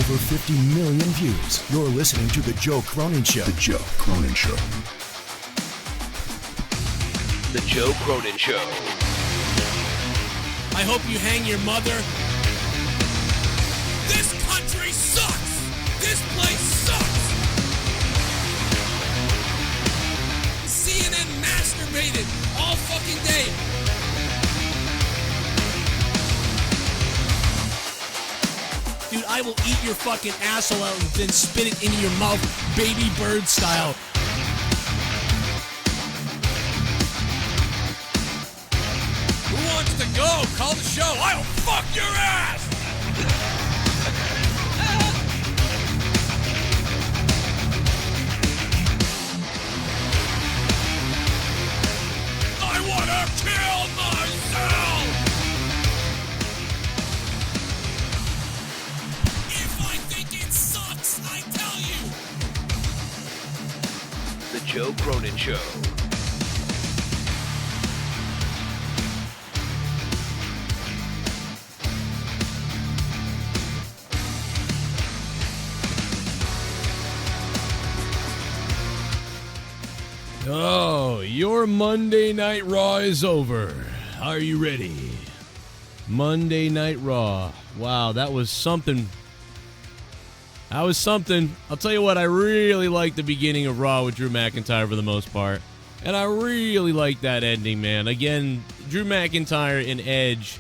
over 50 million views. You're listening to The Joe Cronin Show. The Joe Cronin Show. The Joe Cronin Show. I hope you hang your mother. This country sucks! This place sucks! CNN masturbated all fucking day. Dude, I will eat your fucking asshole out and then spit it into your mouth, baby bird style. Who wants to go? Call the show. I'll fuck your ass! I want to kill myself! If I think it sucks, I tell you! The Joe Cronin Show. Oh, your Monday Night Raw is over. Are you ready? Monday Night Raw. Wow, that was something. That was something. I'll tell you what, I really liked the beginning of Raw with Drew McIntyre for the most part. And I really liked that ending, man. Again, Drew McIntyre and Edge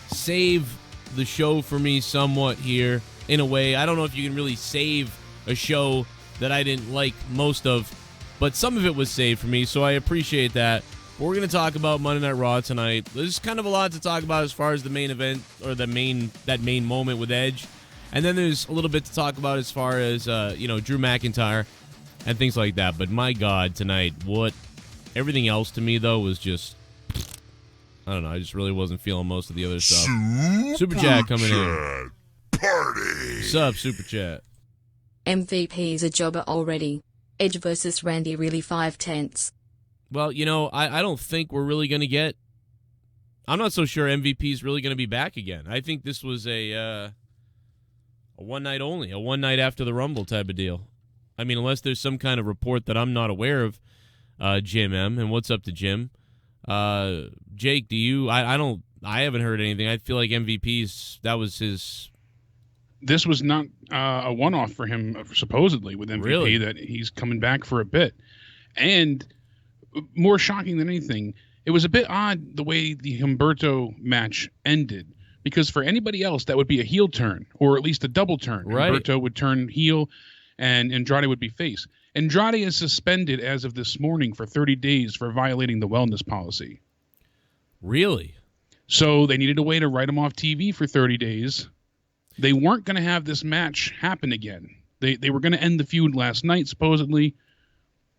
save the show for me somewhat here, in a way. I don't know if you can really save a show that I didn't like most of, but some of it was saved for me, so I appreciate that. But we're going to talk about Monday Night Raw tonight. There's kind of a lot to talk about as far as the main event, or that main moment with Edge. And then there's a little bit to talk about as far as, Drew McIntyre and things like that. But my God, tonight, everything else to me, though, was just, I don't know, I just really wasn't feeling most of the other stuff. Super Chat coming in. Party! What's up, Super Chat? MVP's a jobber already. Edge versus Randy really 5/10. Well, I don't think we're really going to get... I'm not so sure MVP's really going to be back again. I think this was a one night only, a one night after the Rumble type of deal. I mean, unless there's some kind of report that I'm not aware of, Jim M. And what's up to Jim? Jake, do you... I haven't heard anything. I feel like MVP's... That was his... This was not a one-off for him, supposedly, with MVP, Really? that he's coming back for a bit. And more shocking than anything, it was a bit odd the way the Humberto match ended, because for anybody else, that would be a heel turn, or at least a double turn. Right. Humberto would turn heel, and Andrade would be face. Andrade is suspended as of this morning for 30 days for violating the wellness policy. Really? So they needed a way to write him off TV for 30 days. They weren't going to have this match happen again. They were going to end the feud last night, supposedly.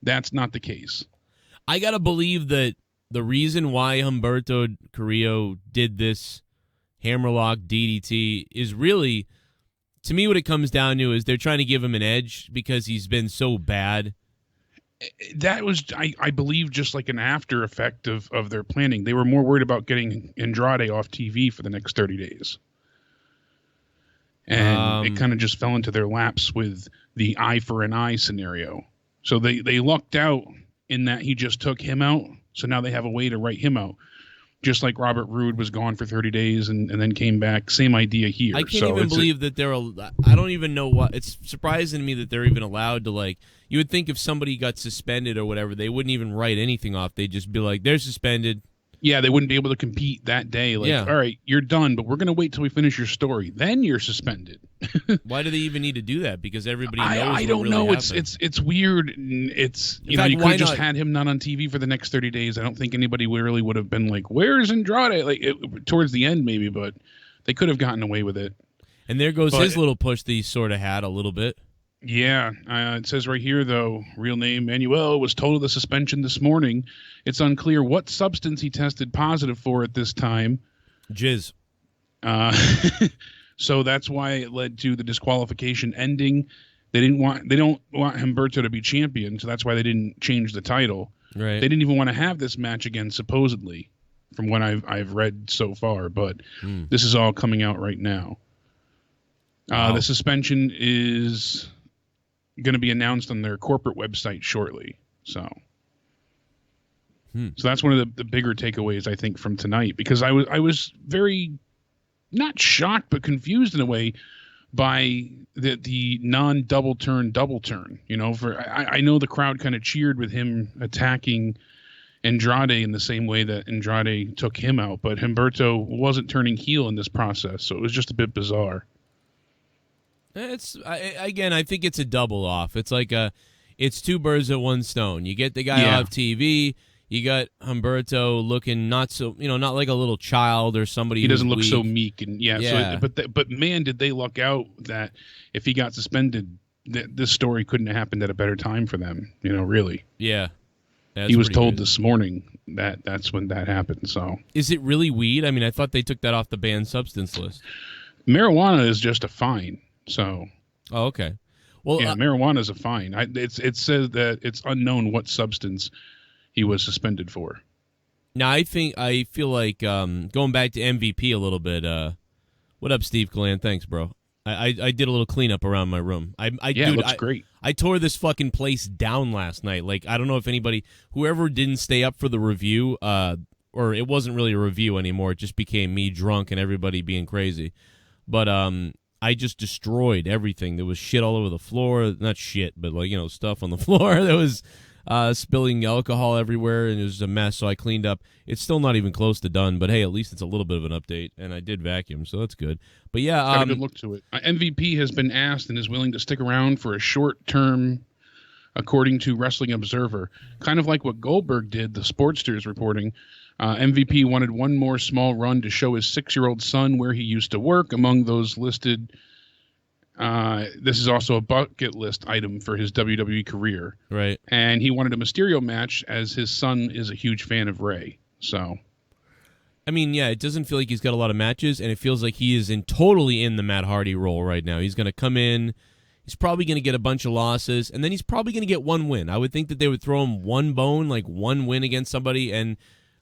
That's not the case. I got to believe that the reason why Humberto Carrillo did this hammerlock DDT is really, to me, what it comes down to is they're trying to give him an edge because he's been so bad. That was, I believe, just like an after effect of their planning. They were more worried about getting Andrade off TV for the next 30 days. And it kind of just fell into their laps with the eye for an eye scenario. So they lucked out in that he just took him out. So now they have a way to write him out. Just like Robert Roode was gone for 30 days and then came back. Same idea here. I can't even believe that I don't even know what. It's surprising to me that they're even allowed to, you would think if somebody got suspended or whatever, they wouldn't even write anything off. They'd just be like, they're suspended. Yeah, they wouldn't be able to compete that day. All right, you're done, but we're going to wait till we finish your story. Then you're suspended. Why do they even need to do that? Because everybody knows I don't know. Happened. It's weird. It's In fact, you could have just had him not on TV for the next 30 days. I don't think anybody really would have been like, "Where's Andrade?" Towards the end, maybe, but they could have gotten away with it. And there goes his little push that he sort of had a little bit. Yeah, it says right here, though, real name Manuel was told of the suspension this morning. It's unclear what substance he tested positive for at this time. Jizz. So that's why it led to the disqualification ending. They don't want Humberto to be champion, so that's why they didn't change the title. Right. They didn't even want to have this match again, supposedly, from what I've read so far. But this is all coming out right now. The suspension is going to be announced on their corporate website shortly. So that's one of the bigger takeaways, I think, from tonight, because I was very not shocked, but confused in a way by the non-double turn, double turn. You know, I know the crowd kind of cheered with him attacking Andrade in the same way that Andrade took him out, but Humberto wasn't turning heel in this process, so it was just a bit bizarre. I think it's a double off. It's like it's two birds with one stone. You get the guy off TV. You got Humberto looking not like a little child or somebody. He doesn't look so meek and So, but man, did they luck out that if he got suspended, this story couldn't have happened at a better time for them. You know, really. Yeah. He was told this morning that's when that happened. So, is it really weed? I mean, I thought they took that off the banned substance list. Marijuana is just a fine. So. Oh, okay. Well, marijuana is a fine. It says that it's unknown what substance he was suspended for. Now, I feel like going back to MVP a little bit. What up, Steve Glenn? Thanks, bro. I did a little cleanup around my room. It looks great. I tore this fucking place down last night. Like, I don't know if whoever didn't stay up for the review, or it wasn't really a review anymore. It just became me drunk and everybody being crazy. But I just destroyed everything. There was shit all over the floor. Not shit, but stuff on the floor. There was spilling alcohol everywhere, and it was a mess, so I cleaned up. It's still not even close to done, but hey, at least it's a little bit of an update, and I did vacuum, so that's good. But yeah, got a good look to it. MVP has been asked and is willing to stick around for a short term, according to Wrestling Observer. Kind of like what Goldberg did, the Sportster's reporting. MVP wanted one more small run to show his 6-year-old son where he used to work. Among those listed, this is also a bucket list item for his WWE career. Right. And he wanted a Mysterio match, as his son is a huge fan of Rey. So, I mean, yeah, it doesn't feel like he's got a lot of matches, and it feels like he is totally in the Matt Hardy role right now. He's going to come in. He's probably going to get a bunch of losses, and then he's probably going to get one win. I would think that they would throw him one bone, like one win against somebody, and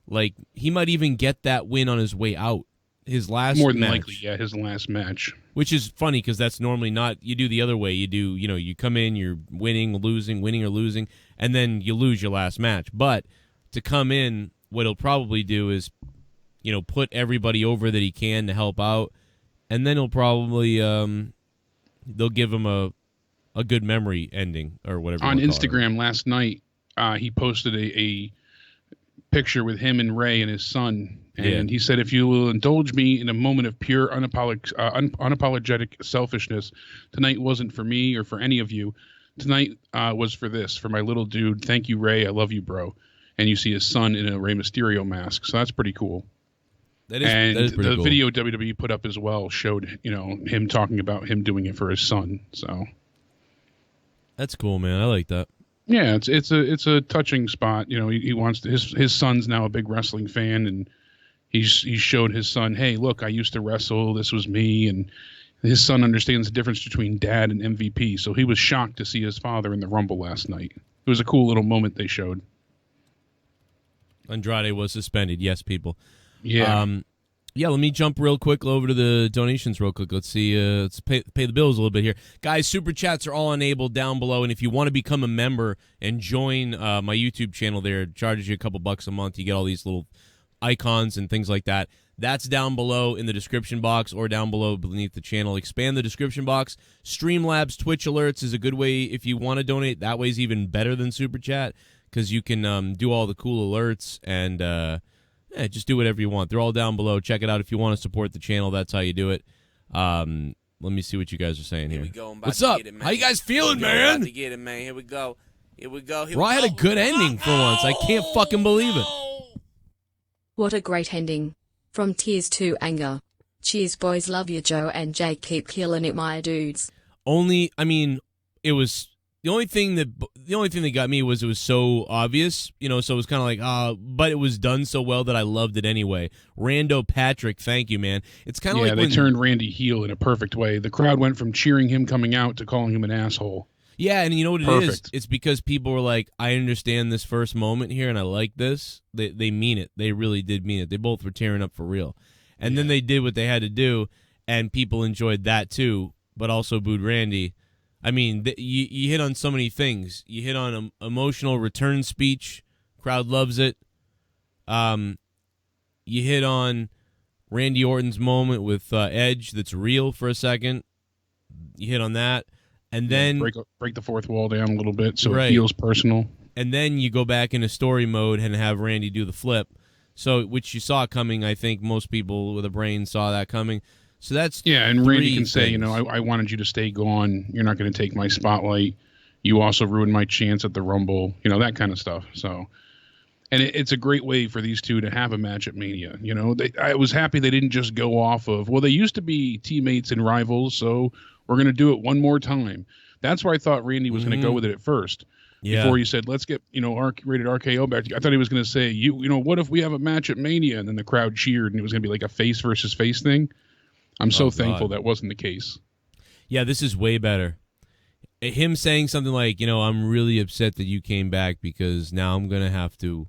like he might even get that win on his way out. His last more than match. Likely, yeah, his last match. Which is funny because that's normally not. You do the other way. You do, you come in, you're winning or losing, and then you lose your last match. But to come in, what he'll probably do is, put everybody over that he can to help out, and then he'll probably they'll give him a good memory ending or whatever. On Instagram last night, he posted a picture with him and Rey and his son. And he said, if you will indulge me in a moment of pure unapologetic selfishness, tonight wasn't for me or for any of you. Tonight was for my little dude. Thank you, Rey. I love you, bro. And you see his son in a Rey Mysterio mask. So that's pretty cool. That is pretty cool. Video WWE put up as well showed, him talking about him doing it for his son. So that's cool, man. I like that. Yeah, it's a touching spot. He wants to, his son's now a big wrestling fan, and he showed his son, hey, look, I used to wrestle. This was me. And his son understands the difference between dad and MVP. So he was shocked to see his father in the Rumble last night. It was a cool little moment they showed. Andrade was suspended. Yes, people. Yeah. Let me jump real quick over to the donations real quick. Let's see. Let's pay the bills a little bit here. Guys, super chats are all enabled down below. And if you want to become a member and join my YouTube channel there, it charges you a couple bucks a month. You get all these little icons and things like that. That's down below in the description box or down below beneath the channel. Expand the description box. Streamlabs Twitch alerts is a good way if you want to donate. That way is even better than super chat because you can do all the cool alerts and just do whatever you want. They're all down below. Check it out if you want to support the channel. That's how you do it. Let me see what you guys are saying here. What's up? How you guys feeling, man? About to get it, man. Here we go. Raw had a good ending for once. I can't fucking believe it. What a great ending. From tears to anger. Cheers, boys. Love you, Joe and Jake. Keep killing it, my dudes. It was the only thing that got me was it was so obvious, so it was kind of like, but it was done so well that I loved it anyway. Rando Patrick, thank you, man. It's kind of like they turned Randy heel in a perfect way. The crowd went from cheering him coming out to calling him an asshole. Yeah, and you know what it is? It's because people were like, I understand this first moment here, and I like this. They mean it. They really did mean it. They both were tearing up for real. And then they did what they had to do, and people enjoyed that too. but also booed Randy. I mean, you hit on so many things. You hit on emotional return speech. Crowd loves it. You hit on Randy Orton's moment with Edge that's real for a second. You hit on that. And then break the fourth wall down a little bit so right. It feels personal. And then you go back into story mode and have Randy do the flip. So, which you saw coming. I think most people with a brain saw that coming. So that's and Randy can say, I wanted you to stay gone. You're not going to take my spotlight. You also ruined my chance at the Rumble. That kind of stuff. So, and it's a great way for these two to have a match at Mania. I was happy they didn't just go off of, well, they used to be teammates and rivals, so we're going to do it one more time. That's where I thought Randy was going to go with it at first. Yeah. Before he said, let's get, rated RKO back. I thought he was going to say, what if we have a match at Mania? And then the crowd cheered and it was going to be like a face versus face thing. I'm so thankful that wasn't the case. Yeah, this is way better. Him saying something like, I'm really upset that you came back because now I'm going to have to,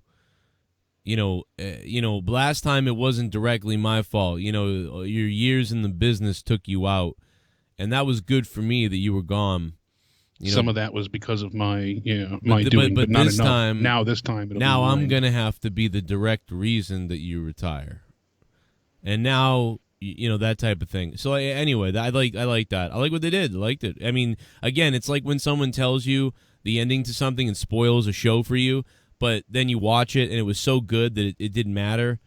last time it wasn't directly my fault. Your years in the business took you out. And that was good for me that you were gone. Some of that was because of my doing, but not this enough. Time, this time, now I'm going to have to be the direct reason that you retire. And now, that type of thing. So anyway, I like that. I like what they did. I liked it. I mean, again, it's like when someone tells you the ending to something and spoils a show for you, but then you watch it and it was so good that it didn't matter.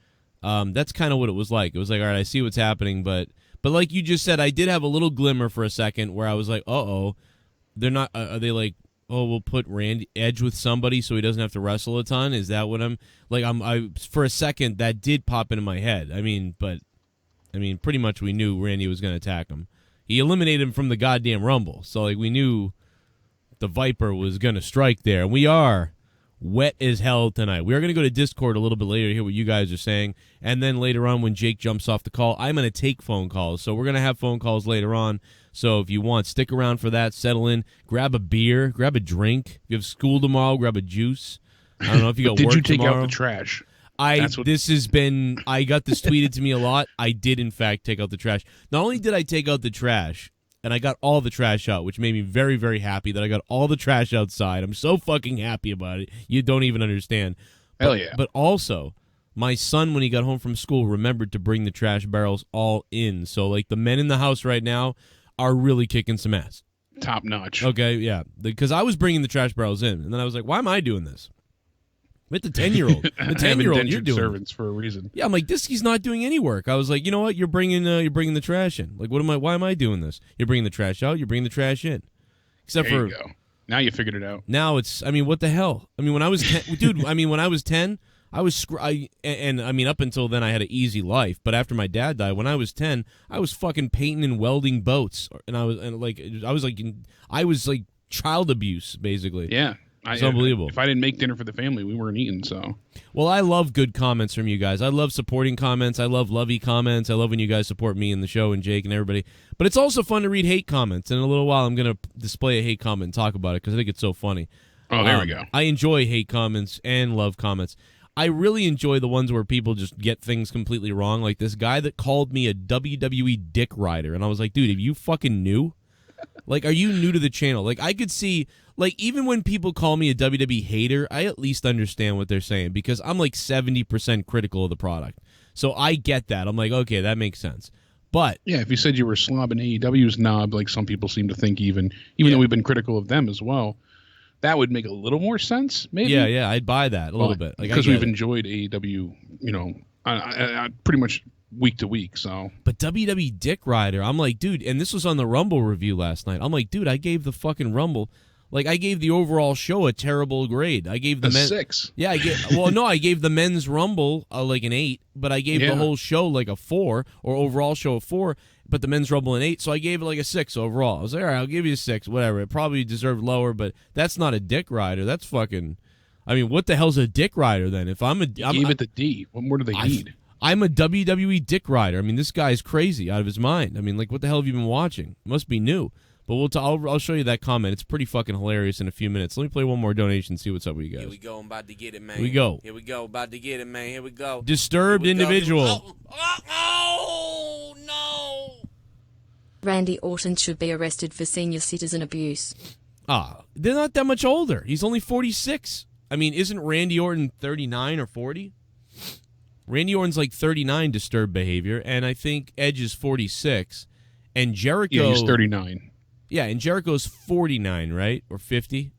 That's kind of what it was like. It was like, all right, I see what's happening, but like you just said, I did have a little glimmer for a second where I was like, uh-oh. They're not. Are they like? Oh, we'll put Randy Edge with somebody so he doesn't have to wrestle a ton. Is that what I'm like? I for a second that did pop into my head. Pretty much we knew Randy was going to attack him. He eliminated him from the goddamn Rumble, so like we knew the Viper was going to strike there. And we are wet as hell tonight. We are going to go to Discord a little bit later to hear what you guys are saying, and then later on when Jake jumps off the call, I'm going to take phone calls. So we're going to have phone calls later on. So if you want, stick around for that. Settle in. Grab a beer. Grab a drink. If you have school tomorrow, grab a juice. I don't know if you got work tomorrow. Did you take out the trash? I got this tweeted to me a lot. I did, in fact, take out the trash. Not only did I take out the trash, and I got all the trash out, which made me very, very happy that I got all the trash outside. I'm so fucking happy about it. You don't even understand. Hell yeah. But also, my son, when he got home from school, remembered to bring the trash barrels all in. So, like, the men in the house right now are really kicking some ass. Top notch. Okay, yeah. Because I was bringing the trash barrels in, and then I was like, why am I doing this? With the 10-year-old. The 10-year-old, you're doing servants for a reason. Yeah, I'm like, he's not doing any work. I was like, you know what? You're bringing the trash in. Like, why am I doing this? You're bringing the trash out. You're bringing the trash in. Except there you go. Now you figured it out. Now it's, what the hell? When I was 10, dude, when I was 10, I was, up until then I had an easy life. But after my dad died, when I was 10, I was fucking painting and welding boats. And I was like child abuse, basically. Yeah. It's unbelievable. If I didn't make dinner for the family, we weren't eating, so. Well, I love good comments from you guys. I love supporting comments. I love lovey comments. I love when you guys support me and the show and Jake and everybody. But it's also fun to read hate comments. And in a little while, I'm going to display a hate comment and talk about it because I think it's so funny. Oh, there we go. I enjoy hate comments and love comments. I really enjoy the ones where people just get things completely wrong. Like this guy that called me a WWE dick rider. And I was like, dude, are you fucking new? Like, are you new to the channel? Like, I could see, like, even when people call me a WWE hater, I at least understand what they're saying because I'm like 70% critical of the product. So I get that. I'm like, okay, that makes sense. But yeah, if you said you were slobbing AEW's knob, like some people seem to think, even though we've been critical of them as well, that would make a little more sense, maybe. Yeah, I'd buy that a little bit. Like, because we've enjoyed AEW, pretty much week to week. So, but WWE Dick Rider, I'm like, dude, and this was on the Rumble review last night. I'm like, dude, I gave the fucking Rumble, like, I gave the overall show a terrible grade. I gave the 6. Yeah, I gave the men's Rumble like an 8, but I gave the whole show like a 4, or overall show a 4. But the men's Rumble an 8, so I gave it like a 6 overall. I was like, all right, I'll give you a 6, whatever. It probably deserved lower, but that's not a dick rider. That's fucking. What the hell's a dick rider then? If I'm gave it the D. What more do they need? I'm a WWE dick rider. This guy's crazy out of his mind. Like, what the hell have you been watching? Must be new. But I'll show you that comment. It's pretty fucking hilarious in a few minutes. Let me play one more donation, see what's up with you guys. Here we go. I'm about to get it, man. Here we go. Here we go. About to get it, man. Here we go. Disturbed individual. Oh, no. Randy Orton should be arrested for senior citizen abuse. They're not that much older. He's only 46. I mean, isn't Randy Orton 39 or 40? Randy Orton's like 39 disturbed behavior, and I think Edge is 46. And Jericho... Yeah, he's 39. Yeah, and Jericho's 49, right? Or 50?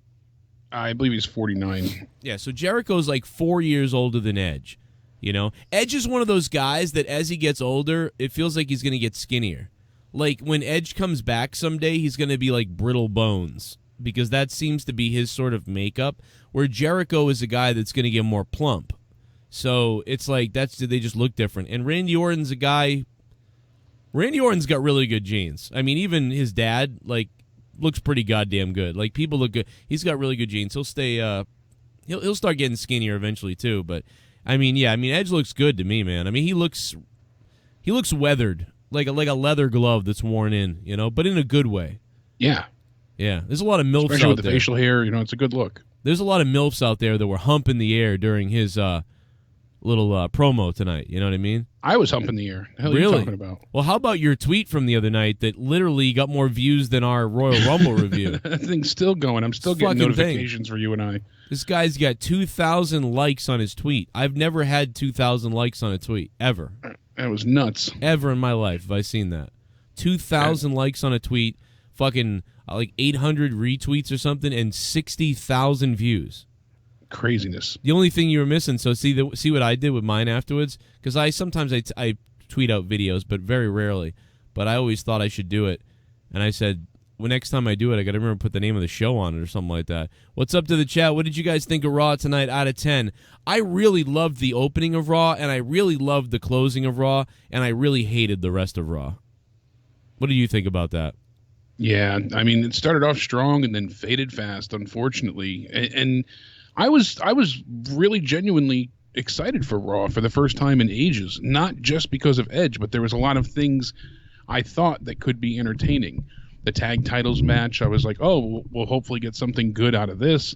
I believe he's 49. Yeah, so Jericho's like 4 years older than Edge. You know? Edge is one of those guys that as he gets older, it feels like he's going to get skinnier. Like, when Edge comes back someday, he's going to be like brittle bones, because that seems to be his sort of makeup, where Jericho is a guy that's going to get more plump. So it's like, they just look different. And Randy Orton's a guy... Randy Orton's got really good genes. I mean, even his dad, like, looks pretty goddamn good. Like, people look good. He's got really good genes. He'll stay, he'll start getting skinnier eventually, too. But, I mean, yeah, Edge looks good to me, man. I mean, he looks weathered, like a leather glove that's worn in, you know, but in a good way. Yeah. Yeah. There's a lot of MILFs Especially out with the there. facial hair, you know, it's a good look. There's a lot of MILFs out there that were humping the air during his little promo tonight. You know what I mean? I was humping the air. The hell are you talking about? Well, how about your tweet from the other night that literally got more views than our Royal Rumble review? That thing's still going. I'm still getting notifications for you and I. This guy's got 2,000 likes on his tweet. I've never had 2,000 likes on a tweet, ever. That was nuts. Ever in my life have I seen that. 2,000 likes on a tweet, fucking like 800 retweets or something, and 60,000 views. Craziness. The only thing you were missing, so see what I did with mine afterwards? Because I tweet out videos, but very rarely. But I always thought I should do it. And I said, well, next time I do it, I got to remember to put the name of the show on it or something like that. What's up to the chat? What did you guys think of Raw tonight out of 10? I really loved the opening of Raw, and I really loved the closing of Raw, and I really hated the rest of Raw. What do you think about that? Yeah, I mean, it started off strong and then faded fast, unfortunately. And I was really genuinely excited for Raw for the first time in ages, not just because of Edge, but there was a lot of things I thought that could be entertaining. The tag titles match, I was like, oh, we'll hopefully get something good out of this.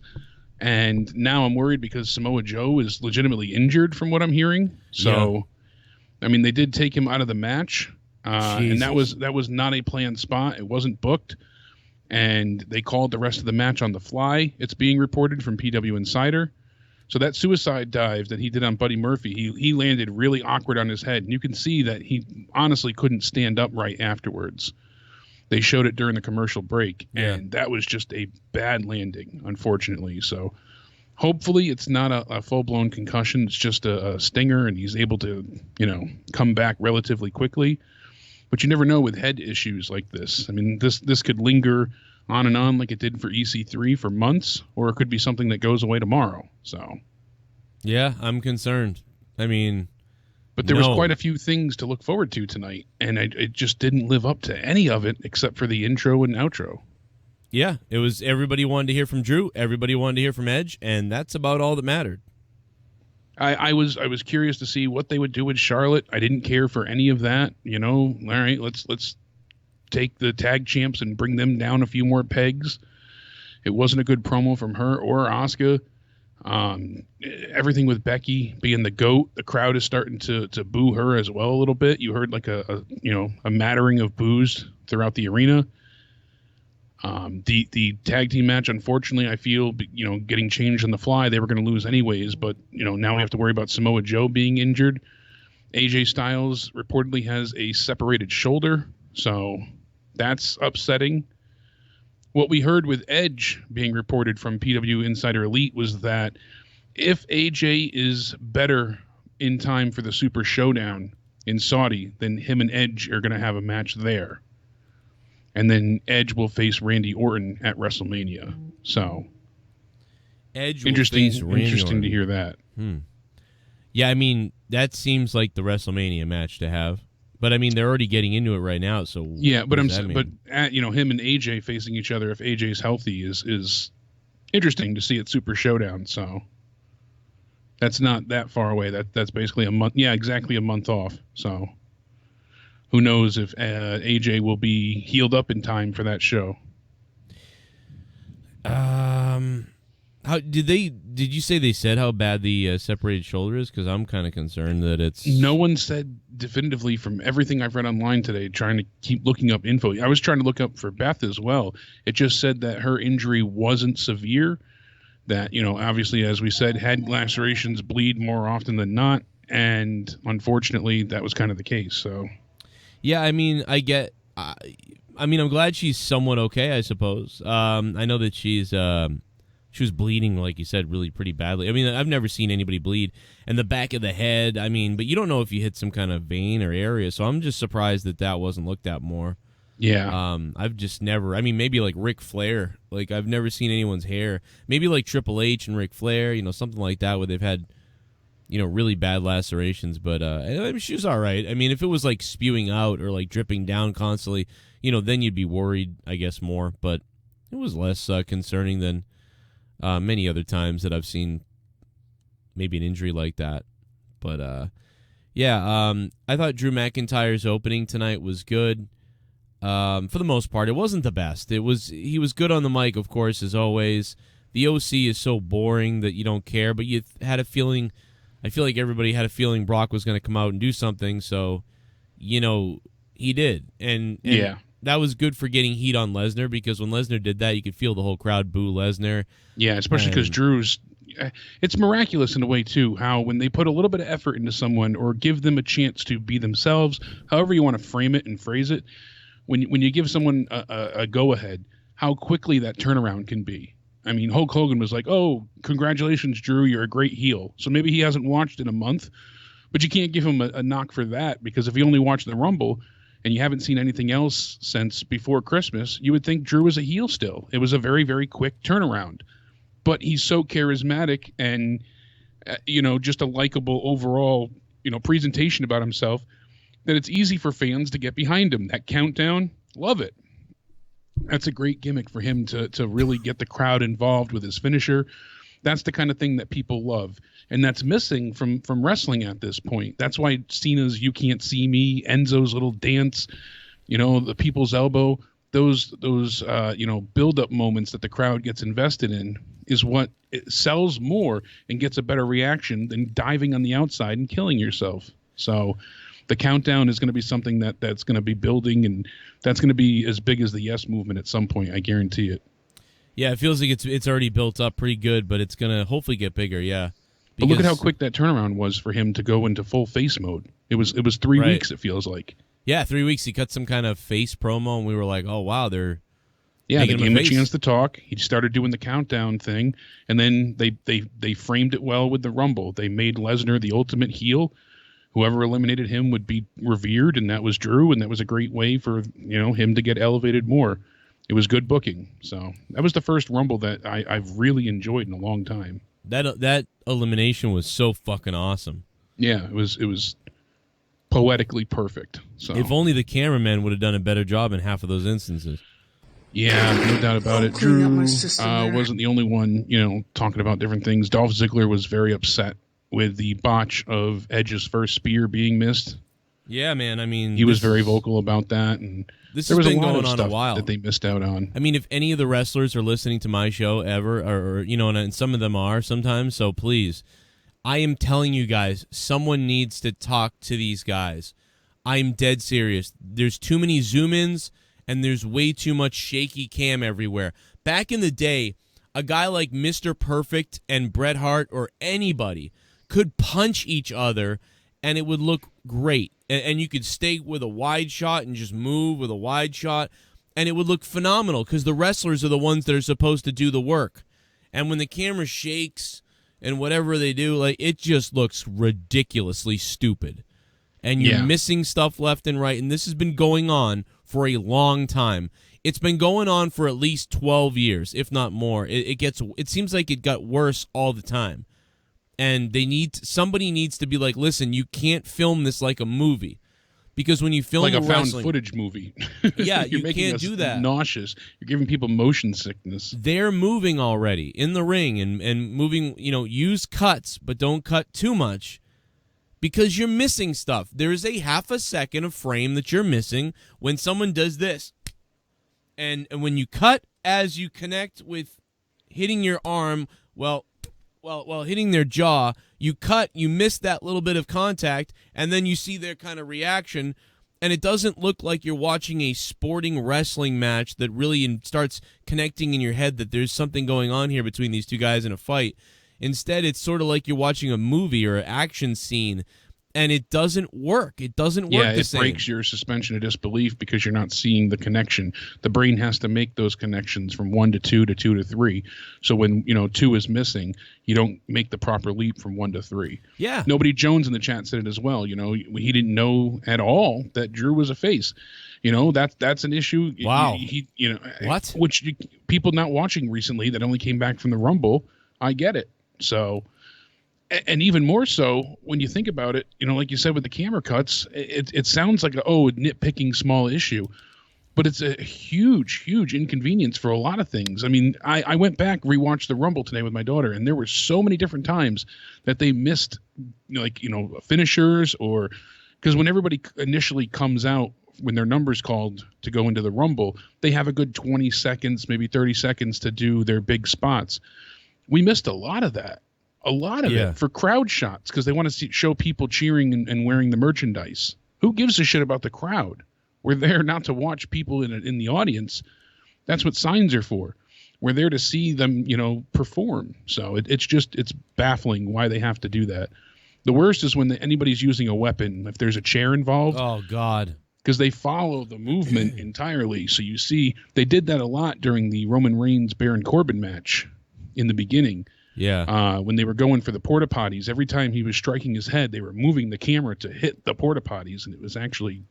And now I'm worried because Samoa Joe is legitimately injured from what I'm hearing. So, yeah. I mean, they did take him out of the match, and that was not a planned spot. It wasn't booked. And they called the rest of the match on the fly. It's being reported from PW Insider. So that suicide dive that he did on Buddy Murphy, he landed really awkward on his head. And you can see that he honestly couldn't stand up right afterwards. They showed it during the commercial break. Yeah. And that was just a bad landing, unfortunately. So hopefully it's not a full-blown concussion. It's just a stinger, and he's able to, come back relatively quickly. But you never know with head issues like this. I mean, this could linger on and on like it did for EC3 for months, or it could be something that goes away tomorrow. So, yeah, I'm concerned. I mean, but there was quite a few things to look forward to tonight, and it just didn't live up to any of it except for the intro and outro. Yeah, it was everybody wanted to hear from Drew, everybody wanted to hear from Edge, and that's about all that mattered. I was curious to see what they would do with Charlotte. I didn't care for any of that. All right, let's take the tag champs and bring them down a few more pegs. It wasn't a good promo from her or Asuka. Everything with Becky being the GOAT, the crowd is starting to boo her as well a little bit. You heard like a mattering of boos throughout the arena. The tag team match, unfortunately, I feel, getting changed on the fly, they were going to lose anyways, but, now we have to worry about Samoa Joe being injured. AJ Styles reportedly has a separated shoulder, so that's upsetting. What we heard with Edge being reported from PW Insider Elite was that if AJ is better in time for the Super Showdown in Saudi, then him and Edge are going to have a match there. And then Edge will face Randy Orton at WrestleMania. So, Edge interesting Orton. to hear that. Yeah, I mean, that seems like the WrestleMania match to have. But I mean, they're already getting into it right now. So yeah, but him and AJ facing each other if AJ's healthy is interesting to see at Super Showdown. So that's not that far away. That's basically a month. Yeah, exactly a month off. So. Who knows if AJ will be healed up in time for that show? How did you say they said how bad the separated shoulder is? Because I'm kind of concerned that it's... No one said definitively from everything I've read online today, trying to keep looking up info. I was trying to look up for Beth as well. It just said that her injury wasn't severe, that, obviously, as we said, head lacerations bleed more often than not, and unfortunately, that was kind of the case. So, yeah, I mean, I'm glad she's somewhat okay, I suppose. I know that she was bleeding, like you said, really pretty badly. I mean, I've never seen anybody bleed. And the back of the head, I mean, but you don't know if you hit some kind of vein or area, so I'm just surprised that wasn't looked at more. Yeah. I've just never, maybe like Ric Flair. Like, I've never seen anyone's hair. Maybe like Triple H and Ric Flair, something like that where they've had, really bad lacerations. But she was all right. I mean, if it was like spewing out or like dripping down constantly, then you'd be worried, I guess, more. But it was less concerning than many other times that I've seen maybe an injury like that. But, I thought Drew McIntyre's opening tonight was good. For the most part, it wasn't the best. He was good on the mic, of course, as always. The OC is so boring that you don't care, but you had a feeling, I feel like everybody had a feeling Brock was going to come out and do something, so, he did. And yeah. That was good for getting heat on Lesnar, because when Lesnar did that, you could feel the whole crowd boo Lesnar. Yeah, especially because Drew's... It's miraculous in a way, too, how when they put a little bit of effort into someone or give them a chance to be themselves, however you want to frame it and phrase it, when you give someone a go-ahead, how quickly that turnaround can be. I mean, Hulk Hogan was like, oh, congratulations, Drew, you're a great heel. So maybe he hasn't watched in a month, but you can't give him a knock for that, because if he only watched the Rumble and you haven't seen anything else since before Christmas, you would think Drew was a heel still. It was a very, very quick turnaround. But he's so charismatic and, just a likable overall, presentation about himself that it's easy for fans to get behind him. That countdown, love it. That's a great gimmick for him to really get the crowd involved with his finisher. That's the kind of thing that people love. And that's missing from wrestling at this point. That's why Cena's You Can't See Me, Enzo's little dance, the people's elbow, those build-up moments that the crowd gets invested in is what it sells more and gets a better reaction than diving on the outside and killing yourself. So the countdown is going to be something that's going to be building, and that's going to be as big as the Yes movement at some point. I guarantee it. Yeah, it feels like it's already built up pretty good, but it's going to hopefully get bigger, yeah. But look at how quick that turnaround was for him to go into full face mode. It was 3 weeks, it feels like. Yeah, 3 weeks. He cut some kind of face promo, and we were like, oh, wow, they're... Yeah, they gave him a chance to talk. He started doing the countdown thing, and then they framed it well with the Rumble. They made Lesnar the ultimate heel. Whoever eliminated him would be revered, and that was Drew, and that was a great way for him to get elevated more. It was good booking. So that was the first Rumble that I've really enjoyed in a long time. That elimination was so fucking awesome. Yeah, it was poetically perfect. So if only the cameraman would have done a better job in half of those instances. Yeah, no doubt about it. Drew wasn't the only one, talking about different things. Dolph Ziggler was very upset with the botch of Edge's first spear being missed. Yeah, man. I mean, he was very vocal about that, and there was a lot of stuff a while that they missed out on. I mean, if any of the wrestlers are listening to my show ever, or and some of them are sometimes, so please, I am telling you guys, someone needs to talk to these guys. I'm dead serious. There's too many zoom-ins, and there's way too much shaky cam everywhere. Back in the day, a guy like Mr. Perfect and Bret Hart or anybody could punch each other, and it would look great. And you could stay with a wide shot and just move with a wide shot, and it would look phenomenal because the wrestlers are the ones that are supposed to do the work. And when the camera shakes and whatever they do, like, it just looks ridiculously stupid. And you're missing stuff left and right, and this has been going on for a long time. It's been going on for at least 12 years, if not more. It seems like it got worse all the time. And somebody needs to be like, listen, you can't film this like a movie. Because when you film like a found footage movie. Yeah, you can't do that. Nauseous. You're giving people motion sickness. They're moving already in the ring and moving, use cuts, but don't cut too much. Because you're missing stuff. There is a half a second of frame that you're missing when someone does this. And when you cut as you connect with hitting your arm Well, hitting their jaw, you miss that little bit of contact, and then you see their kind of reaction, and it doesn't look like you're watching a sporting wrestling match that really starts connecting in your head that there's something going on here between these two guys in a fight. Instead, it's sort of like you're watching a movie or an action scene, and it doesn't work. It doesn't work the same. Yeah, it breaks your suspension of disbelief because you're not seeing the connection. The brain has to make those connections from 1 to 2 to 2 to 3. So when, 2 is missing, you don't make the proper leap from 1 to 3. Yeah. Nobody Jones in the chat said it as well. He didn't know at all that Drew was a face. That's an issue. Wow. What? Which people not watching recently that only came back from the Rumble, I get it. So, and even more so when you think about it, like you said with the camera cuts, it sounds like a nitpicking small issue, but it's a huge, huge inconvenience for a lot of things. I mean, I went back, rewatched the Rumble today with my daughter, and there were so many different times that they missed, finishers, or because when everybody initially comes out, when their number's called to go into the Rumble, they have a good 20 seconds, maybe 30 seconds to do their big spots. We missed a lot of that. A lot of it for crowd shots because they want to show people cheering and wearing the merchandise. Who gives a shit about the crowd? We're there not to watch people in the audience. That's what signs are for. We're there to see them, perform. So it's baffling why they have to do that. The worst is when anybody's using a weapon. If there's a chair involved. Oh, God. Because they follow the movement entirely. So you see, they did that a lot during the Roman Reigns Baron Corbin match in the beginning. Yeah. When they were going for the porta potties, every time he was striking his head, they were moving the camera to hit the porta potties, and it was actually,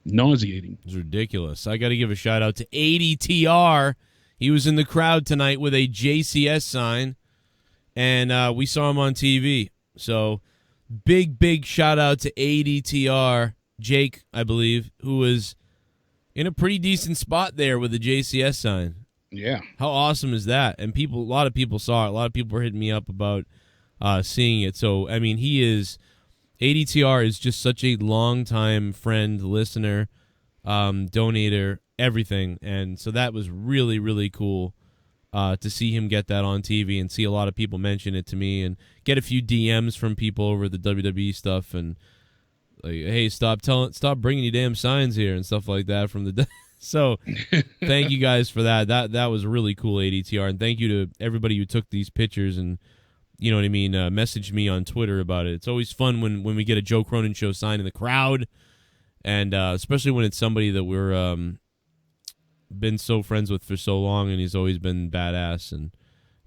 nauseating. It was ridiculous. I got to give a shout out to Adtr. He was in the crowd tonight with a JCS sign, and we saw him on TV. So big shout out to Adtr, Jake, I believe, who was in a pretty decent spot there with the JCS sign. Yeah. How awesome is that? And a lot of people saw it. A lot of people were hitting me up about seeing it. So, I mean, Adtr is just such a longtime friend, listener, donator, everything. And so that was really, really cool to see him get that on TV and see a lot of people mention it to me and get a few DMs from people over the WWE stuff and like, hey, stop bringing you damn signs here and stuff like that from the So, thank you guys for that. That was really cool, Adtr, and thank you to everybody who took these pictures and, messaged me on Twitter about it. It's always fun when we get a Joe Cronin Show sign in the crowd, and especially when it's somebody that we're been so friends with for so long, and he's always been badass. And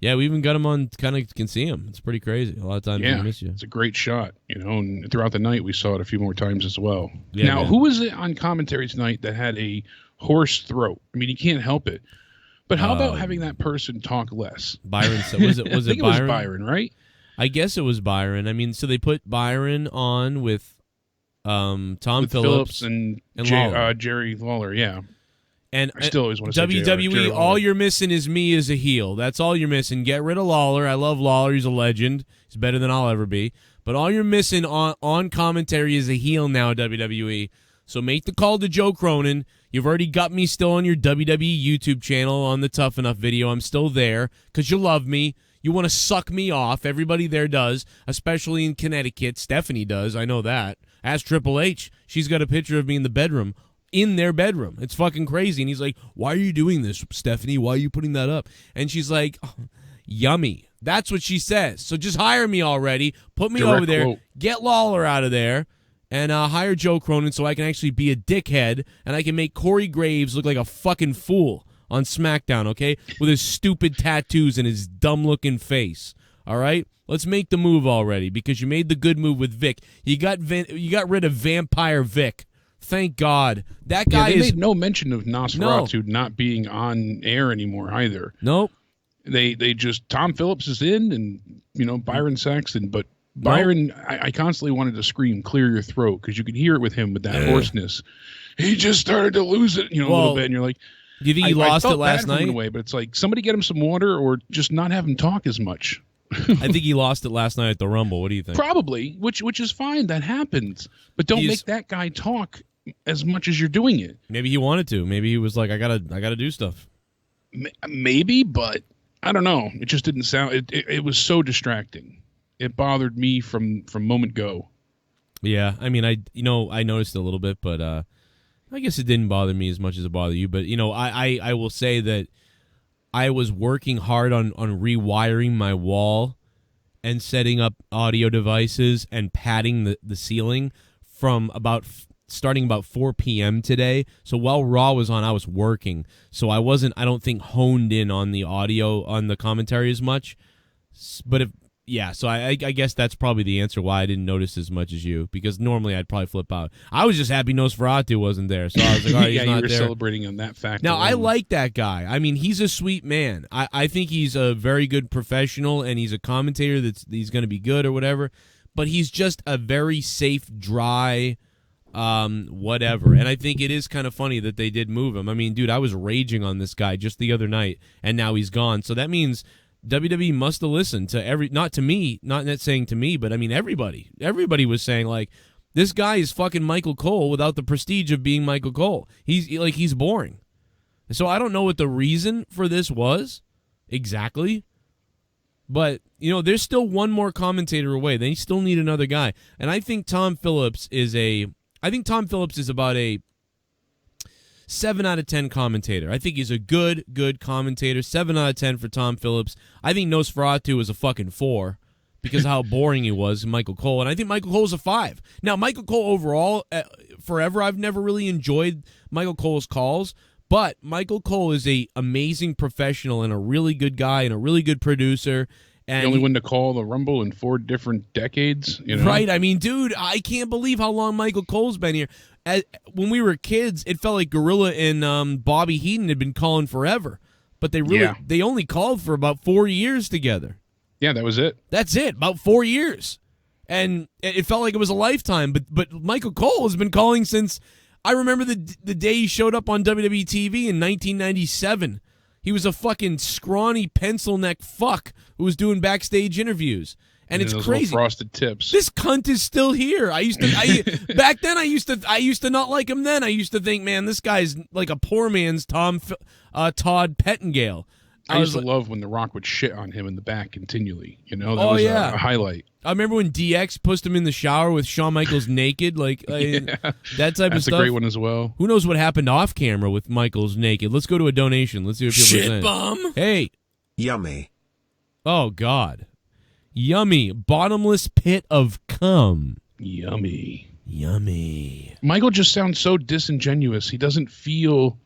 yeah, we even got him on, kind of can see him. It's pretty crazy. A lot of times we miss you. It's a great shot, and throughout the night we saw it a few more times as well. Yeah, now, man. who was it on commentary tonight that had a hoarse throat? I mean, you can't help it. But how about having that person talk less? Byron said, was it I think Byron? It was Byron, right? I guess it was Byron. I mean, so they put Byron on with Tom Phillips and Lawler. Jerry Lawler, yeah. And I still always want to say WWE, Jerry all Lawler. you're missing is me as a heel. That's all you're missing. Get rid of Lawler. I love Lawler. He's a legend. He's better than I'll ever be. But all you're missing on commentary is a heel now, WWE. So make the call to Joe Cronin. You've already got me still on your WWE YouTube channel on the Tough Enough video. I'm still there because you love me. You want to suck me off. Everybody there does, especially in Connecticut. Stephanie does. I know that. Ask Triple H. She's got a picture of me in the bedroom. In their bedroom. It's fucking crazy. And he's like, why are you doing this, Stephanie? Why are you putting that up? And she's like, oh, yummy. That's what she says. So just hire me already. Put me Direct over there. quote. Get Lawler out of there. And hire Joe Cronin so I can actually be a dickhead and I can make Corey Graves look like a fucking fool on SmackDown, okay? With his stupid tattoos and his dumb-looking face, all right? Let's make the move already because you made the good move with Vic. You got rid of Vampire Vic. Thank God. That guy they made no mention of Nosferatu not being on air anymore either. Nope. They just, Tom Phillips is in and, Byron Saxton, but Byron, I constantly wanted to scream, clear your throat, because you could hear it with him with that hoarseness. He just started to lose it, a little bit, and you're like, do you think he lost it last night? In a way, but it's like, somebody get him some water or just not have him talk as much. I think he lost it last night at the Rumble. What do you think? Probably, which is fine. That happens. But don't make that guy talk as much as you're doing it. Maybe he wanted to. Maybe he was like, I gotta do stuff. Maybe, but I don't know. It just didn't sound. It was so distracting. It bothered me from moment go. Yeah, I mean, I noticed it a little bit, but I guess it didn't bother me as much as it bothered you. But I will say that I was working hard on rewiring my wall and setting up audio devices and padding the ceiling from starting about 4 p.m. today. So while Raw was on, I was working. So I wasn't, I don't think, honed in on the audio, on the commentary as much. But so I guess that's probably the answer why I didn't notice as much as you, because normally I'd probably flip out. I was just happy Nosferatu wasn't there. So I was like, all right, he's not you were there. Celebrating on that fact. Now, alone. I like that guy. I mean, he's a sweet man. I think he's a very good professional, and he's a commentator he's going to be good or whatever. But he's just a very safe, dry, whatever. And I think it is kind of funny that they did move him. I mean, dude, I was raging on this guy just the other night, and now he's gone. So that means WWE must have listened to not to me, not saying to me, but I mean everybody. Everybody was saying, like, this guy is fucking Michael Cole without the prestige of being Michael Cole. He's boring. So I don't know what the reason for this was exactly. But, there's still one more commentator away. They still need another guy. And I think Tom Phillips is about a 7 out of 10 commentator. I think he's a good commentator. 7 out of 10 for Tom Phillips. I think Nosferatu is a fucking 4 because of how boring he was, Michael Cole. And I think Michael Cole's a 5. Now, Michael Cole overall, forever, I've never really enjoyed Michael Cole's calls. But Michael Cole is a amazing professional and a really good guy and a really good producer. And the only one to call the Rumble in 4 different decades. Right. I mean, dude, I can't believe how long Michael Cole's been here. When we were kids, it felt like Gorilla and Bobby Heenan had been calling forever. But they only called for about 4 years together. Yeah, that was it. That's it, about 4 years. And it felt like it was a lifetime. But Michael Cole has been calling since... I remember the day he showed up on WWE TV in 1997. He was a fucking scrawny pencil neck fuck who was doing backstage interviews, and it's those crazy. Little frosted tips. This cunt is still here. Back then I used to not like him. Then I used to think, man, this guy's like a poor man's Todd Pettingale. I used to love when The Rock would shit on him in the back continually. That was a highlight. I remember when DX pushed him in the shower with Shawn Michaels naked, that type of stuff. That's a great one as well. Who knows what happened off camera with Michaels naked? Let's go to a donation. Let's see what people are saying. Shit bum. Hey. Yummy. Oh, God. Yummy. Bottomless pit of cum. Yummy. Michael just sounds so disingenuous. He doesn't feel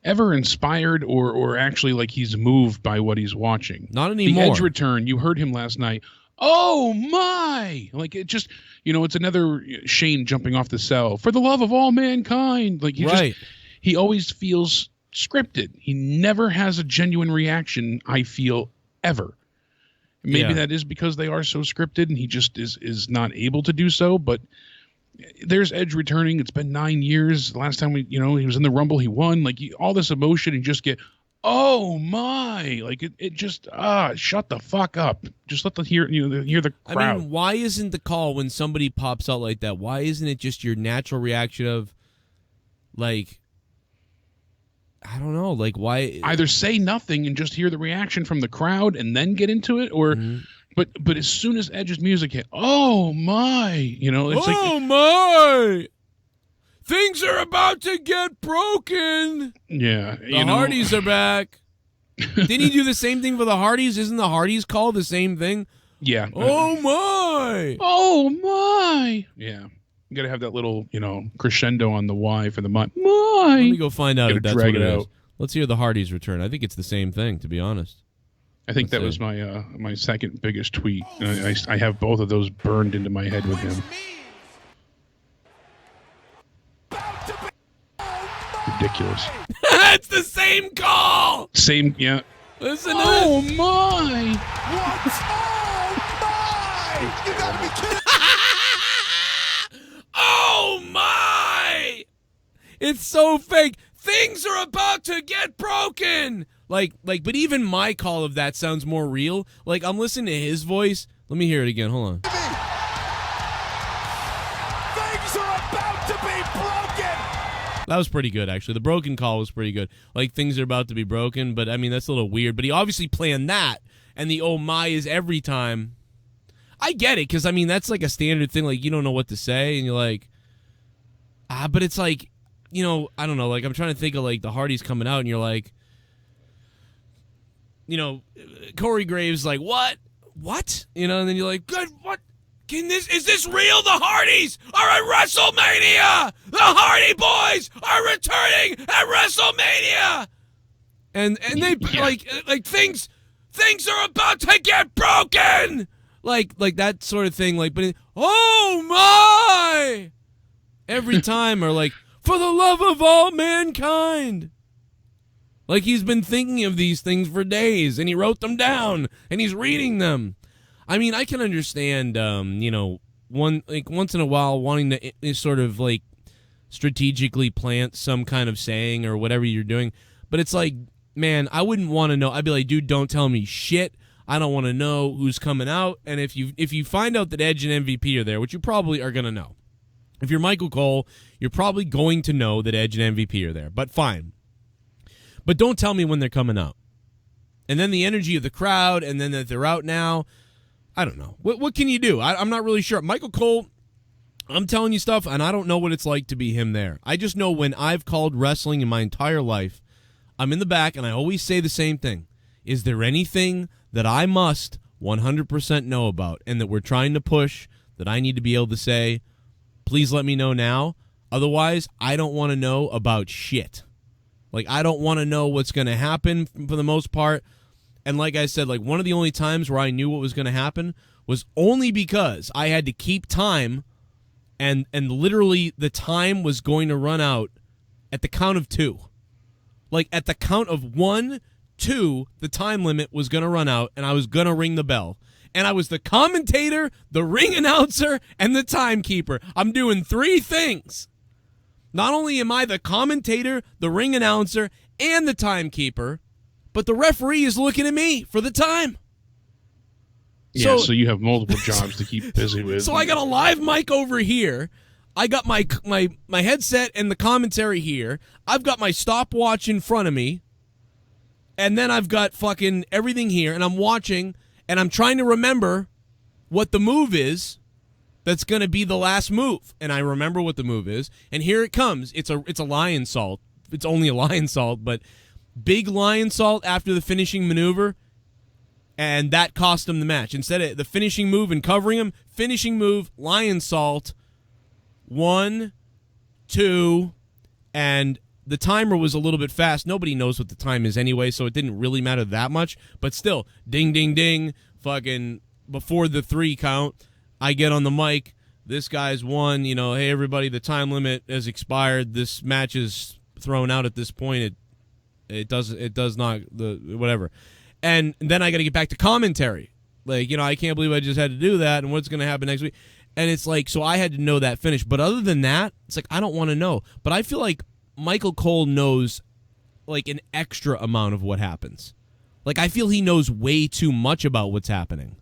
ever inspired or actually like he's moved by what he's watching. Not anymore. The Edge return, you heard him last night. Oh my! Like it just, it's another Shane jumping off the cell. For the love of all mankind. Like he always feels scripted. He never has a genuine reaction, I feel, ever. Maybe that is because they are so scripted and he just is not able to do so, but there's Edge returning. It's been 9 years. The last time he was in the Rumble, he won. Like all this emotion and just get, oh my! Like it just shut the fuck up. Just let hear the crowd. I mean, why isn't the call when somebody pops out like that? Why isn't it just your natural reaction of, like, I don't know, like why? Either say nothing and just hear the reaction from the crowd and then get into it, or. Mm-hmm. But as soon as Edge's music hit, oh my, it's like, oh my, things are about to get broken. Yeah, the Hardys are back. Didn't he do the same thing for the Hardys? Isn't the Hardys call the same thing? Yeah. Oh my. Oh my. Yeah. You got to have that little, crescendo on the Y for the my. Let me go find out if that's what it is. Let's hear the Hardys return. I think it's the same thing, to be honest. I think that was my second biggest tweet. I have both of those burned into my head with him. Ridiculous. It's the same call. Same, yeah. Listen. Oh my! What? Oh my! You gotta be kidding! Oh my! It's so fake. Things are about to get broken. But even my call of that sounds more real. Like, I'm listening to his voice. Let me hear it again. Hold on. Things are about to be broken. That was pretty good, actually. The broken call was pretty good. Like, things are about to be broken, but, I mean, that's a little weird. But he obviously planned that, and the oh my is every time. I get it, because, I mean, that's like a standard thing. Like, you don't know what to say, and you're like, but it's like, you know, I don't know. Like, I'm trying to think of, like, the Hardys coming out, and you're like, you know, Corey Graves like, what? You know, and then you're like, good, what? Is this real? The Hardys are at WrestleMania! The Hardy Boys are returning at WrestleMania! And they like things are about to get broken! Like that sort of thing, like, but oh my! Every time, or like, for the love of all mankind! Like he's been thinking of these things for days, and he wrote them down, and he's reading them. I mean, I can understand, you know, once in a while wanting to sort of like strategically plant some kind of saying or whatever you're doing, but it's like, man, I wouldn't want to know. I'd be like, dude, don't tell me shit. I don't want to know who's coming out. And if you find out that Edge and MVP are there, which you probably are going to know, if you're Michael Cole, you're probably going to know that Edge and MVP are there. But fine. But don't tell me when they're coming out. And then the energy of the crowd, and then that they're out now. I don't know. What can you do? I'm not really sure. Michael Cole, I'm telling you stuff, and I don't know what it's like to be him there. I just know when I've called wrestling in my entire life, I'm in the back, and I always say the same thing. Is there anything that I must 100% know about and that we're trying to push that I need to be able to say, please let me know now? Otherwise, I don't want to know about shit. Like, I don't want to know what's going to happen for the most part. And like I said, like one of the only times where I knew what was going to happen was only because I had to keep time, and literally the time was going to run out at the count of 2. Like at the count of 1, 2, the time limit was going to run out, and I was going to ring the bell. And I was the commentator, the ring announcer, and the timekeeper. I'm doing 3 things. Not only am I the commentator, the ring announcer, and the timekeeper, but the referee is looking at me for the time. Yeah, so you have multiple jobs to keep busy with. So I got a live mic over here. I got my headset and the commentary here. I've got my stopwatch in front of me. And then I've got fucking everything here. And I'm watching, and I'm trying to remember what the move is that's going to be the last move. And I remember what the move is. And here it comes. It's a lion salt. It's only a lion salt, but big lion salt after the finishing maneuver, and that cost him the match. Instead of the finishing move and covering him, finishing move, lion salt, 1, 2, and the timer was a little bit fast. Nobody knows what the time is anyway, so it didn't really matter that much. But still, ding, ding, ding, fucking before the 3 count, I get on the mic. This guy's won. You know, hey, everybody, the time limit has expired. This match is thrown out at this point. It does not, whatever. And then I got to get back to commentary. Like, you know, I can't believe I just had to do that, and what's going to happen next week. And it's like, so I had to know that finish. But other than that, it's like, I don't want to know. But I feel like Michael Cole knows, like, an extra amount of what happens. Like, I feel he knows way too much about what's happening.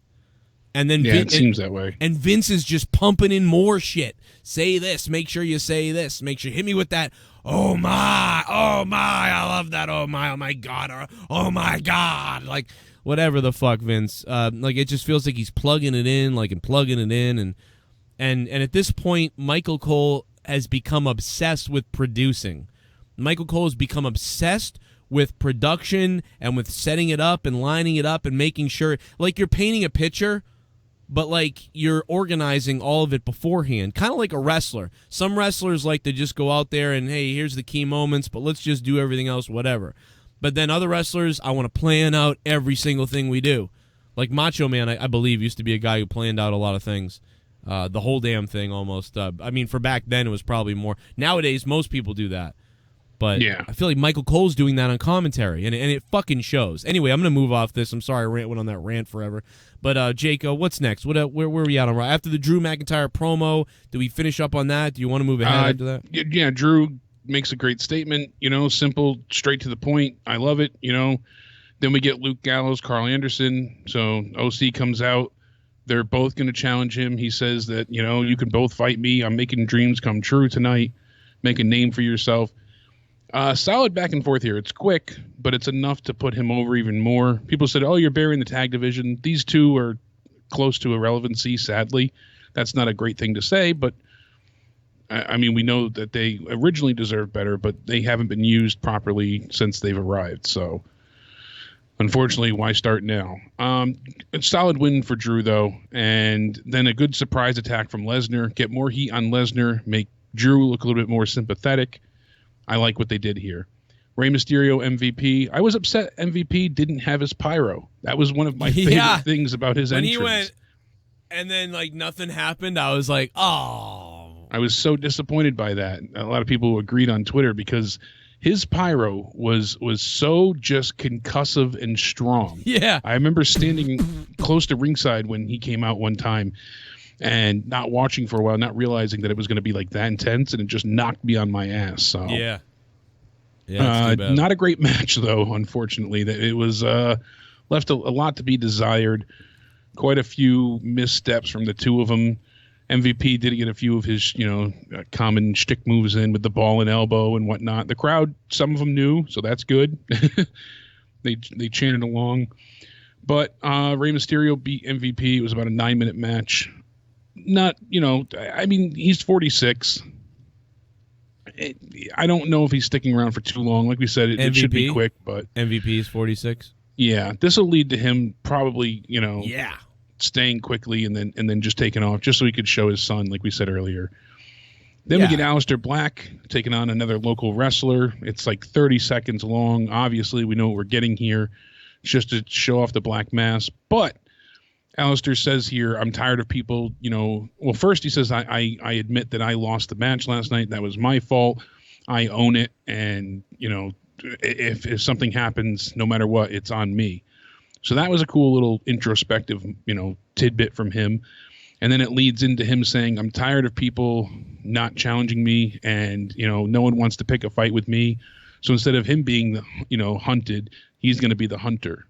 And then it seems that way. And Vince is just pumping in more shit. Say this. Make sure you say this. Make sure, hit me with that. Oh my, I love that. Oh my God, or, oh my God, like whatever the fuck, Vince. Like it just feels like he's plugging it in, and at this point, Michael Cole has become obsessed with producing. Michael Cole has become obsessed with production and with setting it up and lining it up and making sure, like you're painting a picture, but like you're organizing all of it beforehand, kind of like a wrestler. Some wrestlers like to just go out there and, hey, here's the key moments, but let's just do everything else, whatever. But then other wrestlers, I want to plan out every single thing we do. Like Macho Man, I believe, used to be a guy who planned out a lot of things. The whole damn thing almost. I mean, for back then, it was probably more. Nowadays, most people do that. But yeah. I feel like Michael Cole's doing that on commentary, and it fucking shows. Anyway, I'm going to move off this. I'm sorry I went on that rant forever. But, Jake, what's next? Where are we at on Raw? After the Drew McIntyre promo, do we finish up on that? Do you want to move ahead after that? Yeah, Drew makes a great statement, simple, straight to the point. I love it, Then we get Luke Gallows, Carl Anderson. So OC comes out. They're both going to challenge him. He says that, you can both fight me. I'm making dreams come true tonight. make a name for yourself. Solid back and forth here. It's quick, but it's enough to put him over even more. People said, oh, you're burying the tag division. These two are close to irrelevancy, sadly. That's not a great thing to say, but I mean, we know that they originally deserved better, but they haven't been used properly since they've arrived. So, unfortunately, why start now? A solid win for Drew, though, and then a good surprise attack from Lesnar. Get more heat on Lesnar, make Drew look a little bit more sympathetic. I like what they did here. Rey Mysterio MVP. I was upset MVP didn't have his pyro. That was one of my favorite things about his entrance. When he went, and then like nothing happened, I was like, oh. I was so disappointed by that. A lot of people agreed on Twitter because his pyro was so just concussive and strong. Yeah. I remember standing close to ringside when he came out one time and not watching for a while, not realizing that it was going to be like that intense, and it just knocked me on my ass. So yeah. Not a great match, though, unfortunately. It was left a lot to be desired. Quite a few missteps from the two of them. MVP did get a few of his, common shtick moves in with the ball and elbow and whatnot. The crowd, some of them knew, so that's good. They chanted along. But Rey Mysterio beat MVP. It was about a 9-minute match. Not, I mean, he's 46. I don't know if he's sticking around for too long. Like we said, it should be quick, but MVP is 46. Yeah, this will lead to him probably, Yeah. staying quickly and then just taking off just so he could show his son, like we said earlier. Then we get Alistair Black taking on another local wrestler. It's like 30 seconds long. Obviously, we know what we're getting here. It's just to show off the black mass. But Alistair says here, I'm tired of people, well, first he says, I admit that I lost the match last night. That was my fault. I own it. And, if something happens, no matter what, it's on me. So that was a cool little introspective, tidbit from him. And then it leads into him saying, I'm tired of people not challenging me, and, no one wants to pick a fight with me. So instead of him being the, hunted, he's going to be the hunter.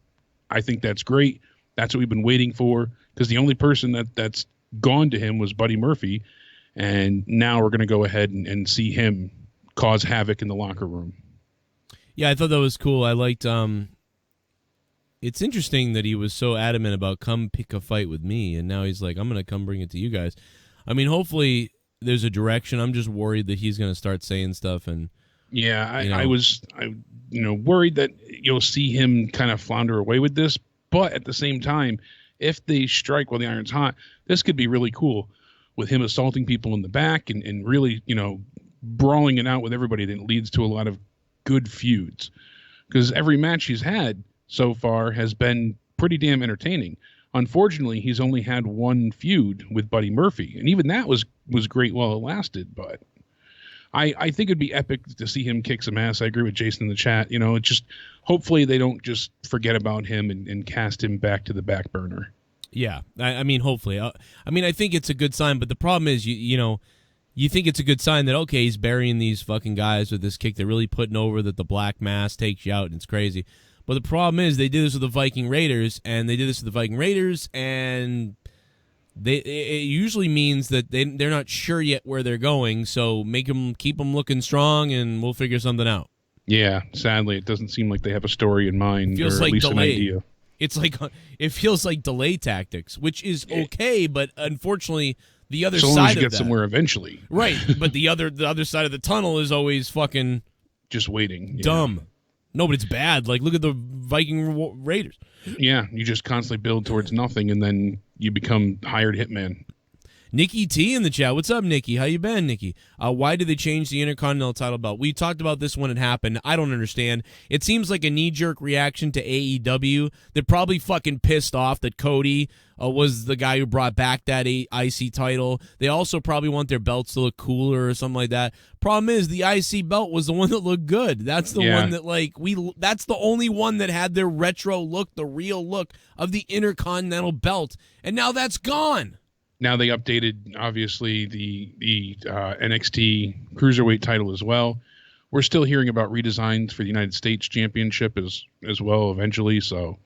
I think that's great. That's what we've been waiting for, because the only person that's gone to him was Buddy Murphy. And now we're going to go ahead and see him cause havoc in the locker room. Yeah, I thought that was cool. I liked, it's interesting that he was so adamant about come pick a fight with me, and now he's like, I'm going to come bring it to you guys. I mean, hopefully there's a direction. I'm just worried that he's going to start saying stuff. And yeah, I was worried that you'll see him kind of flounder away with this. But at the same time, if they strike while the iron's hot, this could be really cool with him assaulting people in the back and really, brawling it out with everybody. That leads to a lot of good feuds, because every match he's had so far has been pretty damn entertaining. Unfortunately, he's only had one feud with Buddy Murphy, and even that was great while it lasted. But I think it'd be epic to see him kick some ass. I agree with Jason in the chat. It's just hopefully they don't just forget about him and cast him back to the back burner. Yeah, I mean, hopefully. I think it's a good sign, but the problem is, you think it's a good sign that, okay, he's burying these fucking guys with this kick. They're really putting over that the black mass takes you out, and it's crazy. But the problem is they did this with the Viking Raiders, and it usually means that they're not sure yet where they're going, so keep them looking strong, and we'll figure something out. Yeah, sadly, it doesn't seem like they have a story in mind, or at least delay. An idea. It's like, it feels like delay tactics, which is okay, but unfortunately, the other side of that, get somewhere eventually, right? But the other side of the tunnel is always fucking just waiting, dumb. No, but it's bad. Like, look at the Viking Raiders. Yeah, you just constantly build towards nothing, and then you become hired hitman. Nikki T in the chat. What's up, Nikki? How you been, Nikki? Why did they change the Intercontinental title belt? We talked about this when it happened. I don't understand. It seems like a knee-jerk reaction to AEW. They're probably fucking pissed off that Cody was the guy who brought back that IC title. They also probably want their belts to look cooler or something like that. Problem is, the IC belt was the one that looked good. That's the one that, that's the only one that had their retro look, the real look of the Intercontinental belt. And now that's gone. Now they updated, obviously, the NXT Cruiserweight title as well. We're still hearing about redesigns for the United States Championship as well eventually. So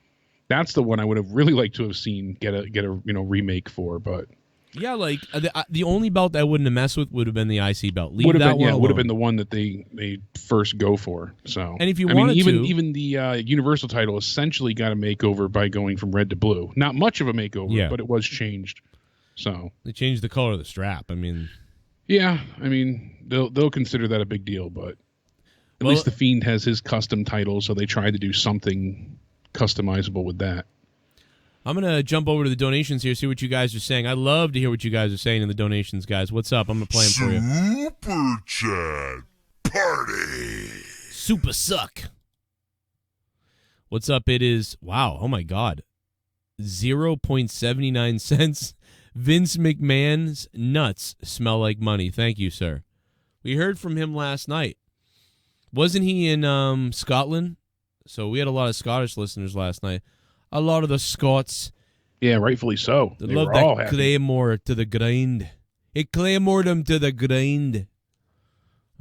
that's the one I would have really liked to have seen get a remake for. But Yeah, like the only belt I wouldn't have messed with would have been the IC belt. Leave would have that been one yeah, would have alone. been the one that they first go for. So, And if you I wanted mean, to, even the Universal title essentially got a makeover by going from red to blue. Not much of a makeover, but it was changed. So they changed the color of the strap. I mean, yeah, I mean they'll consider that a big deal, but at least the Fiend has his custom title, so they tried to do something customizable with that. I'm going to jump over to the donations here, see what you guys are saying. I love to hear what you guys are saying in the donations, guys. What's up? I'm going to play them for you. Super Chat Party. Super suck. What's up? It is, wow, oh my God, 0.79 cents. Vince McMahon's nuts smell like money. Thank you, sir. We heard from him last night. Wasn't he in Scotland? So we had a lot of Scottish listeners last night. A lot of the Scots. Yeah, rightfully so. They They love were all that happy. Claymore to the grind. It Claymored them to the grind.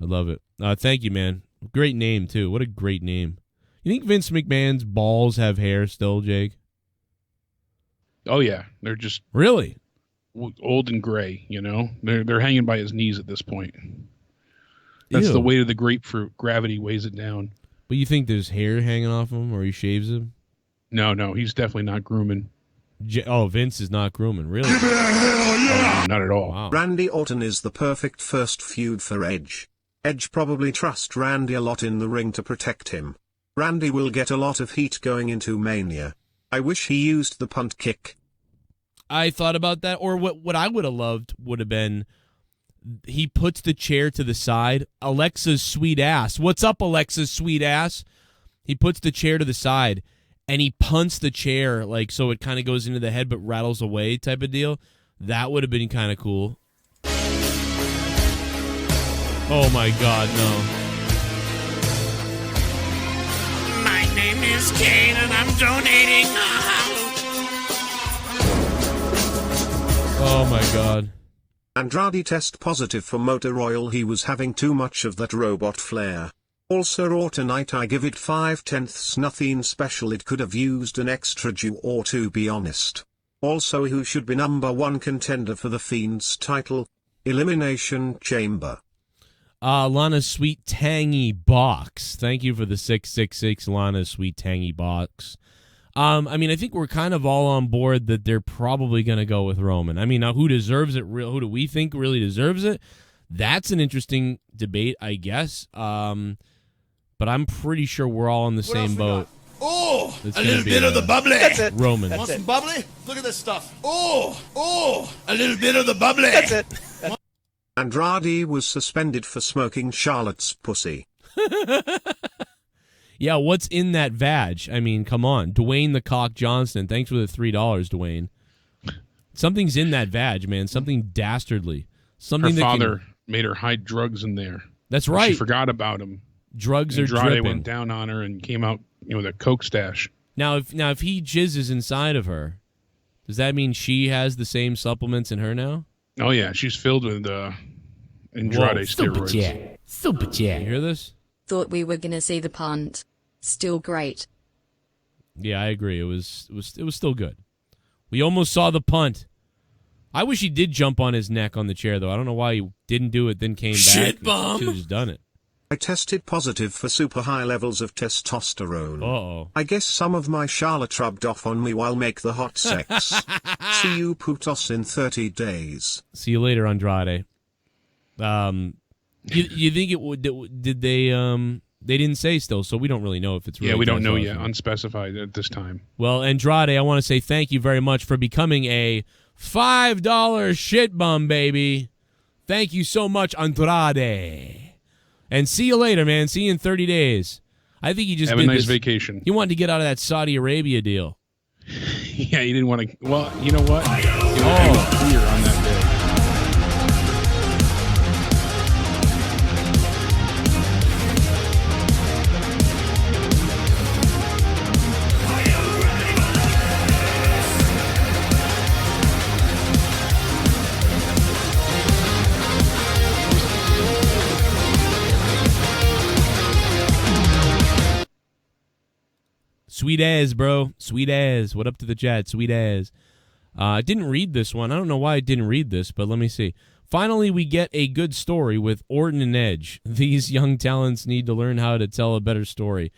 I love it. Thank you, man. Great name, too. What a great name. You think Vince McMahon's balls have hair still, Jake? Oh yeah, they're just Really? old and gray. You know, they're hanging by his knees at this point. That's Ew. the weight of the grapefruit. Gravity weighs it down. But you think there's hair hanging off him or he shaves him? No, he's definitely not grooming. Vince is not grooming. Really? Oh, not at all. Wow. Randy Orton is the perfect first feud for Edge. Edge probably trusts Randy a lot in the ring to protect him. Randy will get a lot of heat going into Mania. I wish he used the punt kick. I thought about that. Or what I would have loved would have been he puts the chair to the side. Alexa's sweet ass. What's up, Alexa's sweet ass? He puts the chair to the side, and he punts the chair like so it kind of goes into the head but rattles away type of deal. That would have been kind of cool. Oh, my God, no. My name is Kane, and I'm donating. Oh, my God. Andrade test positive for motor oil. He was having too much of that robot flair. Also Ortonite, I give it 5/10 nothing special. It could have used an extra Jew or two, be honest. Also, who should be number one contender for the Fiend's title? Elimination Chamber. Lana's Sweet Tangy Box. Thank you for the 666, Lana's Sweet Tangy Box. I mean, I think we're kind of all on board that they're probably going to go with Roman. I mean, now who deserves it? Who do we think really deserves it? That's an interesting debate, I guess. But I'm pretty sure we're all in the same boat. Oh, It's a gonna little be, bit of the bubbly. That's it. Roman. Want some bubbly? Look at this stuff. Oh, a little bit of the bubbly. That's it. Andrade was suspended for smoking Charlotte's pussy. Yeah, what's in that vag? I mean, come on. Dwayne the Cock Johnston. Thanks for the $3, Dwayne. Something's in that vag, man. Something dastardly. Something Her that father made her hide drugs in there. That's right. She forgot about him. Drugs are Andrade dripping. went down on her and came out, with a coke stash. Now, if he jizzes inside of her, does that mean she has the same supplements in her now? Oh yeah, she's filled with Andrade steroids. Super chat. You hear this? Thought we were gonna see the punt. Still great. Yeah, I agree. It was still good. We almost saw the punt. I wish he did jump on his neck on the chair, though. I don't know why he didn't do it, then came back. Shit bomb. Should have just done it. I tested positive for super high levels of testosterone. Uh-oh. I guess some of my Charlotte rubbed off on me while make the hot sex. See you putos in 30 days. See you later, Andrade. You think it would? Did they? They didn't say still, so we don't really know if it's really. Yeah, we don't know testosterone. yet. Unspecified at this time. Well, Andrade, I want to say thank you very much for becoming a $5 shit bum, baby. Thank you so much, Andrade. And see you later, man. See you in 30 days. I think you just Have did a nice this. vacation. You wanted to get out of that Saudi Arabia deal. Yeah, you didn't want to. Well, you know what? It was clear on that day. Sweet as, bro. Sweet as. What up to the chat? Sweet as. I didn't read this one. I don't know why I didn't read this, but let me see. Finally, we get a good story with Orton and Edge. These young talents need to learn how to tell a better story.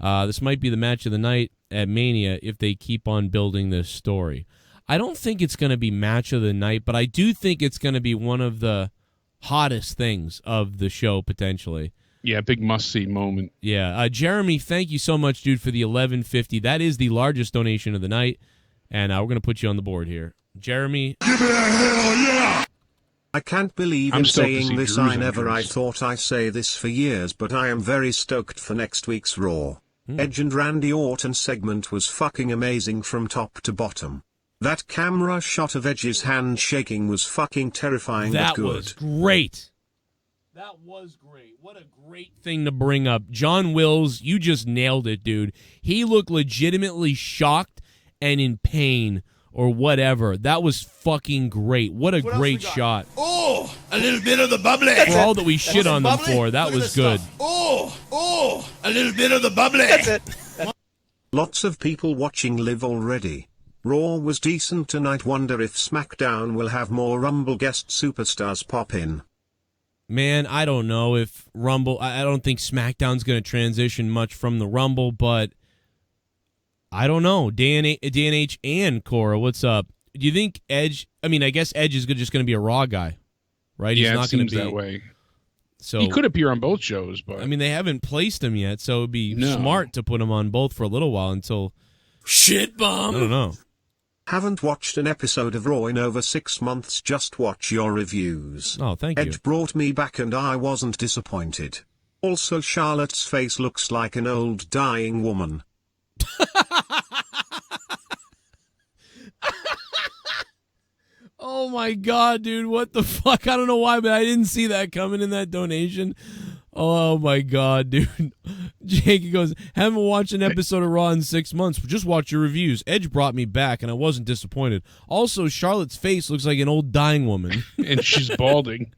This might be the match of the night at Mania if they keep on building this story. I don't think it's going to be match of the night, but I do think it's going to be one of the hottest things of the show, potentially. Yeah, big must-see moment. Yeah. Jeremy, thank you so much, dude, for the $11.50. That is the largest donation of the night, and we're going to put you on the board here. Jeremy. Give me a hell yeah! I can't believe I'm saying this. I thought I say this for years, but I am very stoked for next week's Raw. Edge and Randy Orton segment was fucking amazing from top to bottom. That camera shot of Edge's hand shaking was fucking terrifying but good. That was great. That was great. What a great thing to bring up. John Wills, you just nailed it, dude. He looked legitimately shocked and in pain or whatever. That was fucking great. What a great shot. Oh, a little bit of the bubbly. For all that we shit on them for, that was good. Oh, a little bit of the bubbly. That's it. Lots of people watching Liv already. Raw was decent tonight. Wonder if SmackDown will have more Rumble guest superstars pop in. Man, I don't know if Rumble... I don't think SmackDown's going to transition much from the Rumble, but I don't know. DanH&Cora, what's up? Do you think Edge... I mean, I guess Edge is just going to be a Raw guy, right? Yeah, He's not it seems gonna be, that way. So, he could appear on both shows, but... I mean, they haven't placed him yet, so it would be smart to put him on both for a little while until... Shit bomb! I don't know. Haven't watched an episode of Raw in over 6 months. Just watch your reviews. Oh, thank you. Edge brought me back and I wasn't disappointed. Also, Charlotte's face looks like an old dying woman. Oh my god, dude, what the fuck? I don't know why, but I didn't see that coming in that donation. Oh my god, dude. Jake goes, haven't watched an episode of Raw in 6 months. Just watch your reviews. Edge brought me back, and I wasn't disappointed. Also, Charlotte's face looks like an old dying woman. And she's balding.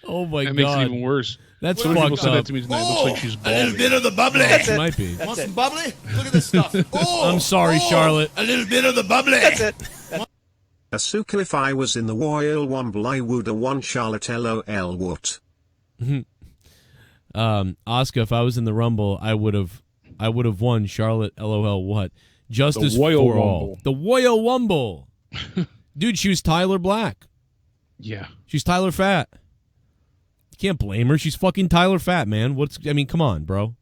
Oh my god. That makes it even worse. That's Some fucked people said up. that to me tonight. It looks like she's balding. A little bit of the bubbly. That's it. Might be. Want some bubbly? Look at this stuff. Oh, I'm sorry, Charlotte. A little bit of the bubbly. That's it. Asuka, if I was in the Royal Rumble, I would have won. Charlotte, LOL, what? Asuka, if I was in the Rumble, I would have won. Charlotte, LOL, what? Justice for all. The Royal Rumble. Dude, she was Tyler Black. Yeah. She's Tyler Fat. You can't blame her. She's fucking Tyler Fat, man. Come on, bro.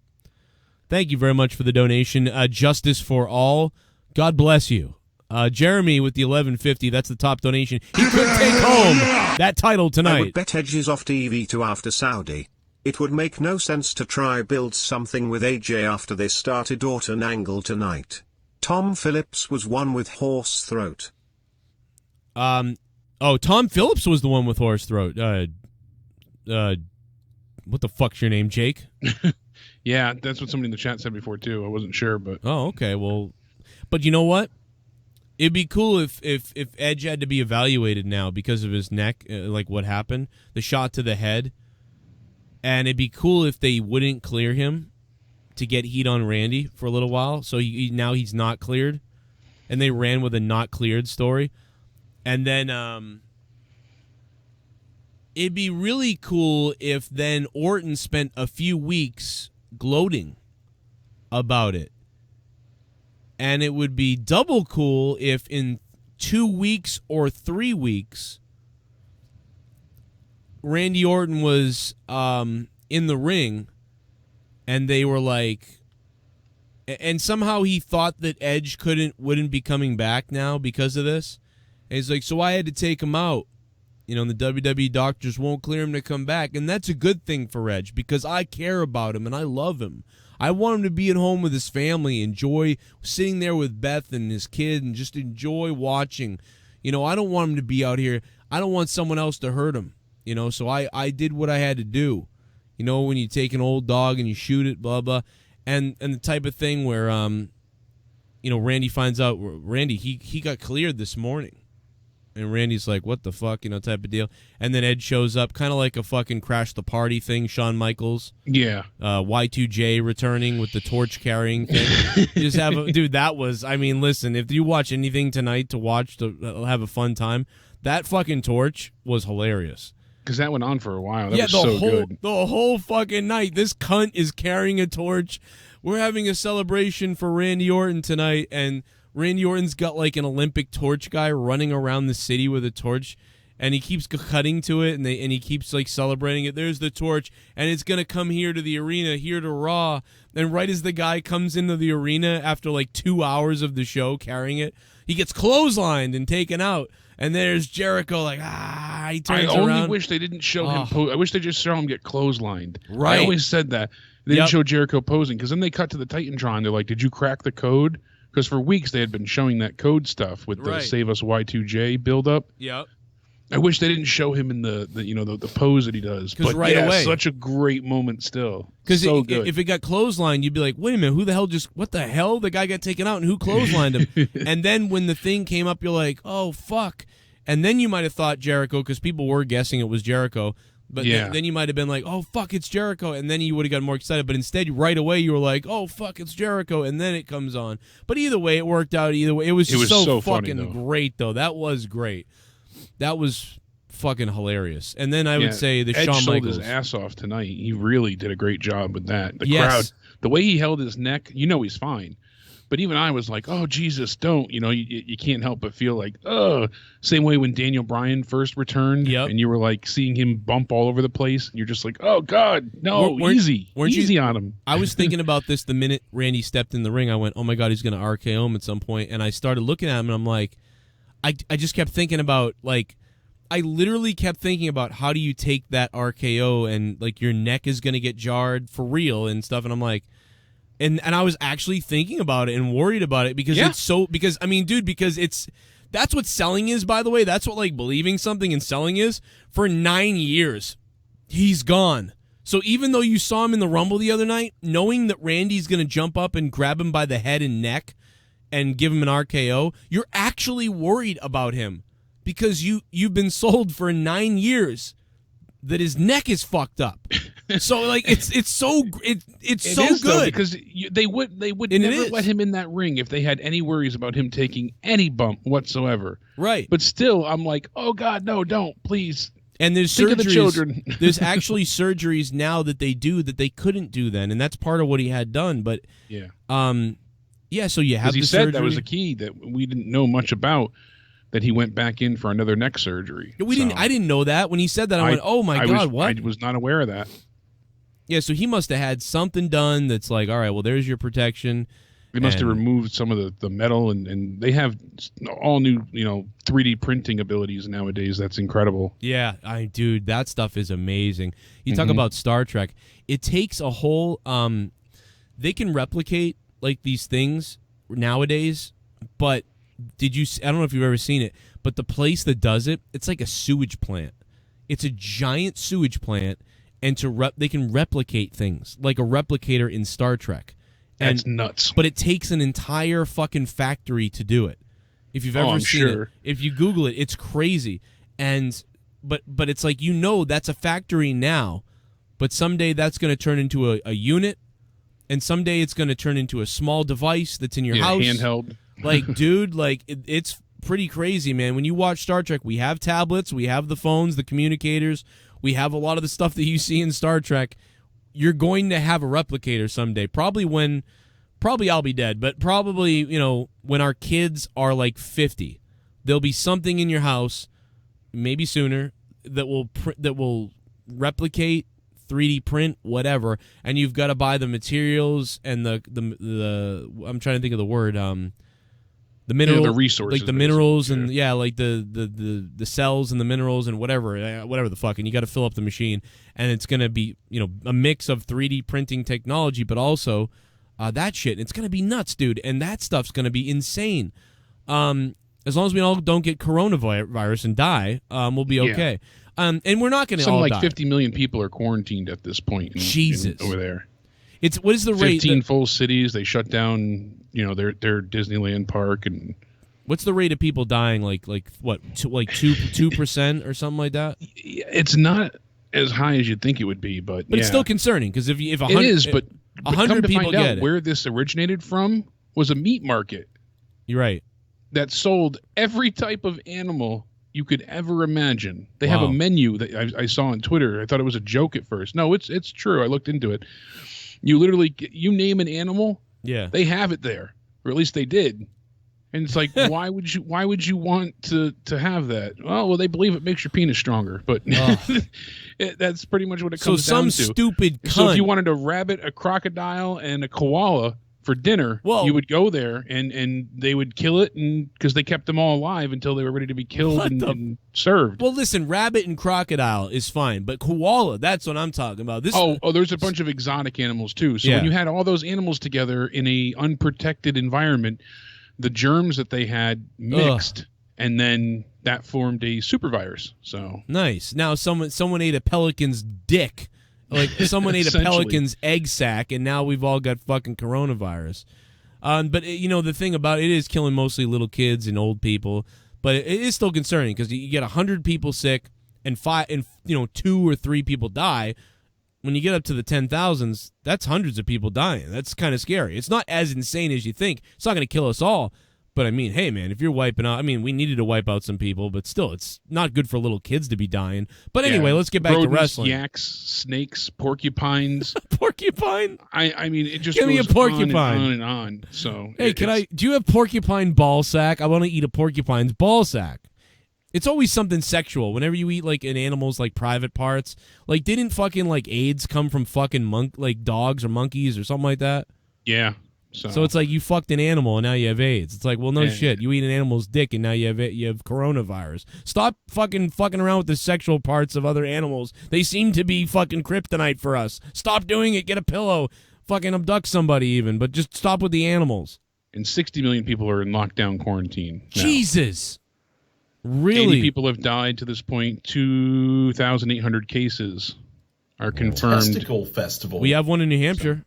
Thank you very much for the donation. Justice for all. God bless you. Jeremy with the $11.50. That's the top donation. He could take home that title tonight. I would bet Edge is off TV to after Saudi. It would make no sense to try build something with AJ after they started Orton angle tonight. Tom Phillips was one with horse throat. Tom Phillips was the one with horse throat. What the fuck's your name, Jake? Yeah, that's what somebody in the chat said before too. I wasn't sure, but oh, okay. Well, but you know what? It'd be cool if Edge had to be evaluated now because of his neck, like what happened, the shot to the head. And it'd be cool if they wouldn't clear him to get heat on Randy for a little while. So now he's not cleared. And they ran with a not cleared story. And then it'd be really cool if then Orton spent a few weeks gloating about it. And it would be double cool if in 2 weeks or 3 weeks, Randy Orton was in the ring, and they were like, and somehow he thought that Edge wouldn't be coming back now because of this. And he's like, so I had to take him out. You know, and the WWE doctors won't clear him to come back. And that's a good thing for Edge because I care about him and I love him. I want him to be at home with his family, enjoy sitting there with Beth and his kid and just enjoy watching. You know, I don't want him to be out here. I don't want someone else to hurt him. You know, so I did what I had to do. You know, when you take an old dog and you shoot it, blah, blah. And the type of thing where, you know, Randy finds out, Randy, he got cleared this morning. And Randy's like, what the fuck, type of deal. And then Ed shows up, kind of like a fucking Crash the Party thing, Shawn Michaels. Yeah. Y2J returning with the torch carrying thing. You just dude, that was, listen, if you watch anything tonight to have a fun time, that fucking torch was hilarious. Because that went on for a while. That was so good. The whole fucking night, this cunt is carrying a torch. We're having a celebration for Randy Orton tonight, and Randy Orton's got like an Olympic torch guy running around the city with a torch, and he keeps cutting to it, and he keeps like celebrating it. There's the torch, and it's gonna come here to the arena, here to Raw. And right as the guy comes into the arena after like 2 hours of the show carrying it, he gets clotheslined and taken out. And there's Jericho like, he turns around. I only wish they didn't show him I wish they just saw him get clotheslined. Right. I always said that. They didn't show Jericho posing, because then they cut to the Titantron. They're like, did you crack the code? Because for weeks they had been showing that code stuff with the Save Us Y2J build-up. Yep. I wish they didn't show him in the pose that he does. But right away, such a great moment still. Because good. If it got clotheslined, you'd be like, wait a minute, what the hell? The guy got taken out, and who clotheslined him? And then when the thing came up, you're like, oh, fuck. And then you might have thought Jericho, because people were guessing it was Jericho. But then you might have been like, oh, fuck, it's Jericho. And then you would have gotten more excited. But instead, right away, you were like, oh, fuck, it's Jericho. And then it comes on. But either way, it worked out either way. It was so fucking funny, great, though. That was great. That was fucking hilarious. And then I would say the Ed Shawn sold Michaels. his ass off tonight. He really did a great job with that. The Yes. crowd, the way he held his neck, he's fine. But even I was like, oh, Jesus, don't. You can't help but feel like, oh. Same way when Daniel Bryan first returned, and you were like seeing him bump all over the place. And you're just like, oh, God, no, easy. Easy on him. I was thinking about this the minute Randy stepped in the ring. I went, oh, my God, he's going to RKO him at some point. And I started looking at him, and I'm like, I just kept thinking about, like, I literally kept thinking about how do you take that RKO and, like, your neck is going to get jarred for real and stuff. And I'm like, And I was actually thinking about it and worried about it because because that's what selling is, by the way. That's what like believing something and selling is. For 9 years, he's gone. So even though you saw him in the Rumble the other night, knowing that Randy's going to jump up and grab him by the head and neck and give him an RKO, you're actually worried about him because you've been sold for 9 years that his neck is fucked up. So like it's so good though, because they would never let him in that ring if they had any worries about him taking any bump whatsoever. Right. But still, I'm like, oh God, no, don't, please. And there's Think surgeries. of the children. There's actually surgeries now that they do that they couldn't do then, and that's part of what he had done. But so you have the he said surgery. that was a key that we didn't know much about. That he went back in for another neck surgery. I didn't know that when he said that. I went, oh my God, what? I was not aware of that. Yeah, so he must have had something done that's like, all right, well, there's your protection. They must have removed some of the metal, and they have all new, 3D printing abilities nowadays. That's incredible. Yeah, dude, that stuff is amazing. You talk about Star Trek. It takes a whole. They can replicate like these things nowadays, but I don't know if you've ever seen it, but the place that does it, it's like a sewage plant. It's a giant sewage plant, and they can replicate things like a replicator in Star Trek. That's nuts. But it takes an entire fucking factory to do it. If you've ever seen it, if you Google it, it's crazy. And but it's like that's a factory now, but someday that's going to turn into a unit, and someday it's going to turn into a small device that's in your house, handheld. Like, dude, like it's pretty crazy, man. When you watch Star Trek, we have tablets, we have the phones, the communicators, we have a lot of the stuff that you see in Star Trek. You're going to have a replicator someday. Probably I'll be dead, but probably, when our kids are like 50, there'll be something in your house, maybe sooner, that will replicate, 3D print, whatever, and you've got to buy the materials and the I'm trying to think of the word, the mineral, the resources, like the minerals, and like the cells and the minerals and whatever the fuck, and you got to fill up the machine, and it's gonna be a mix of 3D printing technology, but also that shit. It's gonna be nuts, dude, and that stuff's gonna be insane. As long as we all don't get coronavirus and die, we'll be okay. And we're not gonna all die. 50 million people are quarantined at this point. Jesus, over there. What is the rate? 15 full cities. They shut down, their Disneyland park, and What's the rate of people dying? Like what? 2% or something like that? It's not as high as you'd think it would be, but it's still concerning because if 100, it is, but 100 people get it. Where this originated from was a meat market. You're right. That sold every type of animal you could ever imagine. They have a menu that I saw on Twitter. I thought it was a joke at first. No, it's true. I looked into it. You literally you name an animal, they have it there, or at least they did. And it's like, why would you want to have that? Well, they believe it makes your penis stronger, but that's pretty much what it comes down to. So some stupid cunt. So if you wanted a rabbit, a crocodile, and a koala for dinner, you would go there and they would kill it, and because they kept them all alive until they were ready to be killed and served. Well, listen, rabbit and crocodile is fine, but koala, that's what I'm talking about. There's a bunch of exotic animals too. So when you had all those animals together in a unprotected environment, the germs that they had mixed, and then that formed a supervirus. So nice. Now someone ate a pelican's dick. Like someone ate a pelican's egg sac, and now we've all got fucking coronavirus. But the thing about it is killing mostly little kids and old people. But it is still concerning because you get 100 people sick and 2 or 3 people die. When you get up to the 10,000s, that's hundreds of people dying. That's kind of scary. It's not as insane as you think. It's not going to kill us all. But, I mean, hey, man, if you're wiping out... I mean, we needed to wipe out some people, but still, it's not good for little kids to be dying. But anyway, let's get back to wrestling. Yaks, snakes, porcupines. Porcupine? I mean, it just Give goes me a porcupine. on and on. So, hey, do you have porcupine ball sack? I want to eat a porcupine's ball sack. It's always something sexual. Whenever you eat, like, an animal's, like, private parts. Like, didn't fucking, like, AIDS come from fucking dogs or monkeys or something like that? Yeah. So it's like you fucked an animal and now you have AIDS. It's like, well, no shit. You eat an animal's dick and now you have coronavirus. Stop fucking around with the sexual parts of other animals. They seem to be fucking kryptonite for us. Stop doing it. Get a pillow. Fucking abduct somebody even. But just stop with the animals. And 60 million people are in lockdown quarantine now. Jesus. Really? 80 people have died to this point. 2,800 cases are confirmed. Testicle festival. We have one in New Hampshire.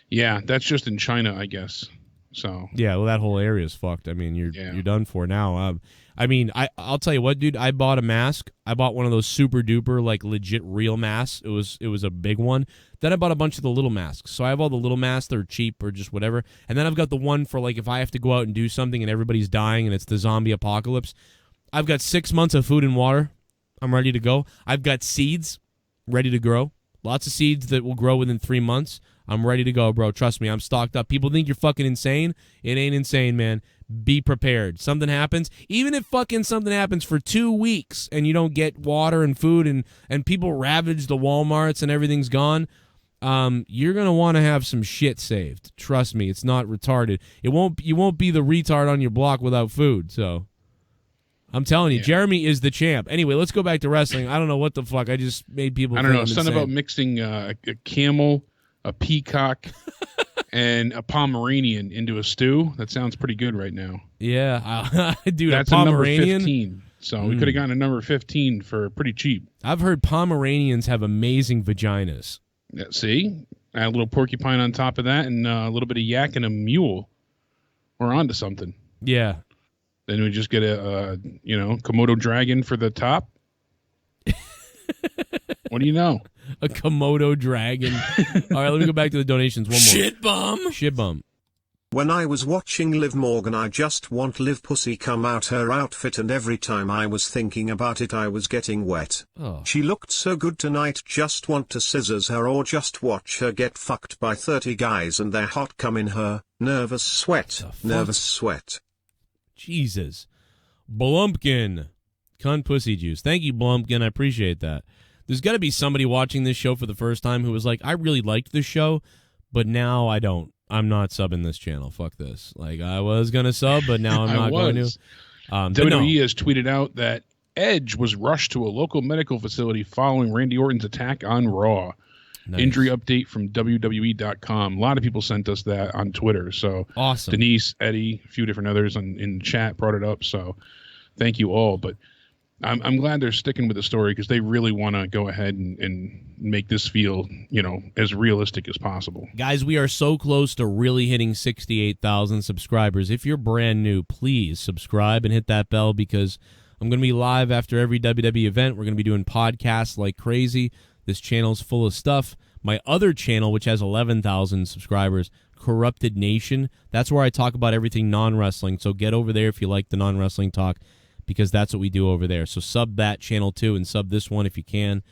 Yeah, that's just in China, I guess. So yeah, well, that whole area is fucked. I mean, you're done for now. I mean, I'll tell you what, dude. I bought a mask. I bought one of those super duper like legit real masks. It was a big one. Then I bought a bunch of the little masks. So I have all the little masks. They're cheap or just whatever. And then I've got the one for like if I have to go out and do something and everybody's dying and it's the zombie apocalypse. I've got 6 months of food and water. I'm ready to go. I've got seeds ready to grow. Lots of seeds that will grow within 3 months. I'm ready to go, bro. Trust me, I'm stocked up. People think you're fucking insane. It ain't insane, man. Be prepared. Something happens. Even if fucking something happens for 2 weeks and you don't get water and food and people ravage the Walmarts and everything's gone, you're going to want to have some shit saved. Trust me, it's not retarded. You won't be the retard on your block without food, so... I'm telling you, Jeremy is the champ. Anyway, let's go back to wrestling. I don't know what the fuck. I just made people. I don't know. Something about mixing a camel, a peacock, and a Pomeranian into a stew. That sounds pretty good right now. Yeah, dude, that's a number Pomeranian. 15. So we could have gotten a number 15 for pretty cheap. I've heard Pomeranians have amazing vaginas. Yeah, see, add a little porcupine on top of that, and a little bit of yak and a mule. We're on to something. Yeah. Then we just get a Komodo dragon for the top. What do you know? A Komodo dragon. All right, let me go back to the donations. One more. Shit bum. When I was watching Liv Morgan, I just want Liv pussy come out her outfit, and every time I was thinking about it I was getting wet. Oh. She looked so good tonight, just want to scissors her or just watch her get fucked by 30 guys and their hot cum in her. Nervous sweat. Nervous sweat. Jesus. Blumpkin. Cunt pussy juice. Thank you, Blumpkin. I appreciate that. There's got to be somebody watching this show for the first time who was like, I really liked this show, but now I don't. I'm not subbing this channel. Fuck this. Like, I was going to sub, but now I'm not going to. WWE has tweeted out that Edge was rushed to a local medical facility following Randy Orton's attack on Raw. Nice. Injury update from WWE.com. A lot of people sent us that on Twitter. So awesome. Denise, Eddie, a few different others in chat brought it up. So thank you all. But I'm glad they're sticking with the story because they really want to go ahead and make this feel, as realistic as possible. Guys, we are so close to really hitting 68,000 subscribers. If you're brand new, please subscribe and hit that bell because I'm going to be live after every WWE event. We're going to be doing podcasts like crazy. This channel's full of stuff. My other channel, which has 11,000 subscribers, Corrupted Nation, that's where I talk about everything non-wrestling. So get over there if you like the non-wrestling talk, because that's what we do over there. So sub that channel too and sub this one if you can.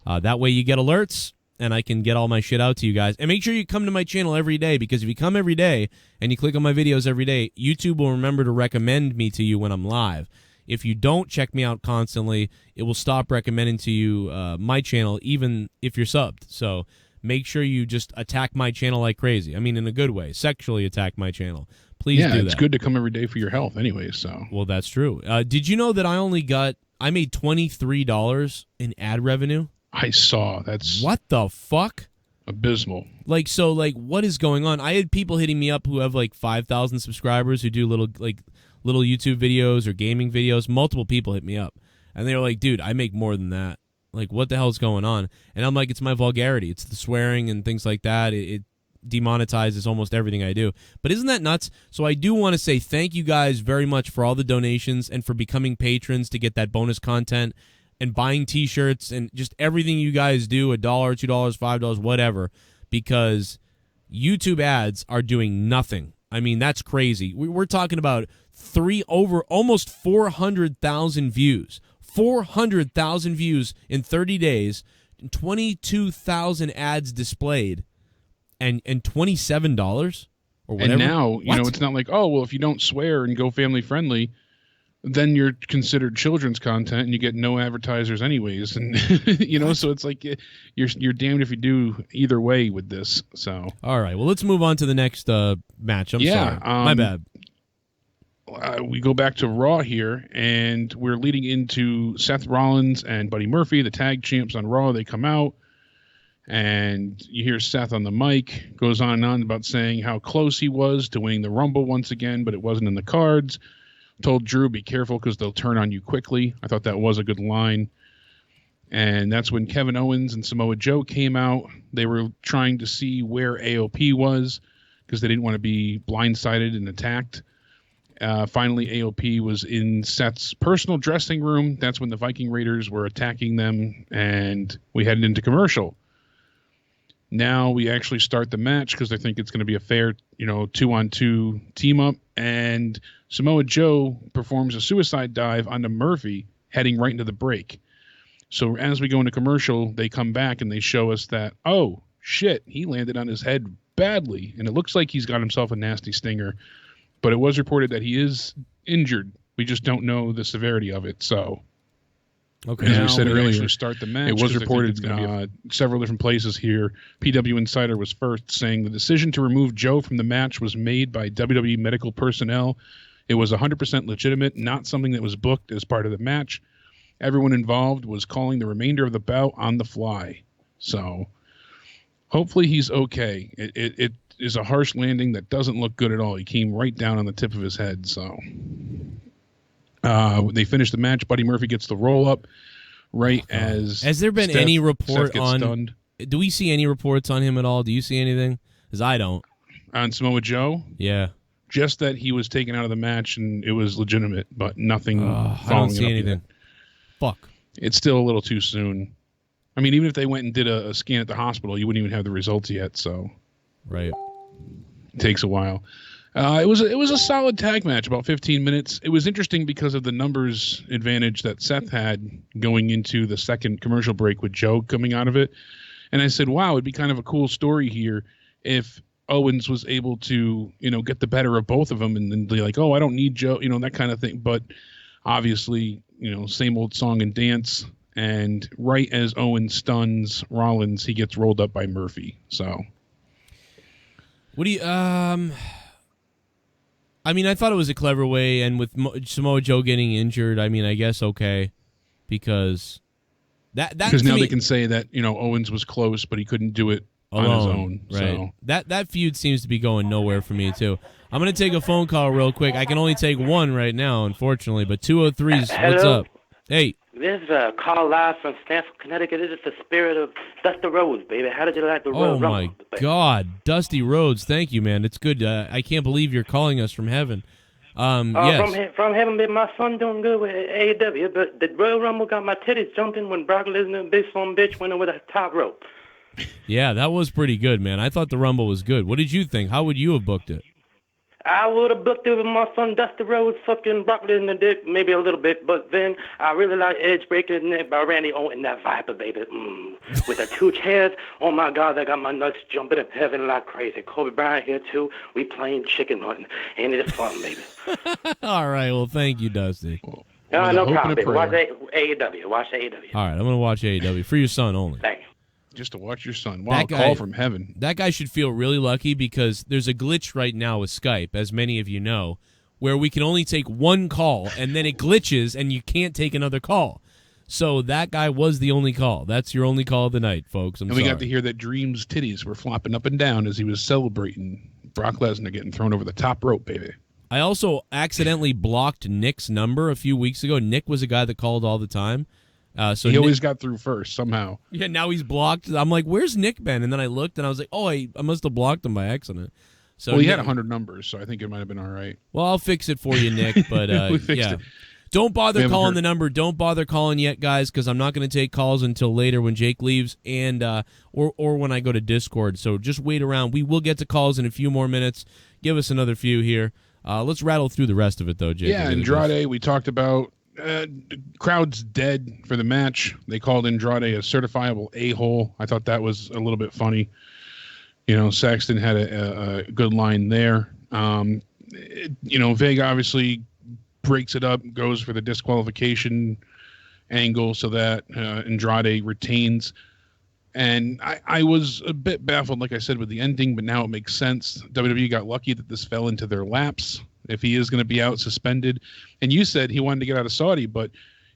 That way you get alerts and I can get all my shit out to you guys. And make sure you come to my channel every day, because if you come every day and you click on my videos every day, YouTube will remember to recommend me to you when I'm live. If you don't check me out constantly, it will stop recommending to you my channel even if you're subbed. So make sure you just attack my channel like crazy. I mean, in a good way. Sexually attack my channel. Please do that. Yeah, it's good to come every day for your health anyway, so. Well, that's true. Did you know that I made $23 in ad revenue? I saw. That's... What the fuck? Abysmal. What is going on? I had people hitting me up who have 5,000 subscribers who do little YouTube videos or gaming videos. Multiple people hit me up. And they were like, dude, I make more than that. What the hell's going on? And I'm like, it's my vulgarity. It's the swearing and things like that. It demonetizes almost everything I do. But isn't that nuts? So I do want to say thank you guys very much for all the donations and for becoming patrons to get that bonus content and buying T-shirts and just everything you guys do, $1, $2, $5, whatever, because YouTube ads are doing nothing. I mean, that's crazy. We're talking about almost 400,000 views. 400,000 views in 30 days, 22,000 ads displayed. And $27 or whatever. And now, it's not like, oh, well, if you don't swear and go family friendly, then you're considered children's content and you get no advertisers anyways. And, so it's like you're damned if you do either way with this. So. All right. Well, let's move on to the next match. I'm sorry. My bad. We go back to Raw here, and we're leading into Seth Rollins and Buddy Murphy, the tag champs on Raw. They come out. And you hear Seth on the mic, goes on and on about saying how close he was to winning the Rumble once again, but it wasn't in the cards. Told Drew, be careful because they'll turn on you quickly. I thought that was a good line. And that's when Kevin Owens and Samoa Joe came out. They were trying to see where AOP was because they didn't want to be blindsided and attacked. Finally, AOP was in Seth's personal dressing room. That's when the Viking Raiders were attacking them, and we headed into commercial. Now we actually start the match because I think it's going to be a fair, 2-on-2 team up. And Samoa Joe performs a suicide dive onto Murphy, heading right into the break. So as we go into commercial, they come back and they show us that, oh, shit, he landed on his head badly. And it looks like he's got himself a nasty stinger. But it was reported that he is injured. We just don't know the severity of it. So... Okay. As we said earlier, start the match. It was reported several different places here. PW Insider was first, saying the decision to remove Joe from the match was made by WWE medical personnel. It was 100% legitimate, not something that was booked as part of the match. Everyone involved was calling the remainder of the bout on the fly. So hopefully he's okay. It is a harsh landing that doesn't look good at all. He came right down on the tip of his head. So... they finish the match. Buddy Murphy gets the roll up as has there been any report on stunned. Do we see any reports on him at all? Do you see anything? Because I don't. On Samoa Joe? Yeah. Just that he was taken out of the match and it was legitimate, but nothing. I don't see anything. Fuck. It's still a little too soon. I mean, even if they went and did a scan at the hospital, you wouldn't even have the results yet. So, right. It takes a while. It was a solid tag match, about 15 minutes. It was interesting because of the numbers advantage that Seth had going into the second commercial break with Joe coming out of it. And I said, wow, it'd be kind of a cool story here if Owens was able to, get the better of both of them and then be like, oh, I don't need Joe, that kind of thing. But obviously, same old song and dance. And right as Owens stuns Rollins, he gets rolled up by Murphy. So what do you I mean, I thought it was a clever way, and with Samoa Joe getting injured, I mean, I guess okay, because because now they can say that Owens was close, but he couldn't do it on his own. Right. So. That feud seems to be going nowhere for me too. I'm gonna take a phone call real quick. I can only take one right now, unfortunately. But 203's, what's up? Hey. This is Carl live from Stamford, Connecticut. This is the spirit of Dusty Rhodes, baby. How did you like the Royal Rumble? Oh, my God. Dusty Rhodes, thank you, man. It's good. I can't believe you're calling us from heaven. Yes. From heaven, baby. My son doing good with AEW, but the Royal Rumble got my titties jumping when Brock Lesnar, big son bitch, went over the top rope. Yeah, that was pretty good, man. I thought the Rumble was good. What did you think? How would you have booked it? I would have booked it with my son Dusty Rhodes, fucking Brock Lesnar dick, maybe a little bit, but then I really like Edge breaking his neck by Randy Orton, that Viper, baby. With the 2 chairs, oh my God, that got my nuts jumping in heaven like crazy. Kobe Bryant here too. We playing chicken hunting, and it is fun, baby. All right, well, thank you, Dusty. No problem, baby. Watch AEW. Watch AEW. All right, I'm going to watch AEW for your son only. Thank you. Just to watch your son. Wow, call from heaven. That guy should feel really lucky because there's a glitch right now with Skype, as many of you know, where we can only take one call, and then it glitches, and you can't take another call. So that guy was the only call. That's your only call of the night, folks. We got to hear that Dream's titties were flopping up and down as he was celebrating Brock Lesnar getting thrown over the top rope, baby. I also accidentally blocked Nick's number a few weeks ago. Nick was a guy that called all the time. So he always got through first somehow. Yeah, now he's blocked. I'm like, where's Nick been? And then I looked, and I was like, oh, I must have blocked him by accident. So well, he had 100 numbers, so I think it might have been all right. Well, I'll fix it for you, Nick. But yeah, don't bother calling the number. Don't bother calling yet, guys, because I'm not going to take calls until later when Jake leaves and or when I go to Discord. So just wait around. We will get to calls in a few more minutes. Give us another few here. Let's rattle through the rest of it, though, Jake. Yeah, Andrade, we talked about. Crowd's dead for the match. They called Andrade a certifiable a-hole. I thought that was a little bit funny. You know, Saxton had a good line there. Vega obviously breaks it up, goes for the disqualification angle so that Andrade retains. And I was a bit baffled, like I said, with the ending, but now it makes sense. WWE got lucky that this fell into their laps. If he is going to be out suspended, and you said he wanted to get out of Saudi, but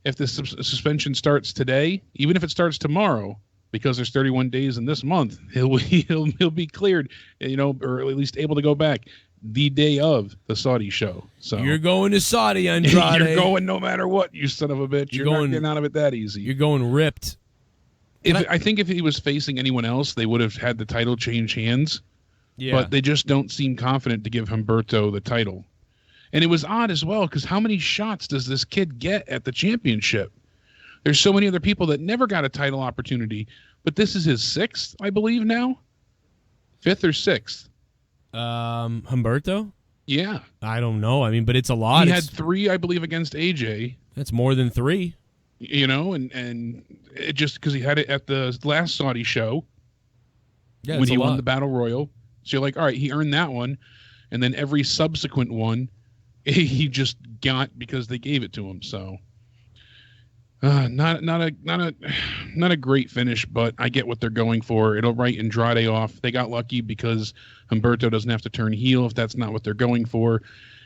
if the suspension starts today, even if it starts tomorrow, because there's 31 days in this month, he'll be cleared, or at least able to go back the day of the Saudi show. So you're going to Saudi, Andrade. You're going no matter what, you son of a bitch. You're not getting out of it that easy. You're going ripped. I think if he was facing anyone else, they would have had the title change hands. Yeah. But they just don't seem confident to give Humberto the title. And it was odd as well, because how many shots does this kid get at the championship? There's so many other people that never got a title opportunity, but this is his 6th, I believe now? 5th or 6th? Humberto? Yeah. I don't know. I mean, but it's a lot. He had 3, I believe, against AJ. That's more than 3. And it just because he had it at the last Saudi show when he won the Battle Royal. So you're like, all right, he earned that one. And then every subsequent one, he just got because they gave it to him. So not a great finish, but I get what they're going for. It'll write Andrade off. They got lucky because Humberto doesn't have to turn heel if that's not what they're going for.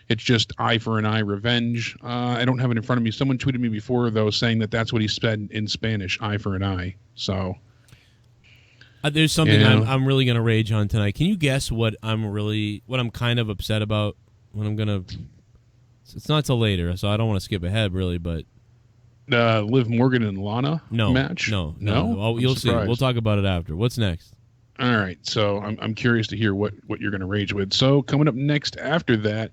It's just eye for an eye revenge. I don't have it in front of me. Someone tweeted me before, though, saying that that's what he said in Spanish, eye for an eye. So there's something I'm really going to rage on tonight. Can you guess what I'm kind of upset about? It's not till later, so I don't want to skip ahead, really, but Liv Morgan and Lana match? No. Oh, you'll see. We'll talk about it after. What's next? All right, so I'm curious to hear what you're going to rage with. So coming up next after that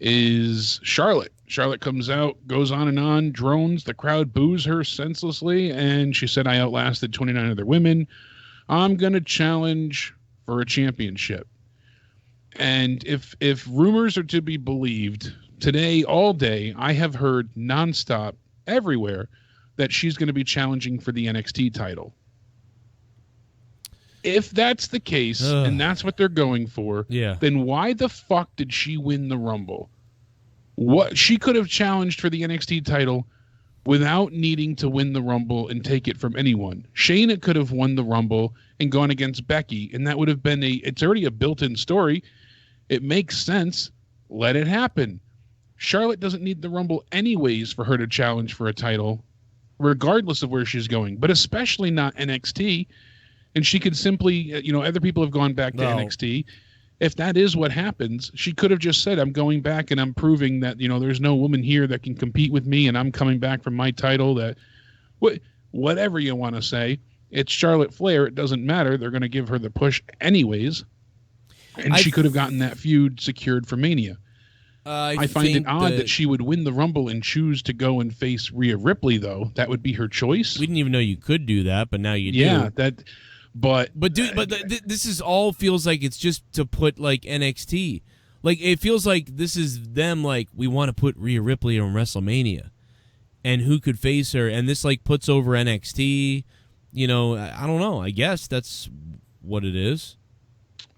is Charlotte. Charlotte comes out, goes on and on, drones. The crowd boos her senselessly, and she said, I outlasted 29 other women. I'm going to challenge for a championship. And if rumors are to be believed, today, all day, I have heard nonstop everywhere that she's going to be challenging for the NXT title. If that's the case, and that's what they're going for, then why the fuck did she win the Rumble? What she could have challenged for the NXT title without needing to win the Rumble and take it from anyone. Shayna could have won the Rumble and gone against Becky, and that would have been it's already a built-in story. It makes sense. Let it happen. Charlotte doesn't need the Rumble anyways for her to challenge for a title, regardless of where she's going, but especially not NXT. And she could simply, other people have gone back to NXT, if that is what happens, she could have just said, I'm going back and I'm proving that, there's no woman here that can compete with me, and I'm coming back from my title. That whatever you want to say, it's Charlotte Flair. It doesn't matter. They're going to give her the push anyways. And she could have gotten that feud secured for Mania. I find it odd that she would win the Rumble and choose to go and face Rhea Ripley, though. That would be her choice. We didn't even know you could do that, but now you do. Yeah, But this is all feels like it's just to put like NXT. Like it feels like this is them like we want to put Rhea Ripley on WrestleMania, and who could face her, and this like puts over NXT. I don't know. I guess that's what it is.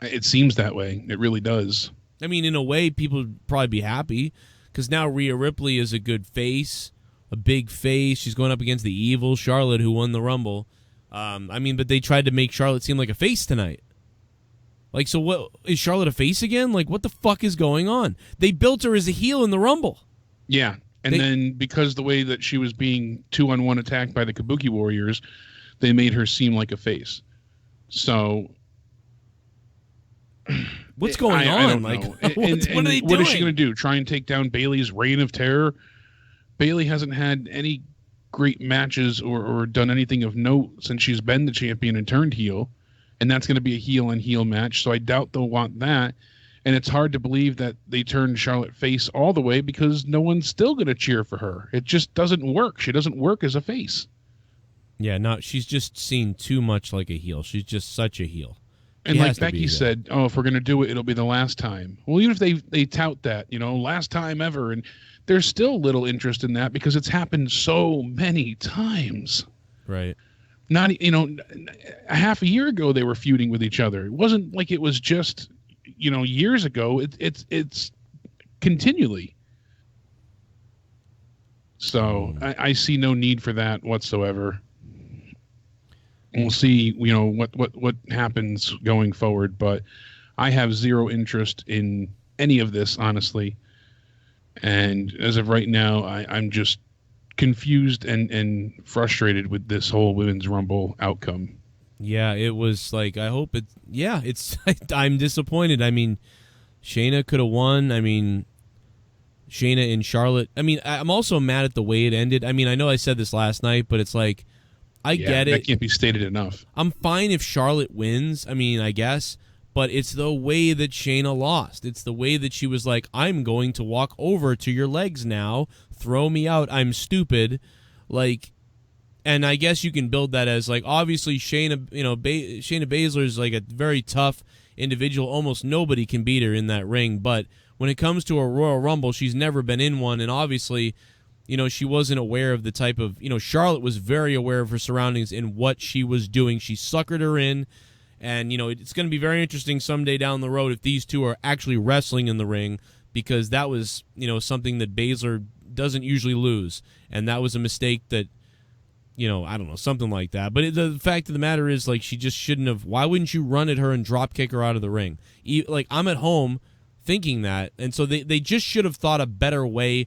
It seems that way. It really does. I mean, in a way, people would probably be happy because now Rhea Ripley is a good face, a big face. She's going up against the evil Charlotte, who won the Rumble. But they tried to make Charlotte seem like a face tonight. Like, so what, is Charlotte a face again? Like, what the fuck is going on? They built her as a heel in the Rumble. Yeah, and then because the way that she was being 2-on-1 attacked by the Kabuki Warriors, they made her seem like a face. So, what's going on? I don't like, know. what are they doing? What is she going to do? Try and take down Bayley's reign of terror? Bayley hasn't had any great matches or done anything of note since she's been the champion and turned heel, and that's going to be a heel on heel match, so I doubt they'll want that. And it's hard to believe that they turned Charlotte face all the way because no one's still going to cheer for her. It just doesn't work. She doesn't work as a face. Yeah, no, she's just seen too much like a heel. She's just such a heel. And like Becky said, if we're going to do it, it'll be the last time. Well, even if they tout that, last time ever, and there's still little interest in that because it's happened so many times. Right. Not, a half a year ago they were feuding with each other. It wasn't like it was just, years ago. It's continually. So I see no need for that whatsoever. We'll see, what happens going forward, but I have zero interest in any of this, honestly. And as of right now, I'm just confused and frustrated with this whole Women's Rumble outcome. Yeah, it was like, I hope it, yeah, it's, I'm disappointed. I mean, Shayna could have won. I mean, Shayna and Charlotte. I mean, I'm also mad at the way it ended. I mean, I know I said this last night, but it's like, I get it. That can't be stated enough. I'm fine if Charlotte wins. I mean, I guess. But it's the way that Shayna lost. It's the way that she was like, I'm going to walk over to your legs now. Throw me out. I'm stupid. Like, and I guess you can build that as like, obviously Shayna, Shayna Baszler is like a very tough individual. Almost nobody can beat her in that ring. But when it comes to a Royal Rumble, she's never been in one. And obviously, she wasn't aware of the type of, Charlotte was very aware of her surroundings and what she was doing. She suckered her in. And, it's going to be very interesting someday down the road if these two are actually wrestling in the ring, because that was, something that Baszler doesn't usually lose. And that was a mistake that, I don't know, something like that. But the fact of the matter is, like, she just shouldn't have. Why wouldn't you run at her and drop kick her out of the ring? Like, I'm at home thinking that. And so they just should have thought a better way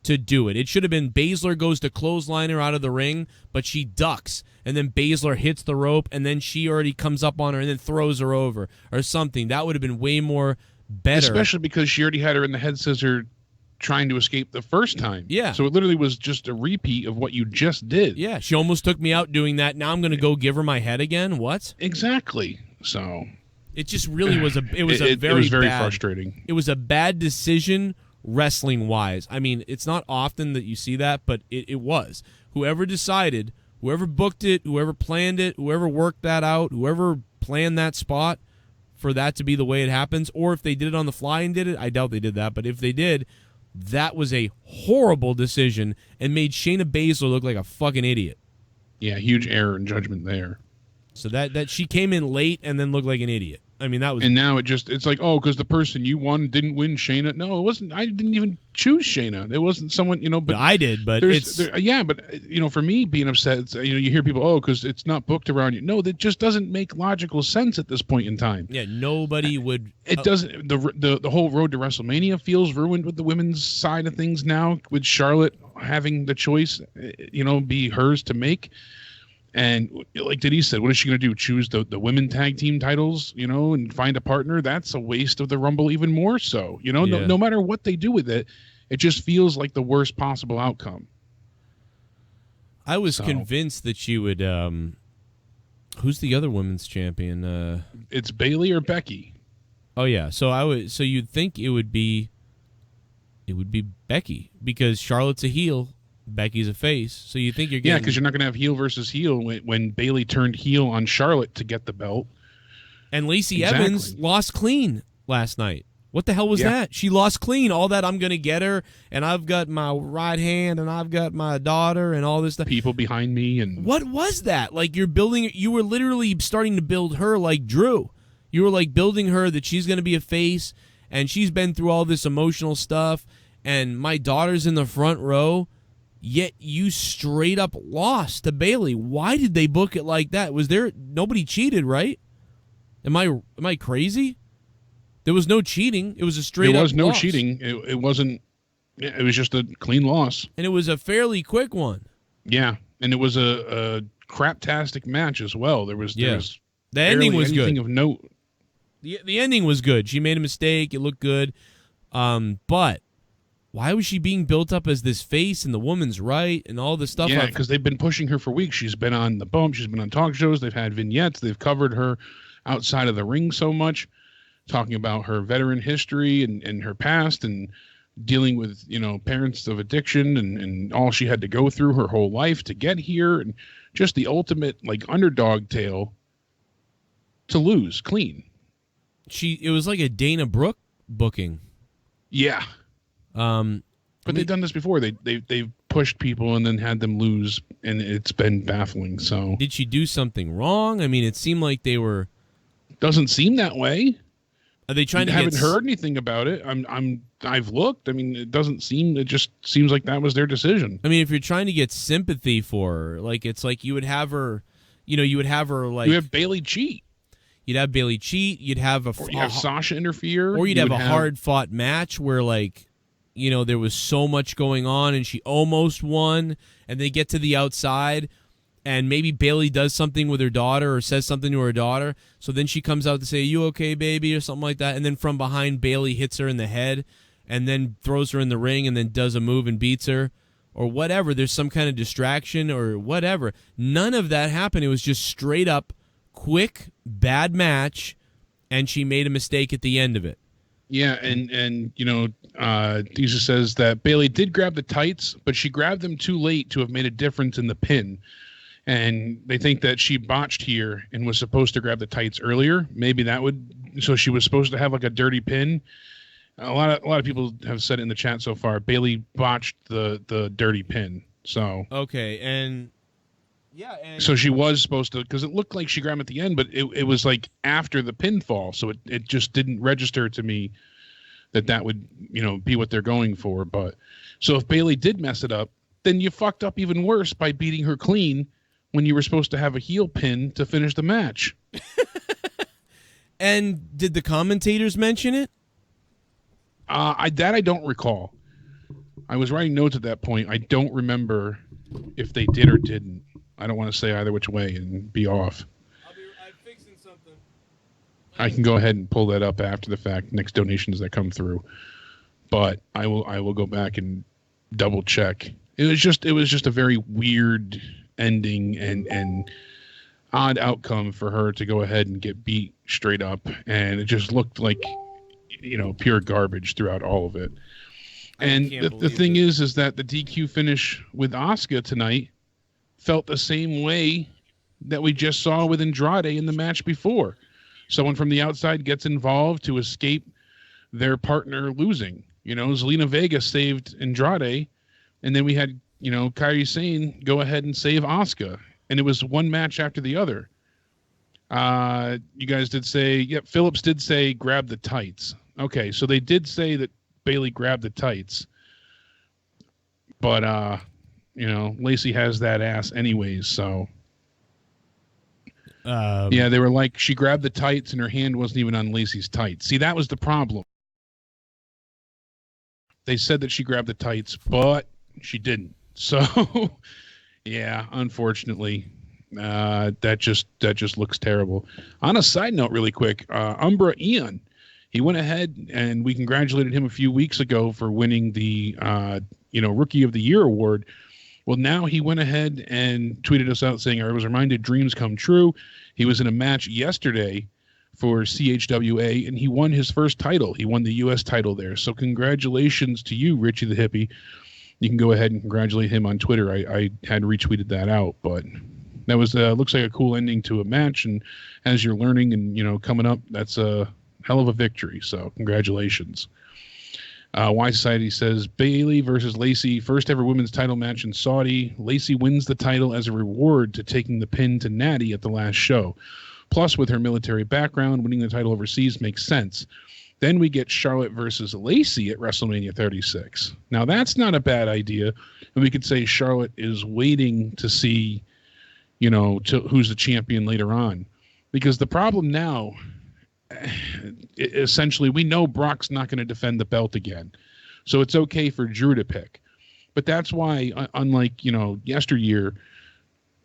to do it. It should have been Baszler goes to clothesline her out of the ring, but she ducks, and then Baszler hits the rope, and then she already comes up on her and then throws her over or something. That would have been way more better. Especially because she already had her in the head scissor trying to escape the first time. Yeah. So it literally was just a repeat of what you just did. Yeah, she almost took me out doing that. Now I'm going to go give her my head again? What? Exactly. So it just really was very frustrating. It was a bad decision wrestling-wise. I mean, it's not often that you see that, but it was. Whoever decided, whoever booked it, whoever planned it, whoever worked that out, whoever planned that spot for that to be the way it happens, or if they did it on the fly and did it, I doubt they did that, but if they did, that was a horrible decision and made Shayna Baszler look like a fucking idiot. Yeah, huge error in judgment there. So that she came in late and then looked like an idiot. I mean, that was... And now it's like, because the person you won didn't win Shayna. No, it wasn't. I didn't even choose Shayna. It wasn't someone, but... I did, but it's... for me, being upset, it's, you hear people, because it's not booked around you. No, that just doesn't make logical sense at this point in time. Yeah, nobody would... It doesn't... The whole road to WrestleMania feels ruined with the women's side of things now, with Charlotte having the choice, be hers to make. And like Denise said, what is she going to do? Choose the women tag team titles, and find a partner? That's a waste of the Rumble even more so. No matter what they do with it, it just feels like the worst possible outcome. I was convinced that she would. Who's the other women's champion? It's Bayley or Becky. Oh yeah, so you'd think it would be Becky because Charlotte's a heel, Becky's a face. So you think you're getting because you're not going to have heel versus heel when Bayley turned heel on Charlotte to get the belt. And Lacey Evans lost clean last night. What the hell was that? She lost clean. All that I'm going to get her, and I've got my right hand, and I've got my daughter, and all this stuff. People behind me. And what was that? Like you were literally starting to build her like Drew. You were like building her that she's going to be a face, and she's been through all this emotional stuff, and my daughter's in the front row, yet you straight up lost to Bayley. Why did they book it like that? Nobody cheated, right? Am I crazy? There was no cheating. It was a straight up There was no loss. cheating. It wasn't. It was just a clean loss. And it was a fairly quick one. Yeah, and it was a craptastic match as well. There was the ending was anything good. Of note. The ending was good. She made a mistake. It looked good. But why was she being built up as this face and the woman's right and all this stuff? Yeah, because they've been pushing her for weeks. She's been on the bump. She's been on talk shows. They've had vignettes. They've covered her outside of the ring so much, talking about her veteran history and her past and dealing with, parents of addiction and all she had to go through her whole life to get here, and just the ultimate underdog tale to lose clean. It was like a Dana Brooke booking. Yeah. But they've done this before. They've pushed people and then had them lose, and it's been baffling. So did she do something wrong? I mean, it seemed like they were. Doesn't seem that way. Are they trying to? Haven't heard anything about it. I've looked. I mean, it doesn't seem. It just seems like that was their decision. I mean, if you're trying to get sympathy for her, it's like you would have her. You would have her like. You have Bayley cheat. You'd have Bayley cheat. You'd have you have Sasha interfere. Or you'd have a hard fought match where there was so much going on and she almost won, and they get to the outside, and maybe Bayley does something with her daughter or says something to her daughter, so then she comes out to say, "Are you okay, baby?" or something like that, and then from behind Bayley hits her in the head and then throws her in the ring and then does a move and beats her or whatever. There's some kind of distraction or whatever. None of that happened. It was just straight up quick bad match, and she made a mistake at the end of it. Yeah, and Deja says that Bayley did grab the tights, but she grabbed them too late to have made a difference in the pin. And they think that she botched here and was supposed to grab the tights earlier. Maybe that would. So she was supposed to have a dirty pin. A lot of people have said it in the chat so far. Bayley botched the dirty pin. So okay, and yeah, so she was supposed to, because it looked like she grabbed him at the end, but it was like after the pinfall, so it just didn't register to me that would be what they're going for. But so if Bayley did mess it up, then you fucked up even worse by beating her clean when you were supposed to have a heel pin to finish the match. And did the commentators mention it? I don't recall. I was writing notes at that point. I don't remember if they did or didn't. I don't want to say either which way and be off. I'm fixing something. I can go ahead and pull that up after the fact, next donations that come through. But I will go back and double check. It was just a very weird ending and odd outcome for her to go ahead and get beat straight up, and it just looked like pure garbage throughout all of it. And the thing is that the DQ finish with Asuka tonight felt the same way that we just saw with Andrade in the match before. Someone from the outside gets involved to escape their partner losing. Zelina Vega saved Andrade, and then we had, Kairi Sane go ahead and save Asuka. And it was one match after the other. You guys did say, Phillips did say grab the tights. Okay, so they did say that Bayley grabbed the tights. But, Lacey has that ass anyways, so. Yeah, they were like, she grabbed the tights and her hand wasn't even on Lacey's tights. See, that was the problem. They said that she grabbed the tights, but she didn't. So, yeah, unfortunately, That just looks terrible. On a side note, really quick, Umbra Ian, he went ahead and we congratulated him a few weeks ago for winning the Rookie of the Year award. Well, now he went ahead and tweeted us out saying, I was reminded dreams come true. He was in a match yesterday for CHWA, and he won his first title. He won the U.S. title there. So congratulations to you, Richie the Hippie. You can go ahead and congratulate him on Twitter. I had retweeted that out, but that was looks like a cool ending to a match. And as you're learning and, coming up, that's a hell of a victory. So congratulations. Y Society says Bayley versus Lacey, first ever women's title match in Saudi. Lacey wins the title as a reward to taking the pin to Natty at the last show. Plus, with her military background, winning the title overseas makes sense. Then we get Charlotte versus Lacey at WrestleMania 36. Now, that's not a bad idea. And we could say Charlotte is waiting to see, who's the champion later on. Because the problem now, essentially, we know Brock's not going to defend the belt again. So it's okay for Drew to pick. But that's why, unlike, yesteryear,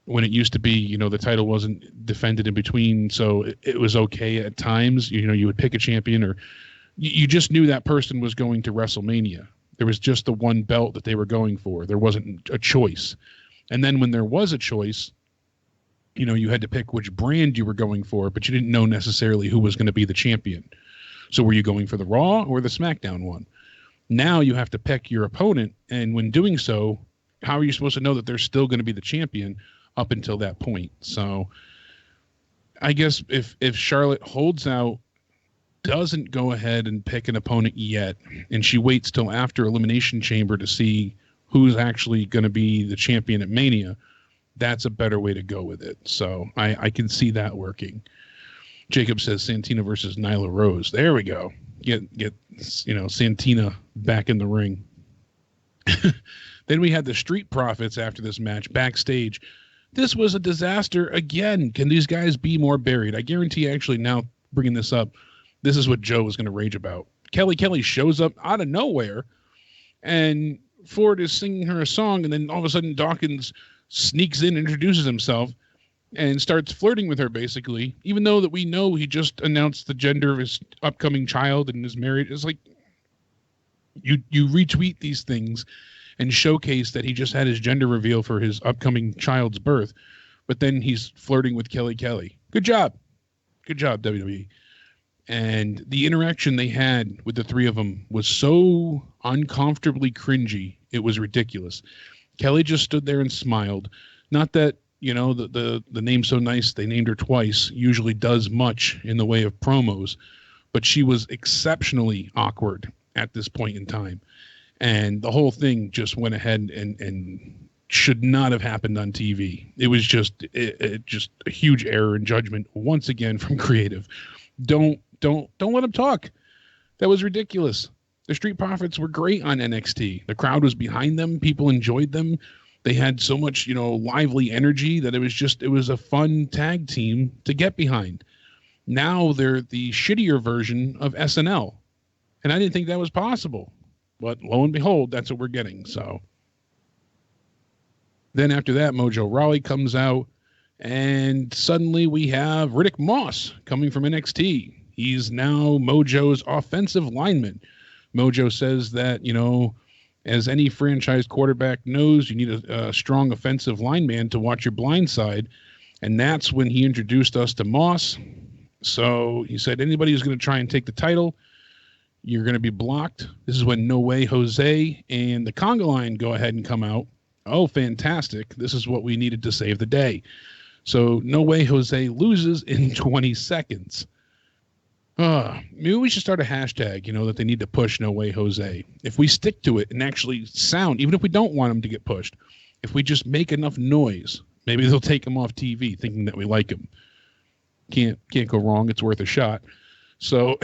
when it used to be, the title wasn't defended in between, so it was okay at times. You would pick a champion, or you just knew that person was going to WrestleMania. There was just the one belt that they were going for. There wasn't a choice. And then when there was a choice, you had to pick which brand you were going for, but you didn't know necessarily who was going to be the champion. So were you going for the Raw or the SmackDown one? Now you have to pick your opponent, and when doing so, how are you supposed to know that they're still going to be the champion up until that point? So I guess if Charlotte holds out, doesn't go ahead and pick an opponent yet, and she waits till after Elimination Chamber to see who's actually going to be the champion at Mania, that's a better way to go with it. So I can see that working. Jacob says Santina versus Nyla Rose. There we go. Get Santina back in the ring. Then we had the Street Profits after this match backstage. This was a disaster again. Can these guys be more buried? I guarantee, actually, now bringing this up, this is what Joe was going to rage about. Kelly shows up out of nowhere, and Ford is singing her a song, and then all of a sudden Dawkins sneaks in, introduces himself, and starts flirting with her, basically, even though that we know he just announced the gender of his upcoming child and is married. It's like you retweet these things and showcase that he just had his gender reveal for his upcoming child's birth, but then he's flirting with Kelly. Good job, WWE. And the interaction they had with the three of them was so uncomfortably cringy, it was ridiculous. Kelly just stood there and smiled. Not that, the name's so nice they named her twice usually does much in the way of promos, but she was exceptionally awkward at this point in time. And the whole thing just went ahead and should not have happened on TV. It was just a huge error in judgment once again from creative. Don't let them talk. That was ridiculous. The Street Profits were great on NXT. The crowd was behind them. People enjoyed them. They had so much, lively energy that it was a fun tag team to get behind. Now they're the shittier version of SNL. And I didn't think that was possible. But lo and behold, that's what we're getting. So then after that, Mojo Rawley comes out, and suddenly we have Riddick Moss coming from NXT. He's now Mojo's offensive lineman. Mojo says that, as any franchise quarterback knows, you need a strong offensive lineman to watch your blind side. And that's when he introduced us to Moss. So he said, anybody who's going to try and take the title, you're going to be blocked. This is when No Way Jose and the Conga Line go ahead and come out. Oh, fantastic. This is what we needed to save the day. So No Way Jose loses in 20 seconds. Maybe we should start a hashtag, that they need to push No Way Jose. If we stick to it and actually sound, even if we don't want him to get pushed, if we just make enough noise, maybe they'll take him off TV thinking that we like him. Can't go wrong. It's worth a shot. So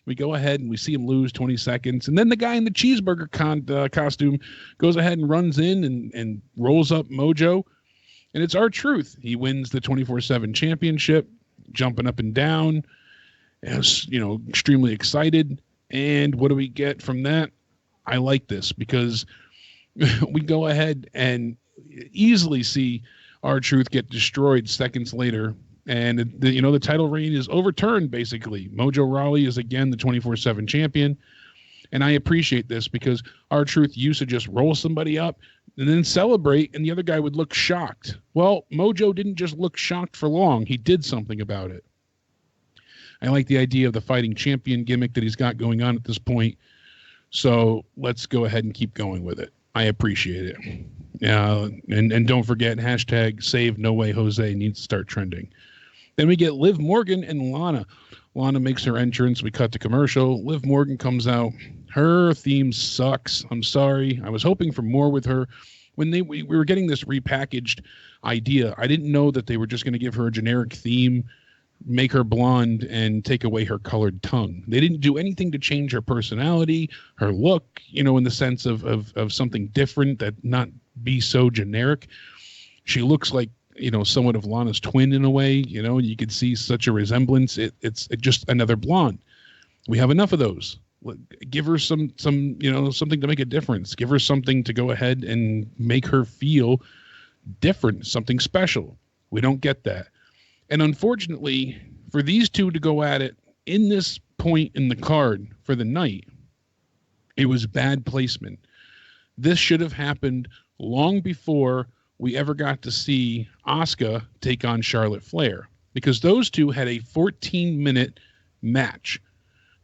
we go ahead and we see him lose 20 seconds. And then the guy in the cheeseburger costume goes ahead and runs in and rolls up Mojo. And it's R-Truth. He wins the 24/7 championship, jumping up and down. Extremely excited. And what do we get from that? I like this because we go ahead and easily see R-Truth get destroyed seconds later. And, the title reign is overturned, basically. Mojo Rawley is again the 24/7 champion. And I appreciate this because R-Truth used to just roll somebody up and then celebrate, and the other guy would look shocked. Well, Mojo didn't just look shocked for long. He did something about it. I like the idea of the fighting champion gimmick that he's got going on at this point. So let's go ahead and keep going with it. I appreciate it. And don't forget, hashtag save No Way Jose needs to start trending. Then we get Liv Morgan and Lana. Lana makes her entrance. We cut to commercial. Liv Morgan comes out. Her theme sucks. I'm sorry. I was hoping for more with her. When we were getting this repackaged idea, I didn't know that they were just going to give her a generic theme, make her blonde, and take away her colored tongue. They didn't do anything to change her personality, her look, in the sense of something different, that not be so generic. She looks like, somewhat of Lana's twin in a way, you could see such a resemblance. It's just another blonde. We have enough of those. Give her some something to make a difference. Give her something to go ahead and make her feel different, something special. We don't get that. And unfortunately, for these two to go at it in this point in the card for the night, it was bad placement. This should have happened long before we ever got to see Asuka take on Charlotte Flair, because those two had a 14-minute match.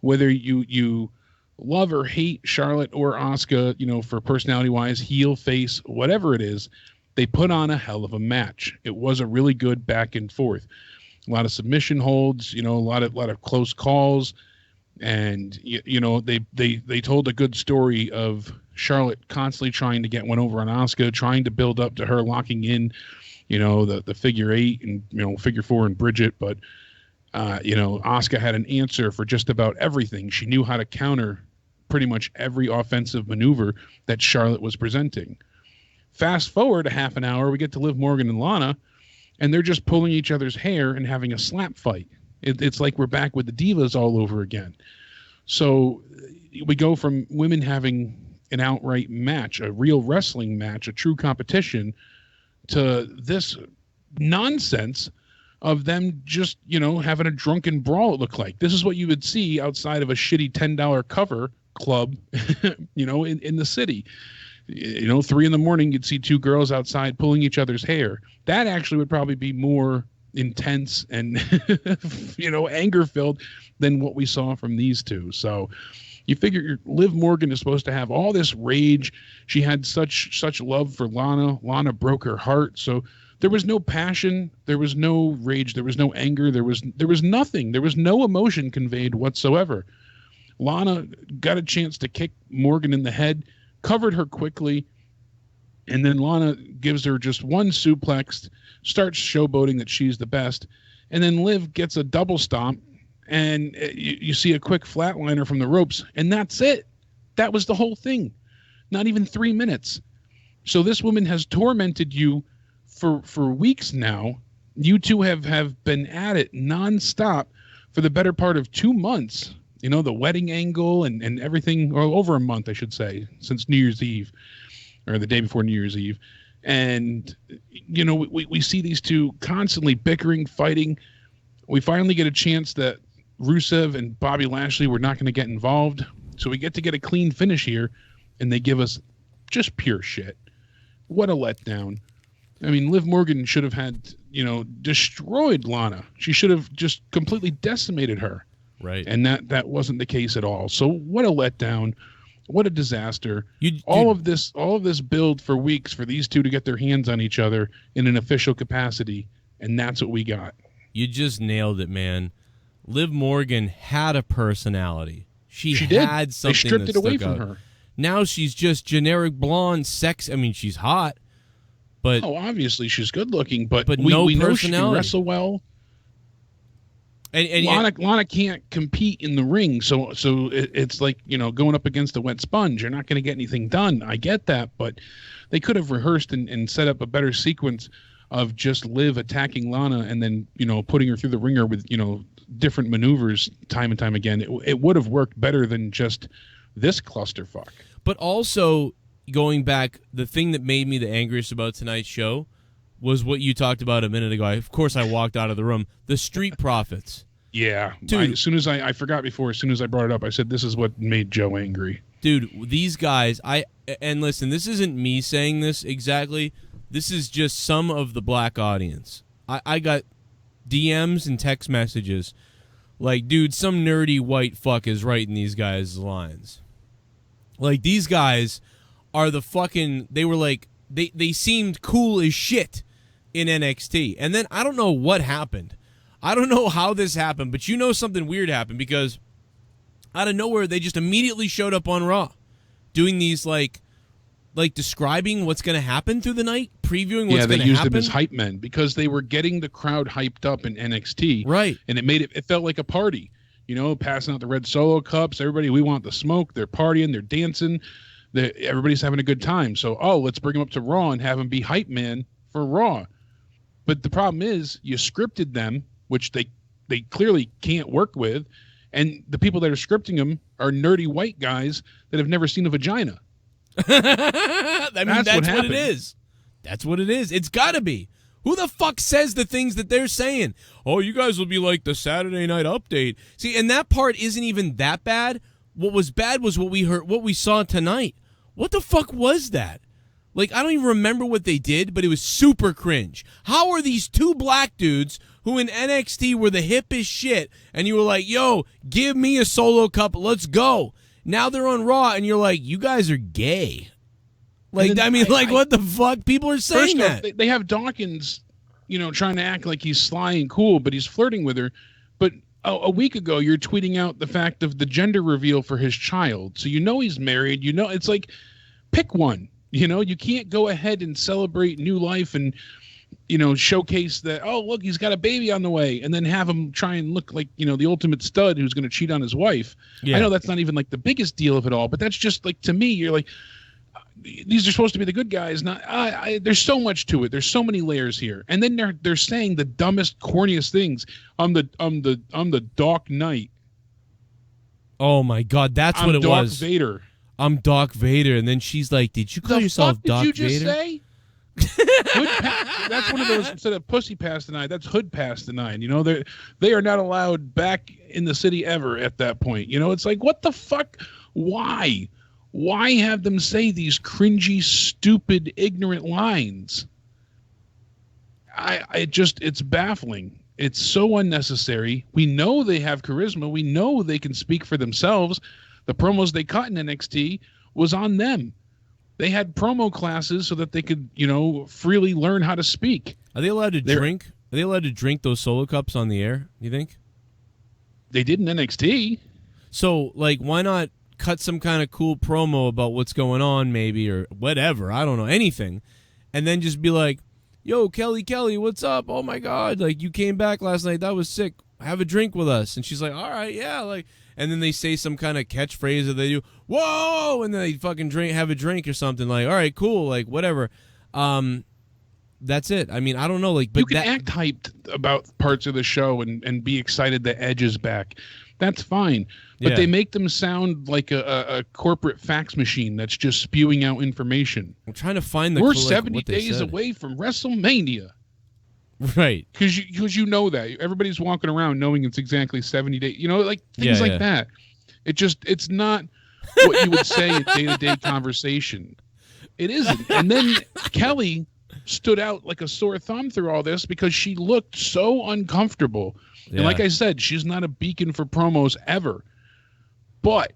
Whether you love or hate Charlotte or Asuka, for personality-wise, heel, face, whatever it is, they put on a hell of a match. It was a really good back and forth. A lot of submission holds, a lot of close calls, and they told a good story of Charlotte constantly trying to get one over on Asuka, trying to build up to her locking in, the figure 8 and figure 4 and Bridget, but Asuka had an answer for just about everything. She knew how to counter pretty much every offensive maneuver that Charlotte was presenting. Fast forward a half an hour, we get to Liv Morgan and Lana, and they're just pulling each other's hair and having a slap fight. It's like we're back with the Divas all over again. So we go from women having an outright match, a real wrestling match, a true competition, to this nonsense of them just, having a drunken brawl, it looked like. This is what you would see outside of a shitty $10 cover club, in the city. 3 a.m, you'd see two girls outside pulling each other's hair. That actually would probably be more intense and, anger-filled than what we saw from these two. So you figure Liv Morgan is supposed to have all this rage. She had such love for Lana. Lana broke her heart. So there was no passion. There was no rage. There was no anger. There was nothing. There was no emotion conveyed whatsoever. Lana got a chance to kick Morgan in the head, covered her quickly, and then Lana gives her just one suplex, starts showboating that she's the best, and then Liv gets a double stomp, and you see a quick flatliner from the ropes, and that's it. That was the whole thing. Not even 3 minutes. So this woman has tormented you for weeks now. You two have been at it nonstop for the better part of 2 months. The wedding angle and everything, or over a month, I should say, since New Year's Eve, or the day before New Year's Eve. And, we see these two constantly bickering, fighting. We finally get a chance that Rusev and Bobby Lashley were not going to get involved. So we get to get a clean finish here, and they give us just pure shit. What a letdown. I mean, Liv Morgan should have had, destroyed Lana. She should have just completely decimated her. Right. And that wasn't the case at all. So what a letdown. What a disaster. All of this build for weeks for these two to get their hands on each other in an official capacity, and that's what we got. You just nailed it, man. Liv Morgan had a personality. She had did. something. They stripped that it away stuck from out. her. Now she's just generic blonde sex. I mean, she's hot, but obviously she's good looking, but no we know she can personality. wrestle well. And Lana can't compete in the ring, so it's like, going up against a wet sponge. You're not going to get anything done. I get that, but they could have rehearsed and set up a better sequence of just Liv attacking Lana and then, putting her through the ringer with, different maneuvers time and time again. It would have worked better than just this clusterfuck. But also, going back, the thing that made me the angriest about tonight's show was what you talked about a minute ago. Of course, I walked out of the room. The Street Profits. Yeah. Dude. As soon as I forgot before, as soon as I brought it up, I said, this is what made Joe angry. Dude, these guys, and listen, this isn't me saying this exactly. This is just some of the black audience. I got DMs and text messages like, dude, some nerdy white fuck is writing these guys' lines. Like, these guys are the fucking, they were like, they seemed cool as shit in NXT. And then I don't know what happened. I don't know how this happened, but you know something weird happened because out of nowhere, they just immediately showed up on Raw doing these, like describing what's going to happen through the night, previewing what's going to happen. Yeah, they used them as hype men because they were getting the crowd hyped up in NXT. Right. And it felt like a party, you know, passing out the red Solo cups. Everybody, we want the smoke. They're partying. They're dancing. Everybody's having a good time. So, let's bring them up to Raw and have them be hype man for Raw. But the problem is you scripted them, which they clearly can't work with. And the people that are scripting them are nerdy white guys that have never seen a vagina. That's what it is. That's what it is. It's got to be. Who the fuck says the things that they're saying? Oh, you guys will be like the Saturday Night Update. See, and that part isn't even that bad. What was bad was what we saw tonight. What the fuck was that? Like, I don't even remember what they did, but it was super cringe. How are these two black dudes who in NXT were the hippest shit, and you were like, yo, give me a Solo cup, let's go. Now they're on Raw, and you're like, you guys are gay. Like, I mean, what the fuck? People are saying that. Off, they have Dawkins, you know, trying to act like he's sly and cool, but he's flirting with her. But a week ago, you're tweeting out the fact of the gender reveal for his child. So you know he's married. You know, it's like, pick one. You know, you can't go ahead and celebrate new life and, you know, showcase that, oh, look, he's got a baby on the way, and then have him try and look like, you know, the ultimate stud who's going to cheat on his wife. Yeah. I know that's not even like the biggest deal of it all, but that's just like, to me, you're like, these are supposed to be the good guys. Not, there's so much to it. There's so many layers here. And then they're saying the dumbest, corniest things. I'm the Dark Knight. Oh my God, that's what it Darth was. Vader. I'm Dark Vader, and then she's like, "Did you call yourself Dark Vader?" Did you just say? That's one of those, instead of pussy past the 9, that's hood past the 9. You know, they are not allowed back in the city ever at that point. You know, it's like, what the fuck? Why have them say these cringy, stupid, ignorant lines? It's baffling. It's so unnecessary. We know they have charisma. We know they can speak for themselves. The promos they cut in NXT was on them. They had promo classes so that they could, you know, freely learn how to speak. Are they allowed to drink? Are they allowed to drink those Solo cups on the air, you think? They did in NXT. So, like, why not cut some kind of cool promo about what's going on, maybe, or whatever, I don't know, anything, and then just be like, yo, Kelly, what's up? Oh, my God, like, you came back last night. That was sick. Have a drink with us. And she's like, all right, yeah, like, and then they say some kind of catchphrase that they do, whoa, and then they fucking have a drink or something, like, all right, cool, like, whatever. That's it. I mean, I don't know, like, but you can act hyped about parts of the show and be excited that Edge is back. That's fine. But they make them sound like a corporate fax machine that's just spewing out information. I'm trying to find We're 70 days away from WrestleMania. Right. Because you know that. Everybody's walking around knowing it's exactly 70 days. You know, like things like that. It's not what you would say in day-to-day conversation. It isn't. And then Kelly stood out like a sore thumb through all this because she looked so uncomfortable. Yeah. And like I said, she's not a beacon for promos ever. But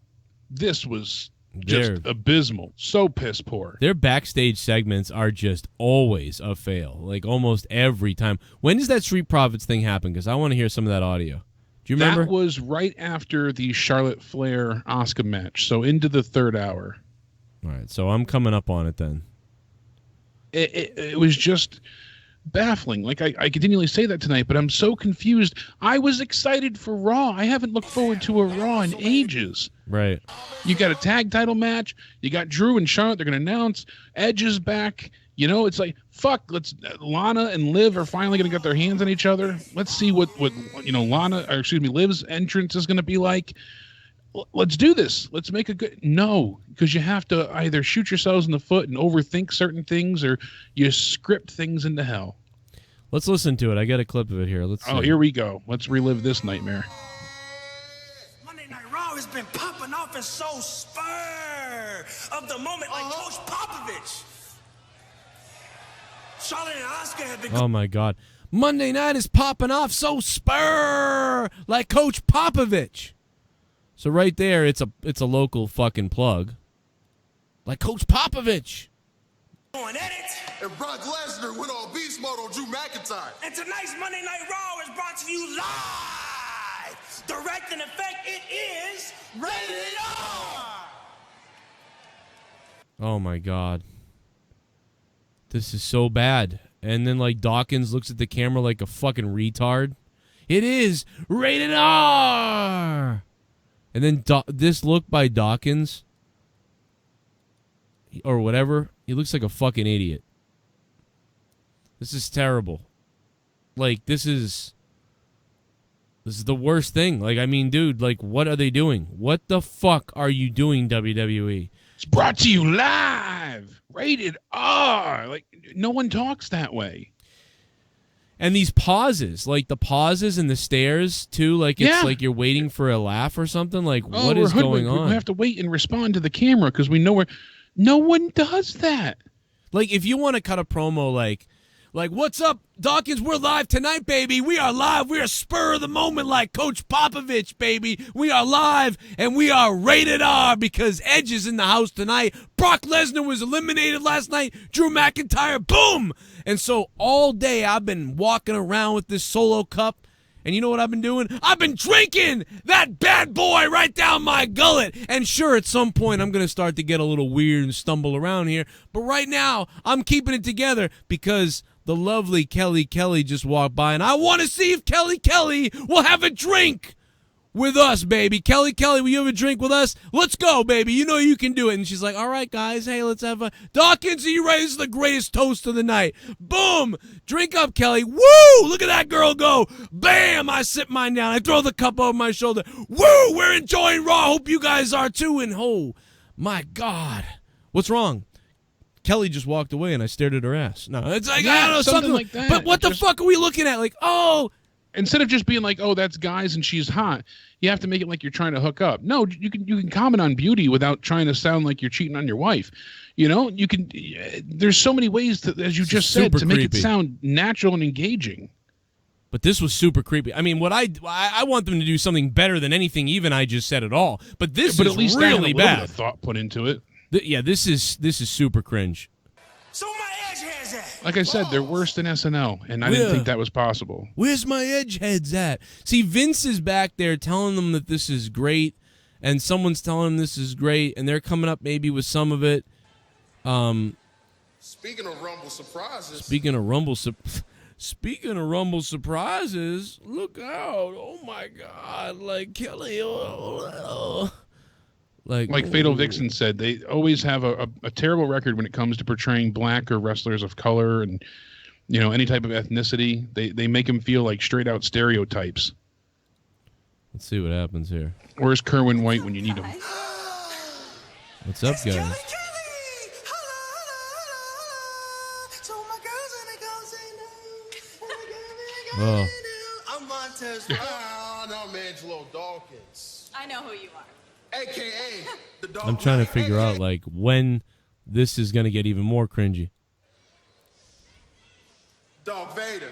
this was just abysmal. So piss poor. Their backstage segments are just always a fail. Like almost every time. When does that Street Profits thing happen? Because I want to hear some of that audio. Do you remember? That was right after the Charlotte Flair Asuka match. So into the third hour. All right. So I'm coming up on it then. It was just baffling. Like I continually say that tonight, but I'm so confused. I was excited for Raw. I haven't looked forward to a Raw in ages. Right. You got a tag title match. You got Drew and Charlotte. They're going to announce Edge is back. You know, it's like, fuck, Lana and Liv are finally going to get their hands on each other. Let's see what you know, Liv's entrance is going to be like. let's do this. Let's make a good. No, because you have to either shoot yourselves in the foot and overthink certain things, or you script things into hell. Let's listen to it. I got a clip of it here. Let's see. Oh, here we go. Let's relive this nightmare. Monday Night Raw has been popping off and so spur of the moment, like Coach Popovich. Charlotte and Asuka have been. Oh my God, Monday night is popping off so spur like Coach Popovich. So right there, it's a local fucking plug, like Coach Popovich. Going at it. And Brock Lesnar went on beast mode on Drew McIntyre. And tonight's Monday Night Raw is brought to you live. Direct and effect, it is Rated R. Oh my God, this is so bad. And then like Dawkins looks at the camera like a fucking retard. It is Rated R. And then this look by Dawkins, or whatever, he looks like a fucking idiot. This is terrible. Like, this is the worst thing. Like, I mean, dude, like, what are they doing? What the fuck are you doing, WWE? It's brought to you live. Rated R. Like, no one talks that way. And these pauses, like the pauses and the stares, too, like it's like you're waiting for a laugh or something. Like, what is going on? We have to wait and respond to the camera because we know where. No one does that. Like, if you want to cut a promo, like, what's up, Dawkins? We're live tonight, baby. We are live. We are spur of the moment, like Coach Popovich, baby. We are live, and we are Rated R because Edge is in the house tonight. Brock Lesnar was eliminated last night. Drew McIntyre, boom. And so all day I've been walking around with this solo cup. And you know what I've been doing? I've been drinking that bad boy right down my gullet. And sure, at some point, I'm going to start to get a little weird and stumble around here. But right now, I'm keeping it together because the lovely Kelly Kelly just walked by. And I want to see if Kelly Kelly will have a drink with us, baby. Kelly Kelly, will you have a drink with us? Let's go, baby. You know you can do it. And she's like, all right, guys. Hey, let's have a... Dawkins, are you ready? This is the greatest toast of the night. Boom. Drink up, Kelly. Woo! Look at that girl go. Bam! I sit mine down. I throw the cup over my shoulder. Woo! We're enjoying Raw. Hope you guys are too. And oh, my God. What's wrong? Kelly just walked away and I stared at her ass. No, it's like, I don't know, something like that. But what the fuck are we looking at? Like, oh... Instead of just being like, oh, that's guys and she's hot, you have to make it like you're trying to hook up. No, you can comment on beauty without trying to sound like you're cheating on your wife. You know, you can. There's so many ways to, as you just said, to make it sound natural and engaging. But this was super creepy. I mean, what I want them to do something better than anything even I just said at all. But this is at least really bad. Bit of thought put into it. This is super cringe. So my edge has that. Like I said, they're worse than SNL, and I didn't think that was possible. Where's my edge heads at? See, Vince is back there telling them that this is great, and someone's telling them this is great, and they're coming up maybe with some of it. Speaking of Rumble surprises. Speaking of Rumble surprises, look out! Oh my God! Like Kelly, like Fatal Vixen said, they always have a terrible record when it comes to portraying black or wrestlers of color and, you know, any type of ethnicity. They make them feel like straight out stereotypes. Let's see what happens here. Where's Kerwin White when you need him? What's up, guys? Oh. I'm Montez. I'm Angelo Dawkins. I know who you are. AKA the dog. I'm trying to figure out like when this is gonna get even more cringy. Darth Vader.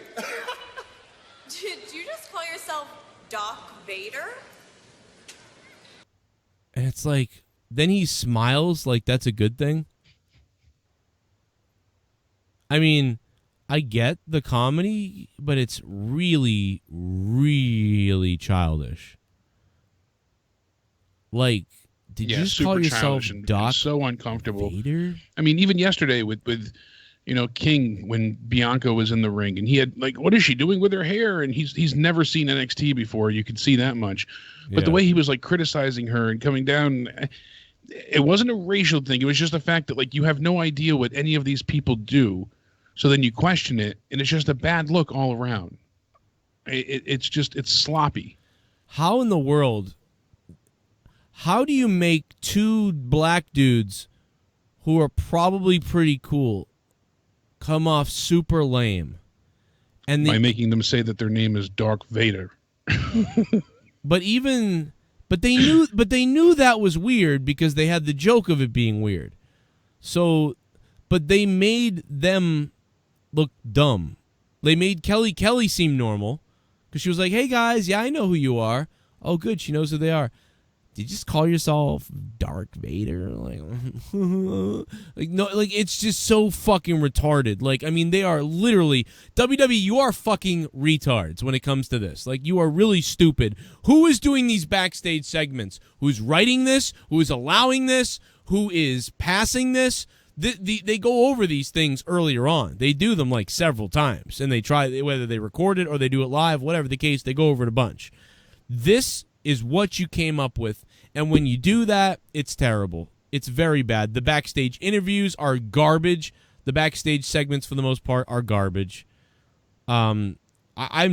Did you just call yourself Doc Vader? And it's like, then he smiles like that's a good thing. I mean, I get the comedy, but it's really, really childish. Like, did you just call yourself Doc so uncomfortable. Vader? I mean, even yesterday with you know, King, when Bianca was in the ring and he had like, what is she doing with her hair? And he's never seen NXT before. You could see that much. But the way he was like criticizing her and coming down, it wasn't a racial thing. It was just the fact that like you have no idea what any of these people do. So then you question it, and it's just a bad look all around. It's sloppy. How in the world how do you make two black dudes who are probably pretty cool come off super lame? And by making them say that their name is Dark Vader. But they knew that was weird because they had the joke of it being weird. So, but they made them look dumb. They made Kelly seem normal because she was like, "Hey guys, yeah, I know who you are." Oh, good, she knows who they are. Did you just call yourself Dark Vader? Like no, like it's just so fucking retarded. Like, I mean, they are literally WWE. You are fucking retards when it comes to this. Like, you are really stupid. Who is doing these backstage segments? Who's writing this? Who is allowing this? Who is passing this? They go over these things earlier on. They do them like several times, and they try, whether they record it or they do it live, whatever the case, they go over it a bunch. This is what you came up with, and when you do that, it's terrible. It's very bad. The backstage interviews are garbage. The backstage segments, for the most part, are garbage. I'm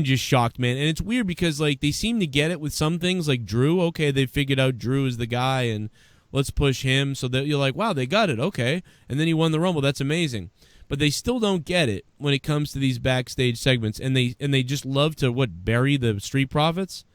just shocked, man. And it's weird because, like, they seem to get it with some things, like Drew. Okay, they figured out Drew is the guy, and let's push him. So that you're like, wow, they got it. Okay. And then he won the Rumble. That's amazing. But they still don't get it when it comes to these backstage segments, and they just love to, bury the Street Profits?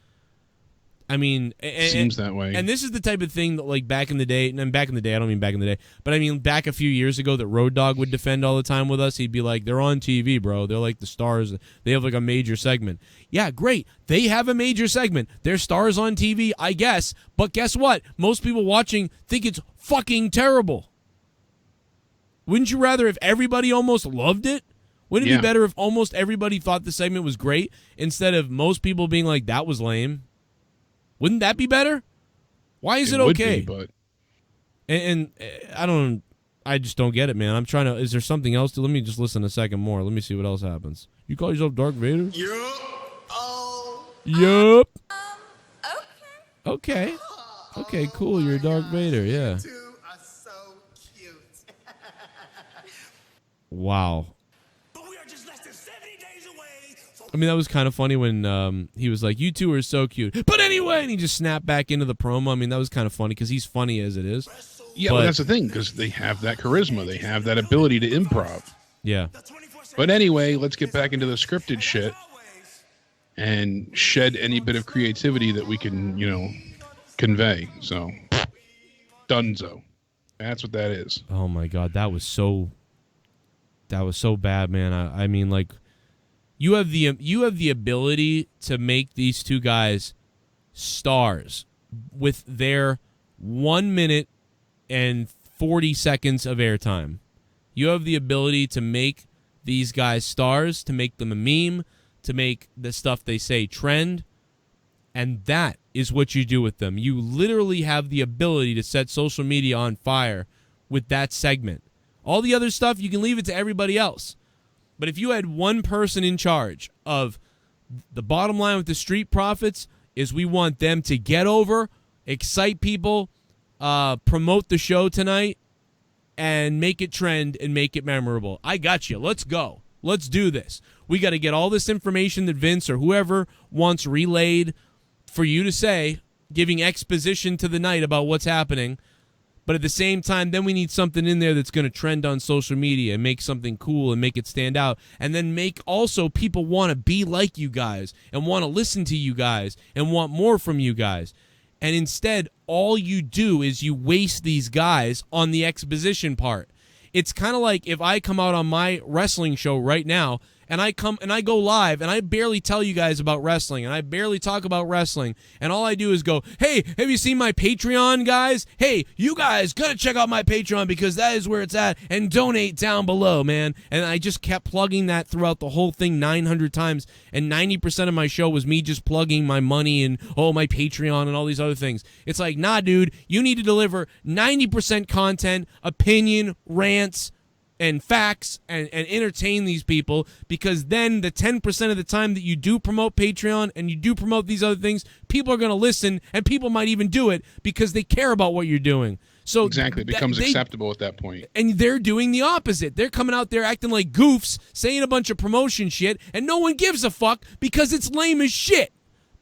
I mean, seems that way. And this is the type of thing that, like, back in the day, and back in the day, I don't mean back in the day, but I mean back a few years ago that Road Dogg would defend all the time with us. He'd be like, they're on TV, bro. They're like the stars. They have like a major segment. Yeah, great. They have a major segment. They're stars on TV, I guess. But guess what? Most people watching think it's fucking terrible. Wouldn't you rather if everybody almost loved it? Wouldn't it be better if almost everybody thought the segment was great instead of most people being like, that was lame? Wouldn't that be better? Why is it okay? Would be, but and I just don't get it, man. I'm trying to. Is there something else? Let me just listen a second more. Let me see what else happens. You call yourself Dark Vader? Yup. Okay. Okay, cool. You're Dark Vader. Yeah. You two are so cute. Wow. But we are just less than 70 days away. I mean, that was kind of funny when he was like, "You two are so cute." But anyway, and he just snapped back into the promo. I mean, that was kind of funny because he's funny as it is. Yeah, but that's the thing, because they have that charisma. They have that ability to improv. Yeah. But anyway, let's get back into the scripted shit and shed any bit of creativity that we can, convey. So, dunzo. That's what that is. Oh my God, that was so bad, man. I mean, like, you have the ability to make these two guys stars with their 1 minute and 40 seconds of airtime. You have the ability to make these guys stars, to make them a meme, to make the stuff they say trend, and that is what you do with them. You literally have the ability to set social media on fire with that segment. All the other stuff, you can leave it to everybody else. But if you had one person in charge of the bottom line with the Street Profits is we want them to get over, excite people, promote the show tonight, and make it trend and make it memorable. I got you. Let's go. Let's do this. We got to get all this information that Vince or whoever wants relayed for you to say, giving exposition to the night about what's happening. But at the same time, then we need something in there that's going to trend on social media and make something cool and make it stand out. And then make also people want to be like you guys and want to listen to you guys and want more from you guys. And instead, all you do is you waste these guys on the exposition part. It's kind of like if I come out on my wrestling show right now and I go live and I barely tell you guys about wrestling and I barely talk about wrestling and all I do is go, "Hey, have you seen my Patreon, guys? Hey, you guys gotta check out my Patreon because that is where it's at, and donate down below, man." And I just kept plugging that throughout the whole thing 900 times, and 90% of my show was me just plugging my money and my Patreon and all these other things. It's like, nah, dude, you need to deliver 90% content, opinion, rants, and facts, and entertain these people, because then the 10% of the time that you do promote Patreon and you do promote these other things, people are going to listen, and people might even do it because they care about what you're doing. So exactly, it becomes acceptable at that point. And they're doing the opposite. They're coming out there acting like goofs, saying a bunch of promotion shit, and no one gives a fuck because it's lame as shit.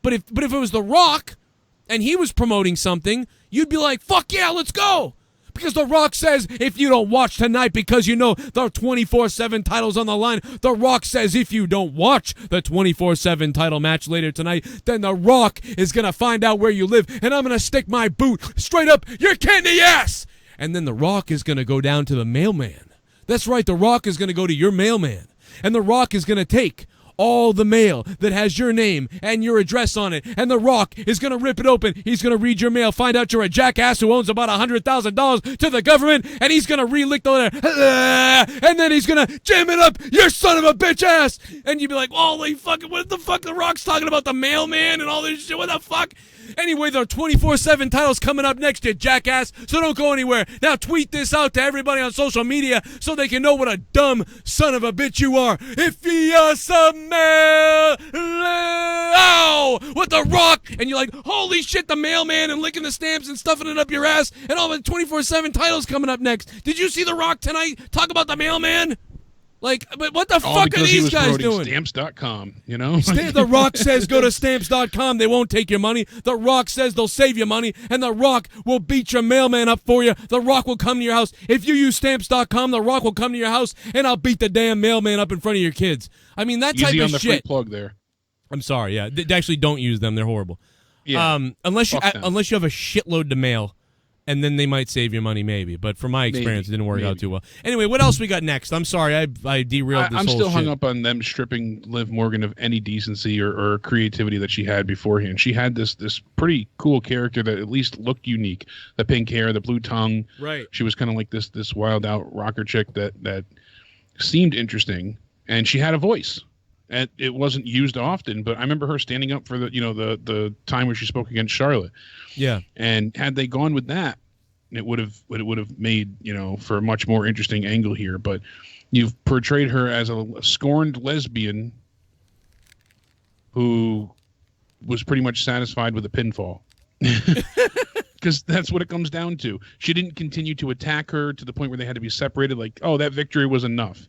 But if it was The Rock and he was promoting something, you'd be like, fuck yeah, let's go. Because The Rock says if you don't watch tonight because you know the 24/7 title's on the line, The Rock says if you don't watch the 24/7 title match later tonight, then The Rock is going to find out where you live and I'm going to stick my boot straight up your kidney ass. And then The Rock is going to go down to the mailman. That's right, The Rock is going to go to your mailman. And The Rock is going to take all the mail that has your name and your address on it, and The Rock is going to rip it open. He's going to read your mail, find out you're a jackass who owns about $100,000 to the government, and he's going to relick the letter, and then he's going to jam it up your son of a bitch ass, and you'd be like, holy fucking, what the fuck? The Rock's talking about the mailman and all this shit, what the fuck? Anyway, the 24/7 title's coming up next, you jackass, so don't go anywhere. Now tweet this out to everybody on social media so they can know what a dumb son of a bitch you are. If you're some mail with The Rock, and you're like, holy shit, the mailman, and licking the stamps and stuffing it up your ass, and all the 24/7 titles coming up next. Did you see The Rock tonight talk about the mailman? Like, but what the fuck are these guys doing? Stamps.com, you know? The Rock says go to stamps.com. They won't take your money. The Rock says they'll save your money, and The Rock will beat your mailman up for you. The Rock will come to your house. If you use stamps.com, The Rock will come to your house, and I'll beat the damn mailman up in front of your kids. I mean, that type Easy of on the shit. free plug there. I'm sorry, yeah. Actually, don't use them. They're horrible. Yeah. Unless you have a shitload to mail. And then they might save your money, maybe. But from my experience, it didn't work out too well. Anyway, what else we got next? I'm sorry, I derailed this I'm whole still hung shit. up on them stripping Liv Morgan of any decency or creativity that she had beforehand. She had this pretty cool character that at least looked unique. The pink hair, the blue tongue. Right. She was kind of like this wild out rocker chick that seemed interesting, and she had a voice. And it wasn't used often, but I remember her standing up for the time where she spoke against Charlotte. Yeah. And had they gone with that, it would have made, for a much more interesting angle here. But you've portrayed her as a scorned lesbian who was pretty much satisfied with a pinfall. Because that's what it comes down to. She didn't continue to attack her to the point where they had to be separated. Like, oh, that victory was enough.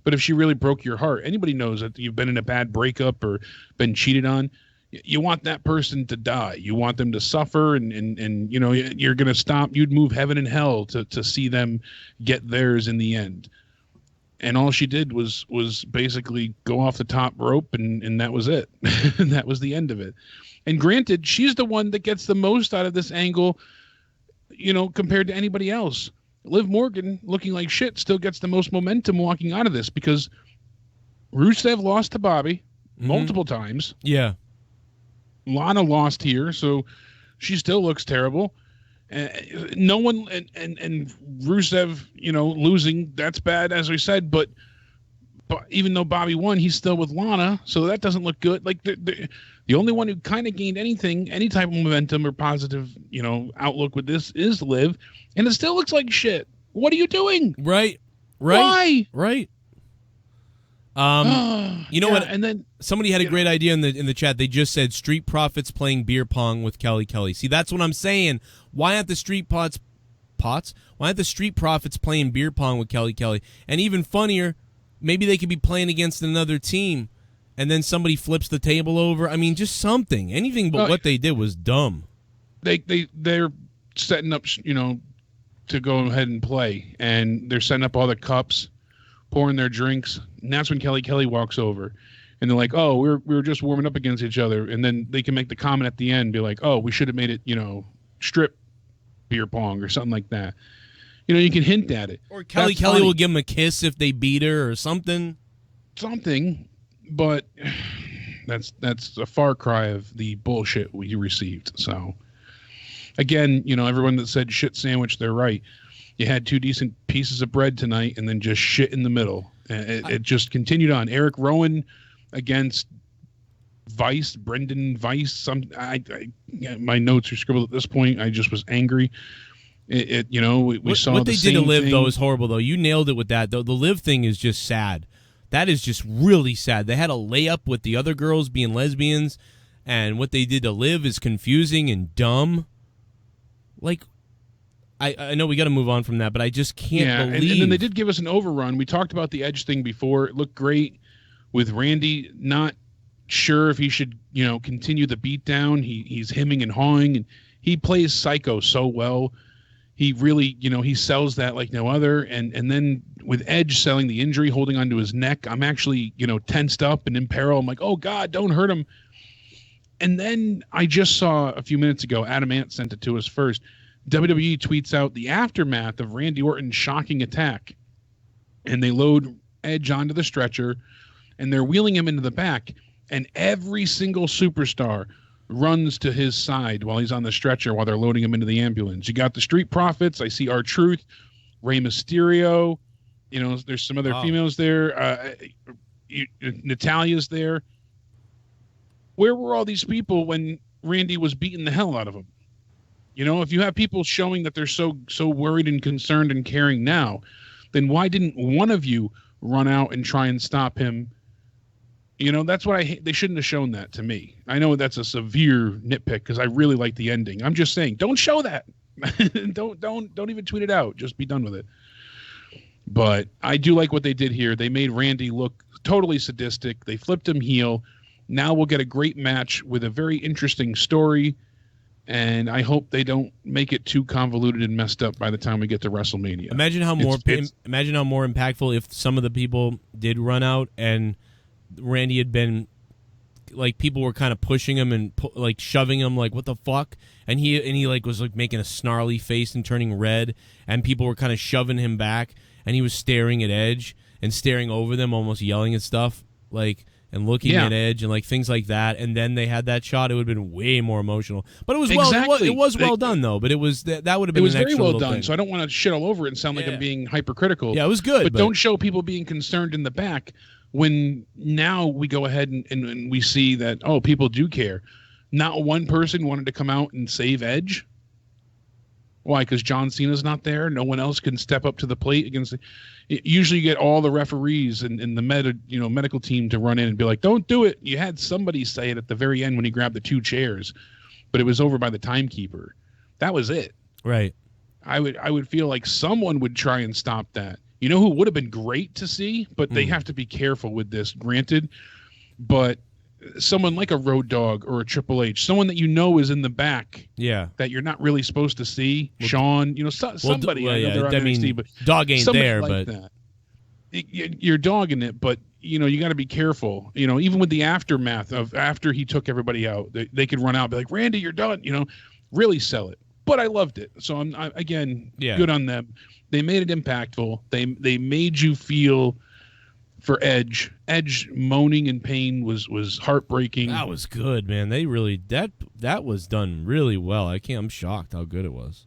But if she really broke your heart, anybody knows that you've been in a bad breakup or been cheated on. You want that person to die. You want them to suffer, and you're going to stop. You'd move heaven and hell to see them get theirs in the end. And all she did was basically go off the top rope, and that was it. And that was the end of it. And granted, she's the one that gets the most out of this angle, compared to anybody else. Liv Morgan, looking like shit, still gets the most momentum walking out of this because Rusev lost to Bobby multiple times. Yeah. Lana lost here, so she still looks terrible. No one and Rusev, losing, that's bad, as we said. But even though Bobby won, he's still with Lana, so that doesn't look good. Like the only one who kind of gained any type of momentum or positive, outlook with this is Liv, and it still looks like shit. What are you doing? Right. Why? Right. You know what? And then somebody had a great idea in the chat. They just said Street Profits playing beer pong with Kelly Kelly. See, that's what I'm saying. Why aren't the Street Pots? Why aren't the Street Profits playing beer pong with Kelly Kelly? And even funnier, maybe they could be playing against another team, and then somebody flips the table over. I mean, just something. Anything but what they did was dumb. They're setting up, to go ahead and play, and they're setting up all the cups, pouring their drinks, and that's when Kelly Kelly walks over, and they're like, "Oh, we were just warming up against each other," and then they can make the comment at the end, be like, "Oh, we should have made it, strip beer pong or something like that." You can hint at it. Or Kelly Kelly will give him a kiss if they beat her or something. Something, but that's a far cry of the bullshit we received. So, again, everyone that said shit sandwich, they're right. You had two decent pieces of bread tonight, and then just shit in the middle. It just continued on. Eric Rowan against Brendan Weiss. My notes are scribbled at this point. I just was angry. We saw what they did to Liv, thing. though, is horrible, though. You nailed it with that. The Liv thing is just sad. That is just really sad. They had a layup with the other girls being lesbians, and what they did to Liv is confusing and dumb. Like, I know we got to move on from that, but I just can't believe. And then they did give us an overrun. We talked about the Edge thing before. It looked great with Randy not sure if he should, continue the beatdown. He's hemming and hawing, and he plays psycho so well. He really, he sells that like no other. And then with Edge selling the injury, holding onto his neck, I'm actually, tensed up and in peril. I'm like, oh God, don't hurt him. And then I just saw a few minutes ago, Adam Ant sent it to us first. WWE tweets out the aftermath of Randy Orton's shocking attack. And they load Edge onto the stretcher and they're wheeling him into the back. And every single superstar runs to his side while he's on the stretcher while they're loading him into the ambulance. You got the Street Profits. I see R-Truth, Rey Mysterio. There's some other females there. Natalia's there. Where were all these people when Randy was beating the hell out of them? If you have people showing that they're so worried and concerned and caring now, then why didn't one of you run out and try and stop him? That's what I hate. They shouldn't have shown that to me. I know that's a severe nitpick because I really like the ending. I'm just saying, don't show that. don't even tweet it out. Just be done with it. But I do like what they did here. They made Randy look totally sadistic. They flipped him heel. Now we'll get a great match with a very interesting story. And I hope they don't make it too convoluted and messed up by the time we get to WrestleMania. Imagine how more impactful if some of the people did run out and Randy had been like, people were kind of pushing him and like shoving him, like, what the fuck? And he like was like making a snarly face and turning red, and people were kind of shoving him back, and he was staring at Edge and staring over them, almost yelling at stuff, like, and looking at Edge and like things like that. And then they had that shot. It would have been way more emotional. But it was it was well done though. But it was that would have been. It was very well done. Thing. So I don't want to shit all over it and sound like I'm being hypercritical. Yeah, it was good. But don't show people being concerned in the back when now we go ahead and we see that, oh, people do care. Not one person wanted to come out and save Edge. Why? Because John Cena's not there. No one else can step up to the plate against. Usually, you get all the referees and the medical team to run in and be like, "Don't do it." You had somebody say it at the very end when he grabbed the two chairs, but it was over by the timekeeper. That was it. Right. I would feel like someone would try and stop that. You know who would have been great to see, but they have to be careful with this. Granted, but someone like a Road Dogg or a Triple H, someone that is in the back, that you're not really supposed to see. Sean, somebody. NXT, but Dog ain't there, like but that. You're dogging it, but you got to be careful. Even with the aftermath of after he took everybody out, they could run out and be like, Randy, you're done. Really sell it. But I loved it, so I'm good on them. They made it impactful. They made you feel for Edge. Edge moaning in pain was heartbreaking. That was good, man. They really that was done really well. I'm shocked how good it was.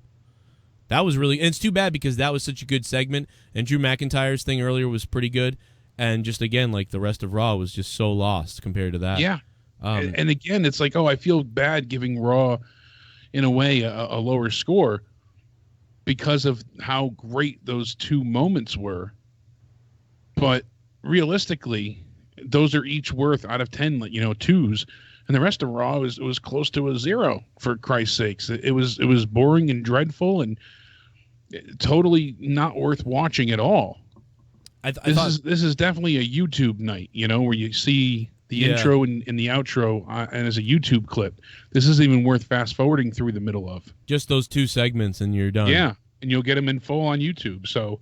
That was really, and it's too bad because that was such a good segment, and Drew McIntyre's thing earlier was pretty good, and just again, like the rest of Raw was just so lost compared to that. Yeah. And again, it's like, I feel bad giving Raw in a way a lower score because of how great those two moments were. But realistically, those are each worth out of 10, twos, and the rest of Raw was close to a 0, for Christ's sakes. It was boring and dreadful and totally not worth watching at all. This is definitely a YouTube night, where you see the intro and the outro and as a YouTube clip. This isn't even worth fast forwarding through the middle of. Just those two segments and you're done. Yeah, and you'll get them in full on YouTube. So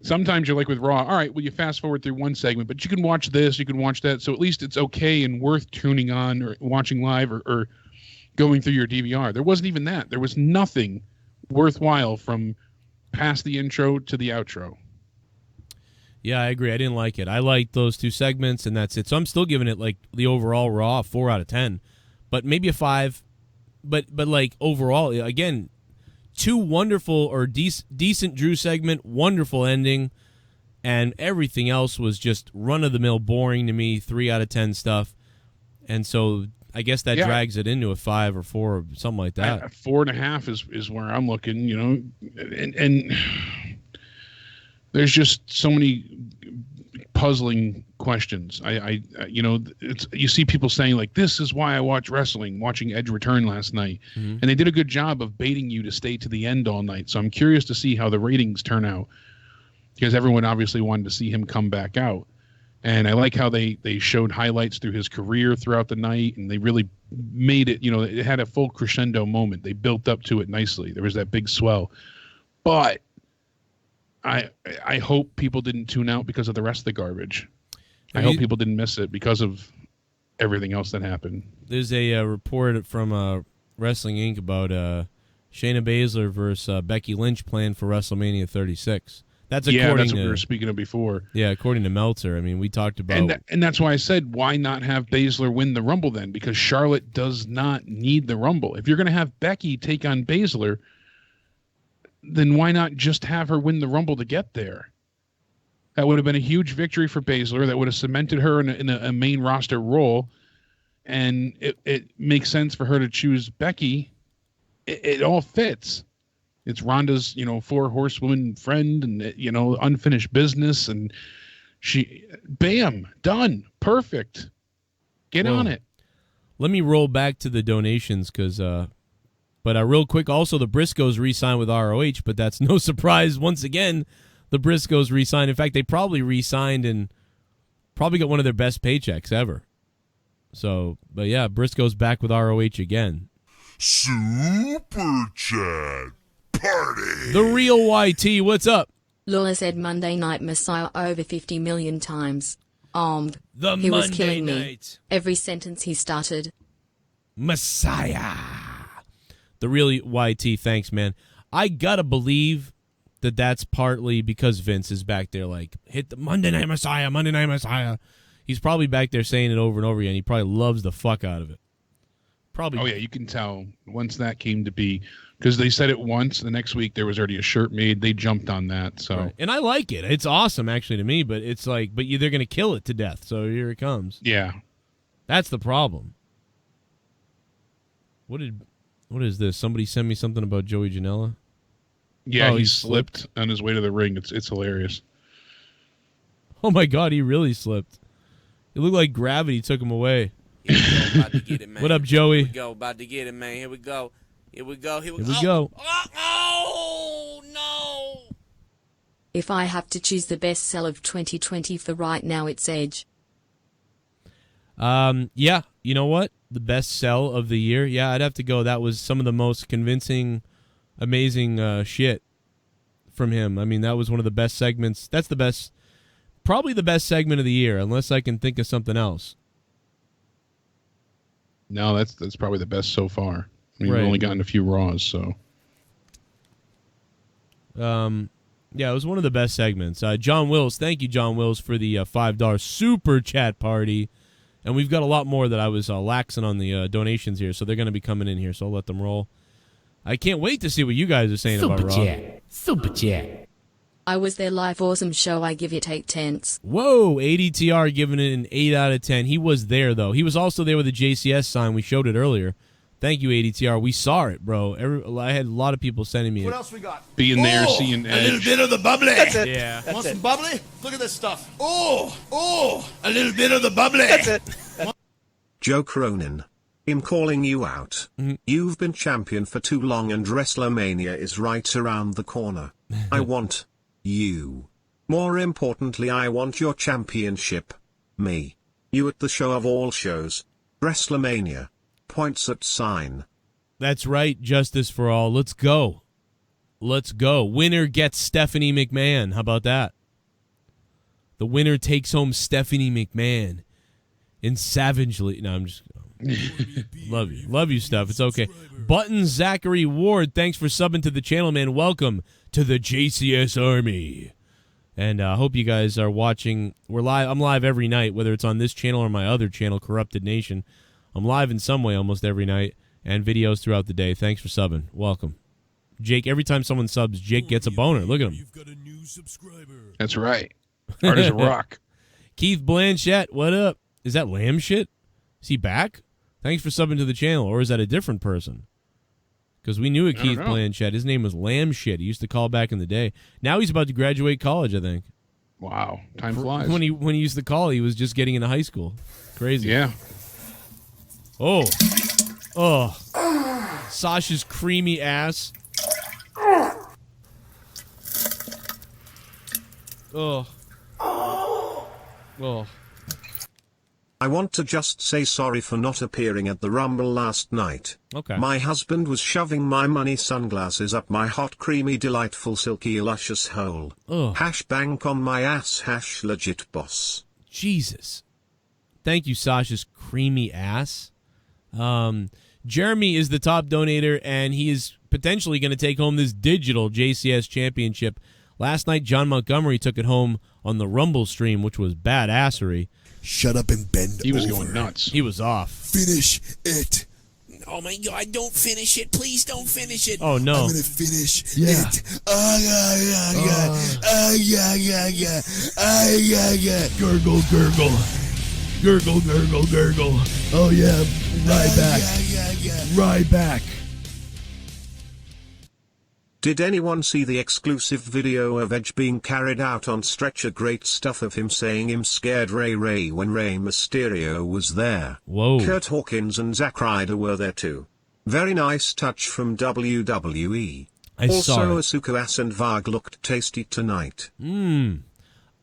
sometimes you're like with Raw, all right, well, you fast forward through one segment, but you can watch this, you can watch that. So at least it's okay and worth tuning on or watching live or going through your DVR. There wasn't even that. There was nothing worthwhile from past the intro to the outro. Yeah, I agree. I didn't like it. I liked those two segments, and that's it. So I'm still giving it, like, the overall Raw 4 out of 10, but maybe a 5. But like, overall, again, two wonderful or decent Drew segment, wonderful ending, and everything else was just run-of-the-mill boring to me, 3 out of 10 stuff. And so I guess that drags it into a 5 or 4 or something like that. 4.5 is where I'm looking, and there's just so many puzzling questions. You see people saying like, this is why I watch wrestling, watching Edge return last night. Mm-hmm. And they did a good job of baiting you to stay to the end all night. So I'm curious to see how the ratings turn out, because everyone obviously wanted to see him come back out. And I like how they showed highlights through his career throughout the night, and they really made it, it had a full crescendo moment. They built up to it nicely. There was that big swell. But I hope people didn't tune out because of the rest of the garbage. I hope people didn't miss it because of everything else that happened. There's a report from Wrestling Inc. about Shayna Baszler versus Becky Lynch planned for WrestleMania 36. That's according that's what we were speaking of before. Yeah, according to Meltzer. I mean, we talked about... And that's why I said, why not have Baszler win the Rumble then? Because Charlotte does not need the Rumble. If you're going to have Becky take on Baszler, then why not just have her win the Rumble to get there? That would have been a huge victory for Baszler. That would have cemented her in a main roster role. And it makes sense for her to choose Becky. It all fits. It's Ronda's, 4-horsewoman friend and, unfinished business. And bam, done. Perfect. Get on it. Let me roll back to the donations but real quick, also the Briscoes re-signed with ROH, but that's no surprise. Once again, the Briscoes re-signed. In fact, they probably re-signed and probably got one of their best paychecks ever. So, but yeah, Briscoes back with ROH again. Super Chat Party. The real YT, what's up? Lula said Monday Night Messiah over 50 million times. The he was Monday killing me. Night Every sentence he stuttered. Messiah. The real YT, thanks, man. I gotta believe that that's partly because Vince is back there like, hit the Monday Night Messiah, Monday Night Messiah. He's probably back there saying it over and over again. He probably loves the fuck out of it. Probably. Oh, yeah, you can tell once that came to be, because they said it once, the next week there was already a shirt made. They jumped on that. So, right. And I like it. It's awesome, actually, to me, but it's like, they're going to kill it to death, so here it comes. Yeah. That's the problem. What is this? Somebody sent me something about Joey Janela? Yeah, he slipped on his way to the ring. It's hilarious. Oh, my God, he really slipped. It looked like gravity took him away. Here we go, about to get it, man. What up, Joey? Here we go, about to get it, man. Here we go. Here we go. Here we go. Oh, no. If I have to choose the best sell of 2020 for right now, it's Edge. Yeah, you know what? The best sell of the year? Yeah, I'd have to go. That was some of the most convincing, amazing shit from him. I mean, that was one of the best segments. That's the best, probably the best segment of the year, unless I can think of something else. No, that's probably the best so far. I mean, Right. We've only gotten a few Raws, so. Yeah, it was one of the best segments. John Wills, thank you, John Wills, for the $5 super chat party. And we've got a lot more that I was laxing on the donations here, so they're going to be coming in here, so I'll let them roll. I can't wait to see what you guys are saying about Raw. Super chat. I was there live, awesome show, I give it 8 tenths. Whoa, ADTR giving it an 8 out of 10. He was there, though. He was also there with the JCS sign. We showed it earlier. Thank you, ADTR. We saw it, bro. I had a lot of people sending me What it. else we got? Being there, seeing a Edge. little bit of the bubbly. That's it. Yeah. That's Want it. some bubbly? Look at this stuff. Oh, a little bit of the bubbly. That's it. Joe Cronin. I'm calling you out. You've been champion for too long and WrestleMania is right around the corner. I want you. More importantly, I want your championship. Me. You at the show of all shows. WrestleMania. ! That's right, Justice for All. Let's go. Let's go. Winner gets Stephanie McMahon. How about that? The winner takes home Stephanie McMahon. In savagely. No, I'm just. Love you. Love you, Steph. It's okay. Button Zachary Ward, thanks for subbing to the channel, man. Welcome to the JCS Army. And I hope you guys are watching. We're live. I'm live every night, whether it's on this channel or my other channel, Corrupted Nation. I'm live in some way almost every night, and videos throughout the day. Thanks for subbing. Welcome. Jake, every time someone subs, Jake gets a boner. Look at him. You've got a new subscriber. That's right. Hard as a rock. Keith Blanchett, what up? Is that Lamb shit? Is he back? Thanks for subbing to the channel. Or is that a different person? Because we knew a Keith Blanchett. His name was Lamb shit. He used to call back in the day. Now he's about to graduate college, I think. Wow. Time flies. When he used to call, he was just getting into high school. Crazy. Yeah. Oh. Sasha's creamy ass. Oh. Well, I want to just say sorry for not appearing at the Rumble last night. Okay. My husband was shoving my money sunglasses up my hot, creamy, delightful, silky, luscious hole. Ugh. #bank on my ass, #legit boss. Jesus. Thank you, Sasha's creamy ass. Jeremy is the top donator, and he is potentially going to take home this digital JCS championship. Last night, John Montgomery took it home on the Rumble stream, which was badassery. Shut up and bend He was over. going nuts. He was off. Finish it. Oh my God! Don't finish it, please. Don't finish it. Oh no! I'm gonna finish it. Yeah. Gurgle, gurgle, gurgle, gurgle, gurgle. Oh yeah, right back. Did anyone see the exclusive video of Edge being carried out on stretcher? Great stuff of him saying him scared Ray when Rey Mysterio was there. Whoa. Kurt Hawkins and Zack Ryder were there too. Very nice touch from WWE. I saw Also, it. Asuka Ass and Varg looked tasty tonight.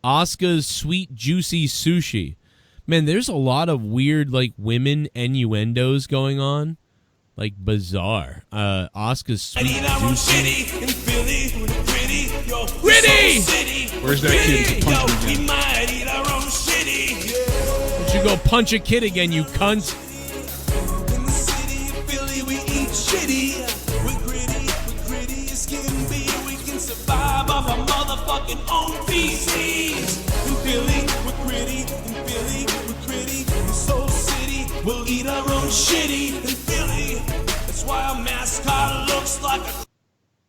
Asuka's sweet, juicy sushi. Man, there's a lot of weird, like, women innuendos going on. Like, bizarre. Asuka's sweet, juicy. Gritty! Where's that kid punching again? Why don't you go punch a kid again, you cunt? We'll eat our own shitty in Philly. That's why our mascot looks like a...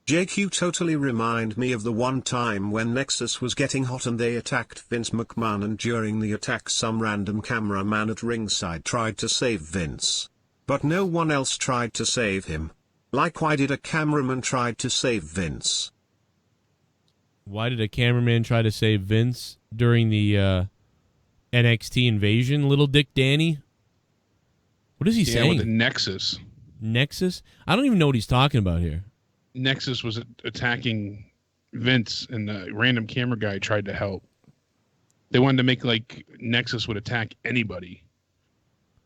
JQ totally remind me of the one time when Nexus was getting hot and they attacked Vince McMahon, and during the attack some random cameraman at ringside tried to save Vince. But no one else tried to save him. Like, why did a cameraman try to save Vince? Why did a cameraman try to save Vince during the NXT invasion, Little Dick Danny? What is he saying? With the Nexus. Nexus? I don't even know what he's talking about here. Nexus was attacking Vince, and the random camera guy tried to help. They wanted to make like Nexus would attack anybody.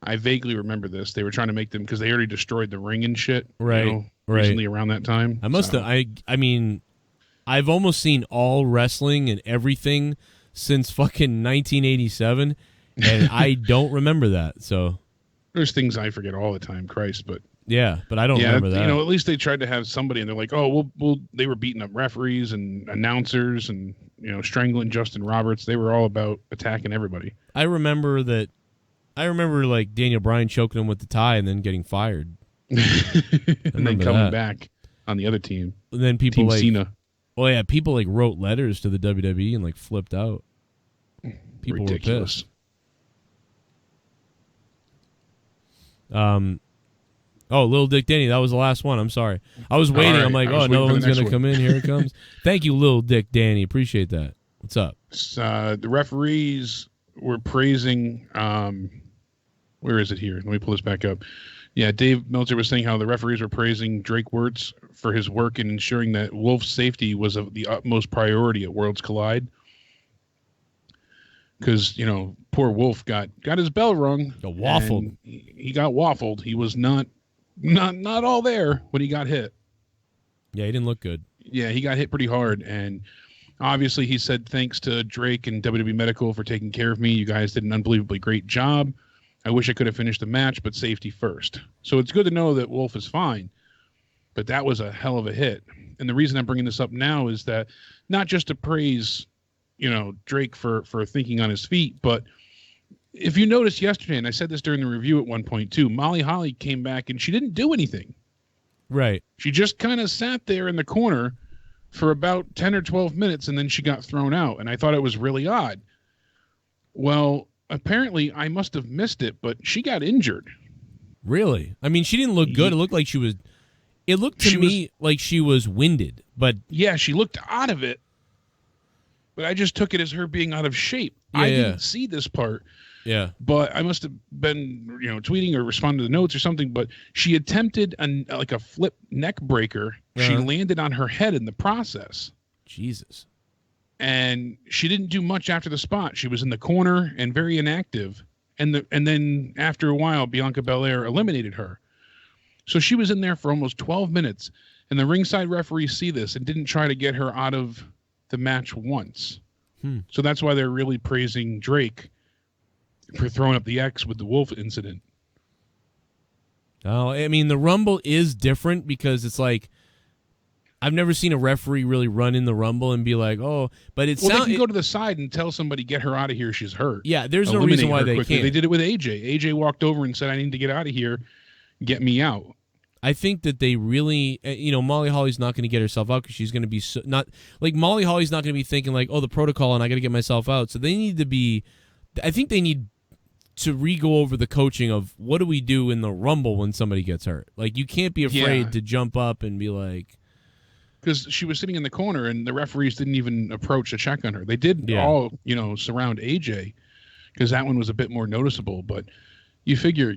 I vaguely remember this. They were trying to make them because they already destroyed the ring and shit. Right, You know, right. Recently around that time. I must have. I mean, I've almost seen all wrestling and everything since fucking 1987, and I don't remember that. So there's things I forget all the time, Christ, but yeah, but I don't remember that. You know, at least they tried to have somebody, and they're like, oh, we'll. They were beating up referees and announcers, and strangling Justin Roberts. They were all about attacking everybody. I remember like Daniel Bryan choking him with the tie and then getting fired, and then coming back on the other team. And then people Team like Cena. Oh yeah, people like wrote letters to the WWE and like flipped out. People Ridiculous. were pissed. Oh, Little Dick Danny, that was the last one. I'm sorry. I was waiting. Right. I'm like, oh, another one's going to come in. Here it comes. Thank you, Little Dick Danny. Appreciate that. What's up? The referees were praising. Where is it here? Let me pull this back up. Yeah, Dave Meltzer was saying how the referees were praising Drake Wirtz for his work in ensuring that Wolf's safety was of the utmost priority at Worlds Collide. Because, poor Wolf got his bell rung. Got waffled. He got waffled. He was not all there when he got hit. Yeah, he didn't look good. Yeah, he got hit pretty hard. And obviously he said thanks to Drake and WWE Medical for taking care of me. You guys did an unbelievably great job. I wish I could have finished the match, but safety first. So it's good to know that Wolf is fine. But that was a hell of a hit. And the reason I'm bringing this up now is that not just to praise, Drake for thinking on his feet, but if you noticed yesterday, and I said this during the review at one point too, Molly Holly came back and she didn't do anything. Right. She just kind of sat there in the corner for about 10 or 12 minutes, and then she got thrown out. And I thought it was really odd. Well, apparently I must have missed it, but she got injured. Really? I mean, she didn't look good. It looked like she was. It looked to me like she was winded, but yeah, she looked out of it. But I just took it as her being out of shape. Yeah, I didn't see this part. Yeah. But I must have been, tweeting or responding to the notes or something. But she attempted a flip neck breaker. She landed on her head in the process. Jesus. And she didn't do much after the spot. She was in the corner and very inactive. And then after a while, Bianca Belair eliminated her. So she was in there for almost 12 minutes. And the ringside referees see this and didn't try to get her out of the match once. So that's why they're really praising Drake for throwing up the X with the Wolf incident. Oh, I mean, the Rumble is different because it's like, I've never seen a referee really run in the Rumble and be like, oh, but it's... Well, they can go to the side and tell somebody, get her out of here, she's hurt. Yeah, there's no reason why they can't. They did it with AJ. AJ walked over and said, I need to get out of here, get me out. I think that they really, Molly Holly's not going to get herself out because she's going to be Molly Holly's not going to be thinking like, oh, the protocol and I got to get myself out. So they need to be, I think they need to re-go over the coaching of what do we do in the Rumble when somebody gets hurt. Like, you can't be afraid to jump up and be like. Because she was sitting in the corner and the referees didn't even approach to check on her. They did all, surround AJ because that one was a bit more noticeable, but you figure,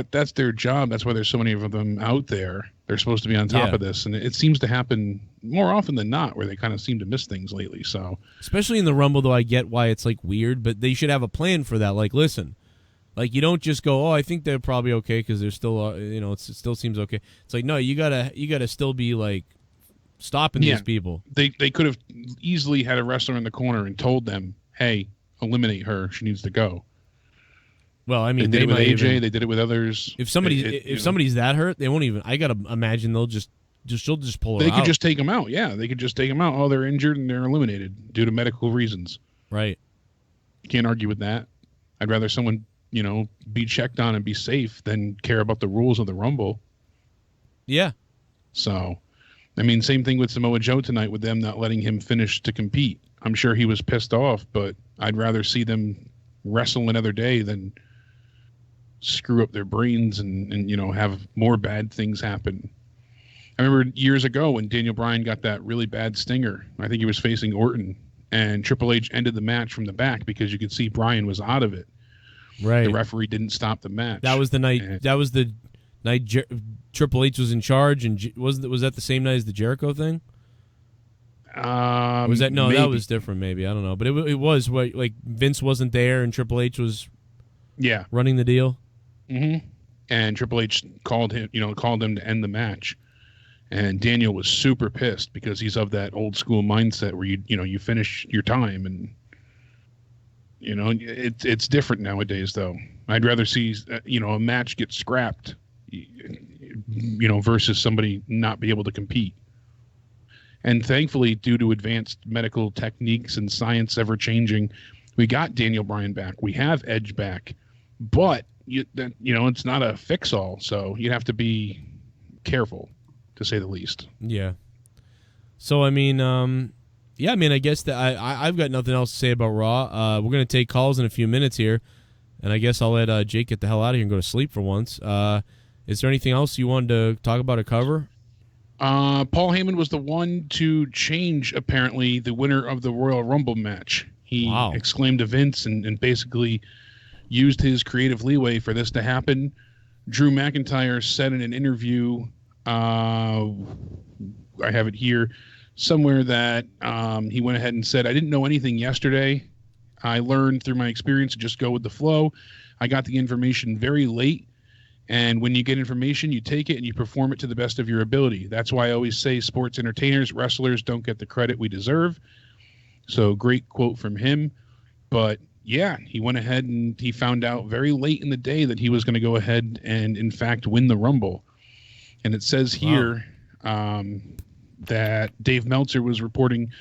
that's their job. That's why there's so many of them out there. They're supposed to be on top of this. And it seems to happen more often than not where they kind of seem to miss things lately. So, especially in the Rumble, though, I get why it's like weird, but they should have a plan for that. Like, listen, like you don't just go, oh, I think they're probably okay because they're still, it still seems okay. It's like, no, you gotta still be like stopping these people. They could have easily had a wrestler in the corner and told them, hey, eliminate her. She needs to go. Well, I mean, they did it with AJ. They did it with others. If somebody's that hurt, they won't even. I gotta imagine she'll just pull her out. They could just take them out. Yeah, they could just take them out. Oh, they're injured and they're eliminated due to medical reasons. Right. You can't argue with that. I'd rather someone be checked on and be safe than care about the rules of the Rumble. Yeah. So, I mean, same thing with Samoa Joe tonight with them not letting him finish to compete. I'm sure he was pissed off, but I'd rather see them wrestle another day than screw up their brains and have more bad things happen. I remember years ago when Daniel Bryan got that really bad stinger. I think he was facing Orton, and Triple H ended the match from the back because you could see Bryan was out of it. Right. The referee didn't stop the match. That was the night. That was the night Triple H was in charge, and was that the same night as the Jericho thing? Was that maybe. That was different? Maybe, I don't know, but it was like Vince wasn't there and Triple H was running the deal. Mm-hmm. And Triple H called him to end the match, and Daniel was super pissed because he's of that old school mindset where you finish your time, and it's different nowadays. Though I'd rather see a match get scrapped, versus somebody not be able to compete. And thankfully, due to advanced medical techniques and science ever changing, we got Daniel Bryan back. We have Edge back, but it's not a fix-all, so you have to be careful, to say the least. Yeah. So I mean, I guess that I've got nothing else to say about Raw. We're gonna take calls in a few minutes here, and I guess I'll let Jake get the hell out of here and go to sleep for once. Is there anything else you wanted to talk about or cover? Paul Heyman was the one to change, apparently, the winner of the Royal Rumble match. He exclaimed to Vince and basically used his creative leeway for this to happen. Drew McIntyre said in an interview, I have it here somewhere, that he went ahead and said, I didn't know anything yesterday. I learned through my experience to just go with the flow. I got the information very late. And when you get information, you take it and you perform it to the best of your ability. That's why I always say sports entertainers, wrestlers don't get the credit we deserve. So great quote from him. But yeah, he went ahead and he found out very late in the day that he was going to go ahead and, in fact, win the Rumble. And it says here that Dave Meltzer was reporting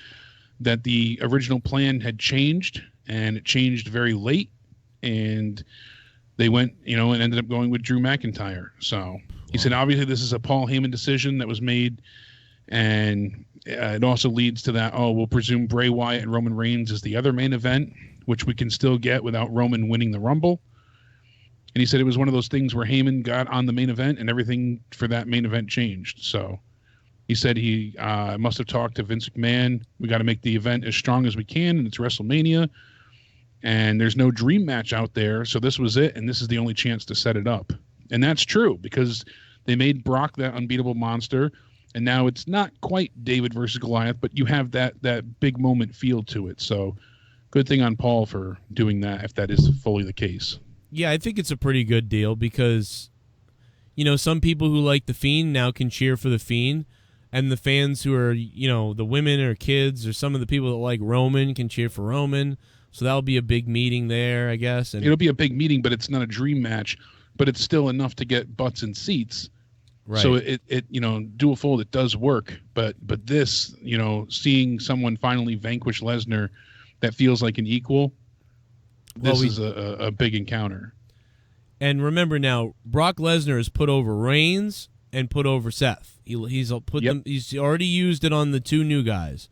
that the original plan had changed, and it changed very late. And they went, and ended up going with Drew McIntyre. So he said, obviously, this is a Paul Heyman decision that was made. And it also leads to that, we'll presume Bray Wyatt and Roman Reigns is the other main event, which we can still get without Roman winning the Rumble. And he said it was one of those things where Heyman got on the main event and everything for that main event changed. So he said he must have talked to Vince McMahon. We got to make the event as strong as we can, and it's WrestleMania. And there's no dream match out there, so this was it, and this is the only chance to set it up. And that's true, because they made Brock that unbeatable monster. And now it's not quite David versus Goliath, but you have that big moment feel to it. So good thing on Paul for doing that, if that is fully the case. Yeah, I think it's a pretty good deal because, some people who like The Fiend now can cheer for The Fiend, and the fans who are, the women or kids or some of the people that like Roman can cheer for Roman. So that'll be a big meeting there, I guess. And it'll be a big meeting, but it's not a dream match, but it's still enough to get butts and seats. Right. So it dual fold, it does work, but this, seeing someone finally vanquish Lesnar that feels like an equal, this is a big encounter. And remember now, Brock Lesnar has put over Reigns and put over Seth. He's already used it on the two new guys.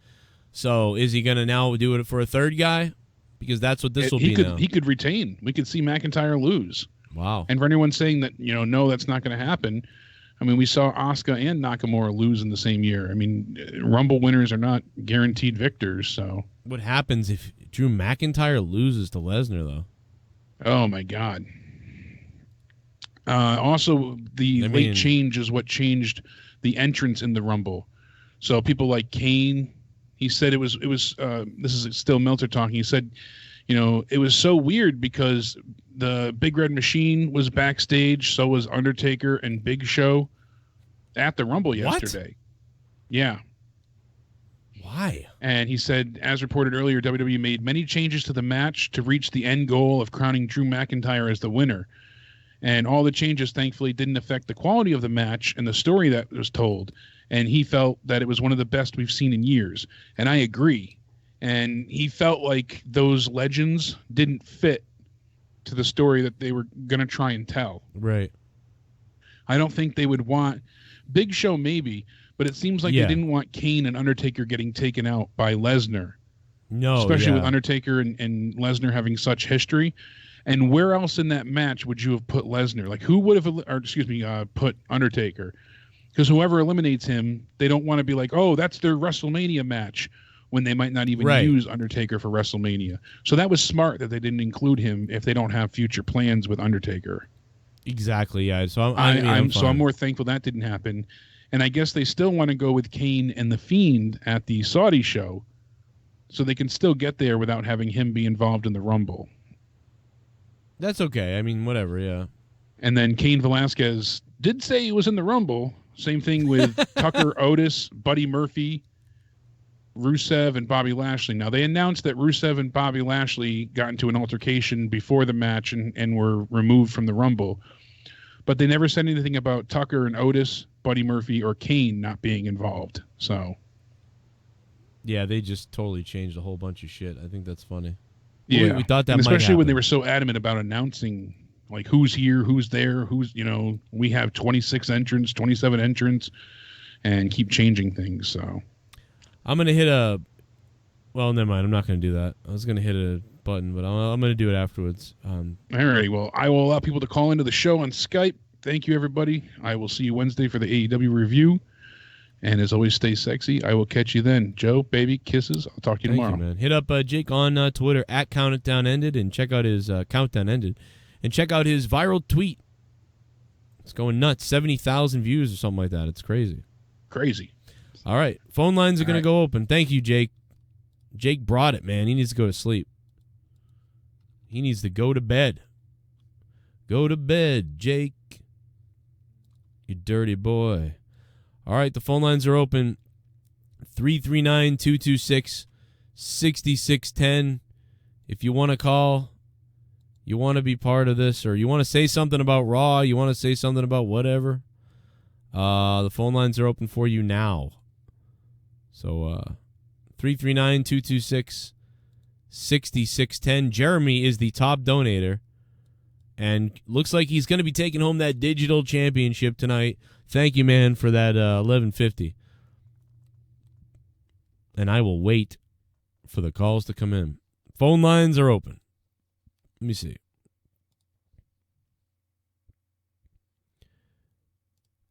So is he going to now do it for a third guy? Because that's what this will be now. He could retain. We could see McIntyre lose. Wow. And for anyone saying that, no, that's not going to happen. I mean, we saw Asuka and Nakamura lose in the same year. I mean, Rumble winners are not guaranteed victors. So what happens if Drew McIntyre loses to Lesnar, though? Oh, my God. Also, late change is what changed the entrance in the Rumble. So people like Kane, he said it was this is still Meltzer talking. He said, it was so weird because the Big Red Machine was backstage, so was Undertaker and Big Show at the Rumble yesterday. Yeah. Why? And he said, as reported earlier, WWE made many changes to the match to reach the end goal of crowning Drew McIntyre as the winner. And all the changes, thankfully, didn't affect the quality of the match and the story that was told. And he felt that it was one of the best we've seen in years. And I agree. And he felt like those legends didn't fit to the story that they were going to try and tell. Right. I don't think they would want Big Show, maybe, but it seems like they didn't want Kane and Undertaker getting taken out by Lesnar. No, especially with Undertaker and Lesnar having such history. And where else in that match would you have put Lesnar? Like, who would have, put Undertaker? Because whoever eliminates him, they don't want to be like, oh, that's their WrestleMania match, when they might not even use Undertaker for WrestleMania. So that was smart that they didn't include him if they don't have future plans with Undertaker. Exactly, yeah. So I'm more thankful that didn't happen. And I guess they still want to go with Kane and The Fiend at the Saudi show, so they can still get there without having him be involved in the Rumble. That's okay. I mean, whatever, yeah. And then Cain Velasquez did say he was in the Rumble. Same thing with Tucker, Otis, Buddy Murphy, Rusev, and Bobby Lashley. Now, they announced that Rusev and Bobby Lashley got into an altercation before the match and were removed from the Rumble. But they never said anything about Tucker and Otis, Buddy Murphy, or Kane not being involved. So, yeah, they just totally changed a whole bunch of shit. I think that's funny. Yeah, we thought that and might especially happen. when they were so adamant about announcing, like, who's here, who's there, we have 26 entrants, 27 entrants, and keep changing things. So I'm going to hit well, never mind. I'm not going to do that. I was going to hit a button, but I'm going to do it afterwards. All right. Well, I will allow people to call into the show on Skype. Thank you, everybody. I will see you Wednesday for the AEW review. And as always, stay sexy. I will catch you then. Joe, baby, kisses. I'll talk to you tomorrow. You, man. Hit up Jake on Twitter at CountdownEnded and check out his Countdown Ended. And check out his viral tweet. It's going nuts. 70,000 views or something like that. It's crazy. Crazy. All right. Phone lines are going to go open. Thank you, Jake. Jake brought it, man. He needs to go to sleep. He needs to go to bed. Go to bed, Jake. You dirty boy. All right, the phone lines are open. 339-226-6610. If you want to call, you want to be part of this, or you want to say something about Raw, you want to say something about whatever, the phone lines are open for you now. So 339-226-6610. Jeremy is the top donator, and looks like he's going to be taking home that digital championship tonight. Thank you, man, for that $11.50. And I will wait for the calls to come in. Phone lines are open. Let me see.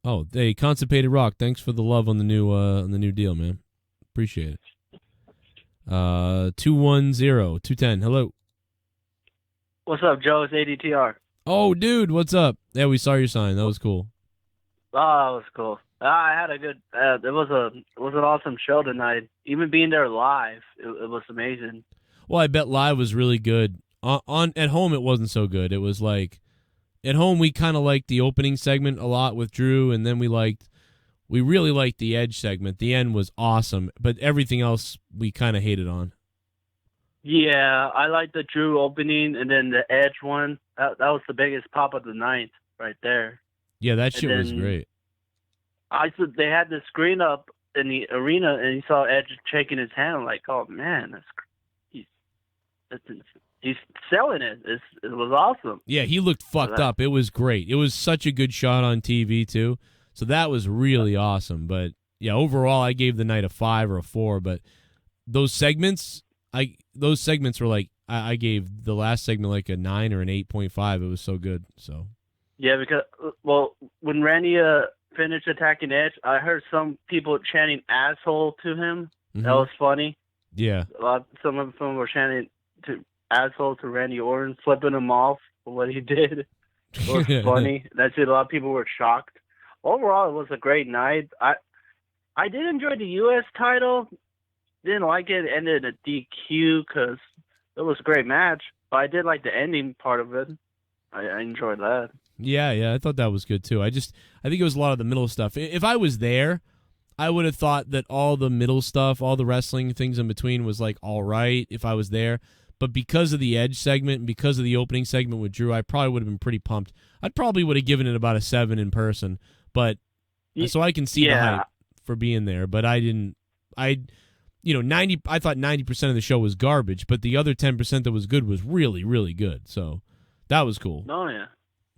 Oh, hey, ConstipatedRock. Thanks for the love on the new deal, man. Appreciate it. 210-210. Hello. What's up, Joe? It's ADTR. Oh, dude, what's up? Yeah, we saw your sign. That was cool. Oh, that was cool. I had a good. It was an awesome show tonight. Even being there live, it was amazing. Well, I bet live was really good. On at home, it wasn't so good. It was like at home we kind of liked the opening segment a lot with Drew, and then we really liked the Edge segment. The end was awesome, but everything else we kind of hated on. Yeah, I liked the Drew opening, and then the Edge one. That was the biggest pop of the night right there. Yeah, that shit was great. They had the screen up in the arena, and you saw Edge shaking his hand. Like, oh man, he's selling it. It was awesome. Yeah, he looked fucked up. It was great. It was such a good shot on TV too. So that was really awesome. But yeah, overall, I gave the night a 5 or a 4. But those segments were like I gave the last segment like a 9 or an 8.5. It was so good. So yeah, because when Randy finished attacking Edge, I heard some people chanting "asshole" to him. Mm-hmm. That was funny. Yeah, some of them were chanting to "asshole" to Randy Orton, flipping him off for what he did. It was funny. That's it. A lot of people were shocked. Overall, it was a great night. I did enjoy the U.S. title. Didn't like it. It ended in a DQ because it was a great match. But I did like the ending part of it. I enjoyed that. Yeah, I thought that was good too. I think it was a lot of the middle stuff. If I was there, I would have thought that all the middle stuff, all the wrestling things in between was like all right if I was there. But because of the Edge segment and because of the opening segment with Drew, I probably would have been pretty pumped. I probably would have given it about a 7 in person. But so I can see the hype for being there. But I didn't. I thought 90% of the show was garbage, but the other 10% that was good was really, really good. So that was cool. Oh yeah.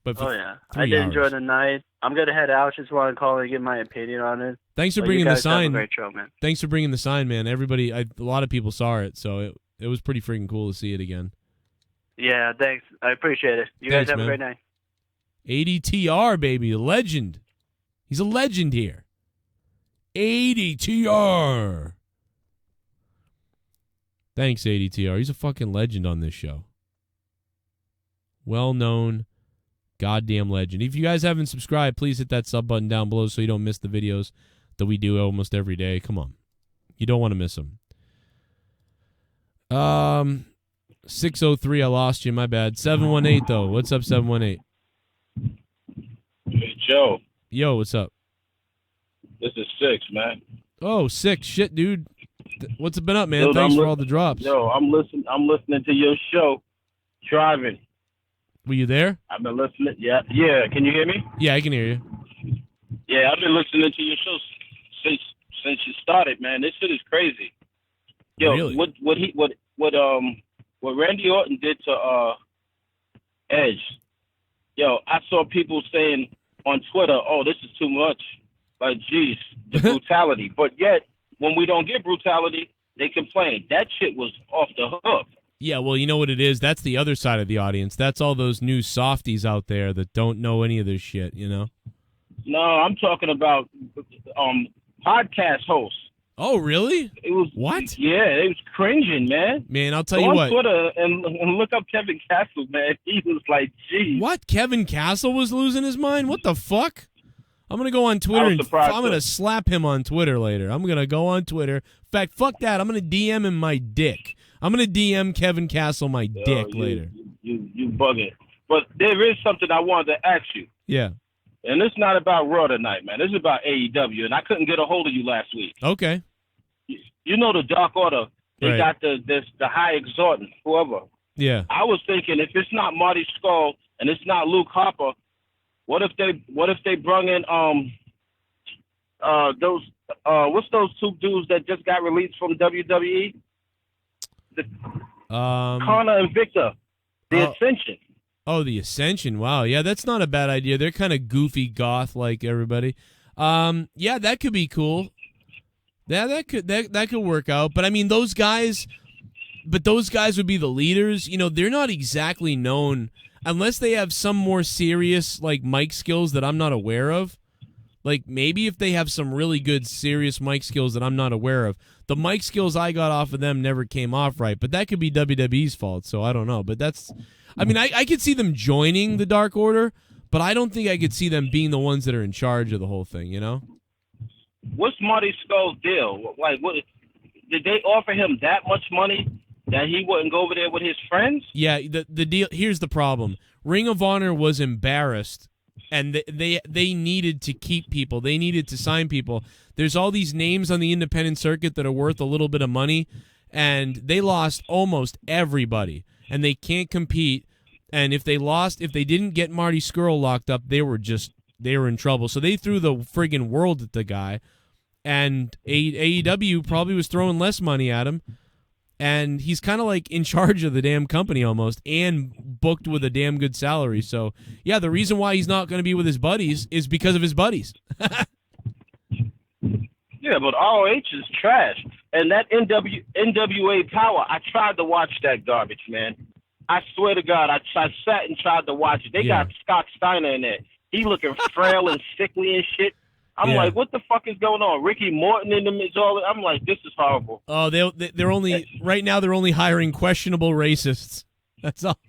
But I did enjoy the night. I'm gonna head out. Just want to call and get my opinion on it. Thanks for bringing the sign. Have a great show, man. Thanks for bringing the sign, man. Everybody, a lot of people saw it, so it was pretty freaking cool to see it again. Yeah, thanks. I appreciate it. You guys have a great night. ADTR, baby, a legend. He's a legend here. ADTR. Thanks, ADTR. He's a fucking legend on this show. Well-known, goddamn legend. If you guys haven't subscribed, please hit that sub button down below so you don't miss the videos that we do almost every day. Come on. You don't want to miss them. 603, I lost you. My bad. 718, though. What's up, 718? Hey, Joe. Yo, what's up? This is 6, man. Oh, 6. Shit, dude. What's been up, man? Thanks for all the drops. Yo, I'm listening to your show driving. Were you there? I've been listening. Yeah. Can you hear me? Yeah, I can hear you. Yeah, I've been listening to your show since you started, man. This shit is crazy. Yo, really? What Randy Orton did to Edge. Yo, I saw people saying on Twitter, "Oh, this is too much." Like, geez, the brutality. But yet, when we don't get brutality, they complain. That shit was off the hook. Yeah, well, you know what it is? That's the other side of the audience. That's all those new softies out there that don't know any of this shit, you know? No, I'm talking about podcast hosts. Oh, really? It was what? Yeah, it was cringing, man. Man, I'll tell Go you on what. Twitter and look up Kevin Castle, man. He was like, geez. What? Kevin Castle was losing his mind? What the fuck? I'm going to go on Twitter and I'm going to slap him on Twitter later. I'm going to go on Twitter. In fact, fuck that. I'm going to DM him my dick. I'm going to DM Kevin Castle my dick later. You bugging. But there is something I wanted to ask you. Yeah. And it's not about Raw tonight, man. This is about AEW, and I couldn't get a hold of you last week. Okay. You know the Dark Order. They Right. got the High Exaltant, whoever. Yeah. I was thinking if it's not Marty Scurll and it's not Luke Harper, what if they brung in what's those two dudes that just got released from WWE? Connor and Victor, the Ascension. Oh, the Ascension. Wow. Yeah, that's not a bad idea. They're kind of goofy goth like everybody. Yeah, that could be cool. Yeah, that could work out. But I mean, those guys would be the leaders. You know, they're not exactly known unless they have some more serious like mic skills that I'm not aware of. Like maybe if they have some really good serious mic skills that I'm not aware of. The mic skills I got off of them never came off right, but that could be WWE's fault, so I don't know. But I mean, I could see them joining the Dark Order, but I don't think I could see them being the ones that are in charge of the whole thing, you know? what's Marty Skull's deal? Like, what did they offer him that much money that he wouldn't go over there with his friends? Yeah, the deal. Here's the problem: Ring of Honor was embarrassed, and they needed to keep people. They needed to sign people. There's all these names on the independent circuit that are worth a little bit of money, and they lost almost everybody, and they can't compete. And if they didn't get Marty Scurll locked up, they were in trouble. So they threw the friggin' world at the guy, and AEW probably was throwing less money at him. And he's kind of like in charge of the damn company almost, and booked with a damn good salary. So, yeah, the reason why he's not going to be with his buddies is because of his buddies. Yeah, but ROH is trash. And that NWA Power, I tried to watch that garbage, man. I swear to God, I sat and tried to watch it. They got Scott Steiner in there. He looking frail and sickly and shit. I'm like, what the fuck is going on? Ricky Morton in them is all. I'm like, this is horrible. Oh, they're only right now. They're only hiring questionable racists. That's all.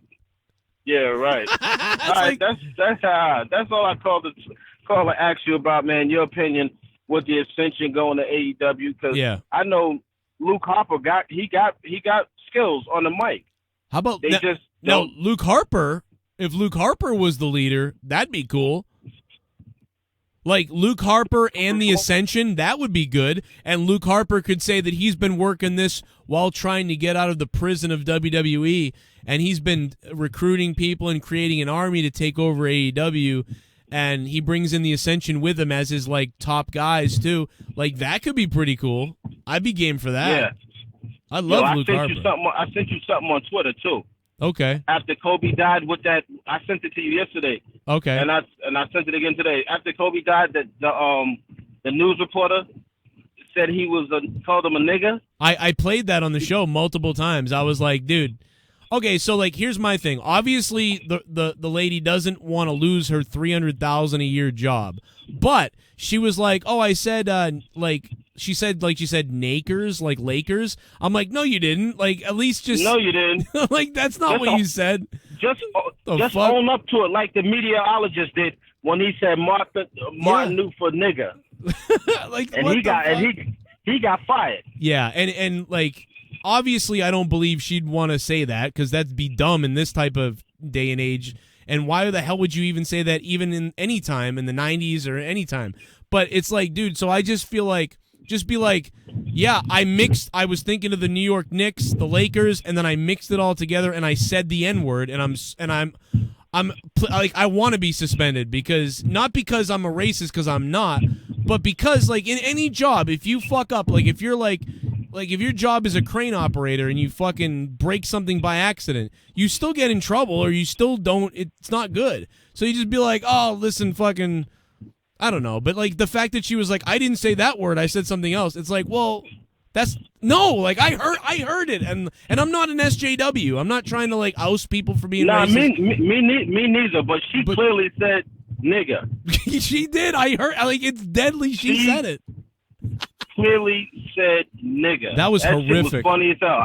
Yeah, right. All right, that's all I call to ask you about, man. Your opinion with the Ascension going to AEW, because I know Luke Harper got skills on the mic. How about Luke Harper? If Luke Harper was the leader, that'd be cool. Like Luke Harper and the Ascension, that would be good. And Luke Harper could say that he's been working this while trying to get out of the prison of WWE, and he's been recruiting people and creating an army to take over AEW, and he brings in the Ascension with him as his like top guys too. Like that could be pretty cool. I'd be game for that. Yeah. I love Luke Harper. I sent you something on Twitter too. Okay. After Kobe died with that, I sent it to you yesterday. Okay. And I sent it again today. After Kobe died, the news reporter said he was called him a nigga. I played that on the show multiple times. I was like, dude. Okay, so like here's my thing. Obviously, the lady doesn't want to lose her $300,000 a year job, but she was like, "Oh, I said she said Nakers, like Lakers." I'm like, "No, you didn't. Like at least just no, you didn't. Like that's not what you said. Just own up to it, like the meteorologist did when he said Martin knew for nigga, like and he got fired. Yeah, and like. Obviously, I don't believe she'd want to say that because that'd be dumb in this type of day and age. And why the hell would you even say that even in any time in the 90s or any time? But it's like, dude, so I just feel like, just be like, yeah, I was thinking of the New York Knicks, the Lakers, and then I mixed it all together and I said the N-word and I'm like, I want to be suspended not because I'm a racist, because I'm not, but because like in any job, if you fuck up, like if you're like if your job is a crane operator and you fucking break something by accident, you still get in trouble or you still don't, it's not good. So you just be like, oh, listen, fucking, I don't know. But like the fact that she was like, I didn't say that word, I said something else. It's like, well, like I heard it. And I'm not an SJW. I'm not trying to like oust people for being racist. Me neither, but she clearly said nigga. She did. I heard, like, it's deadly. She said it. Clearly said nigga. That was horrific. Shit was funny as hell.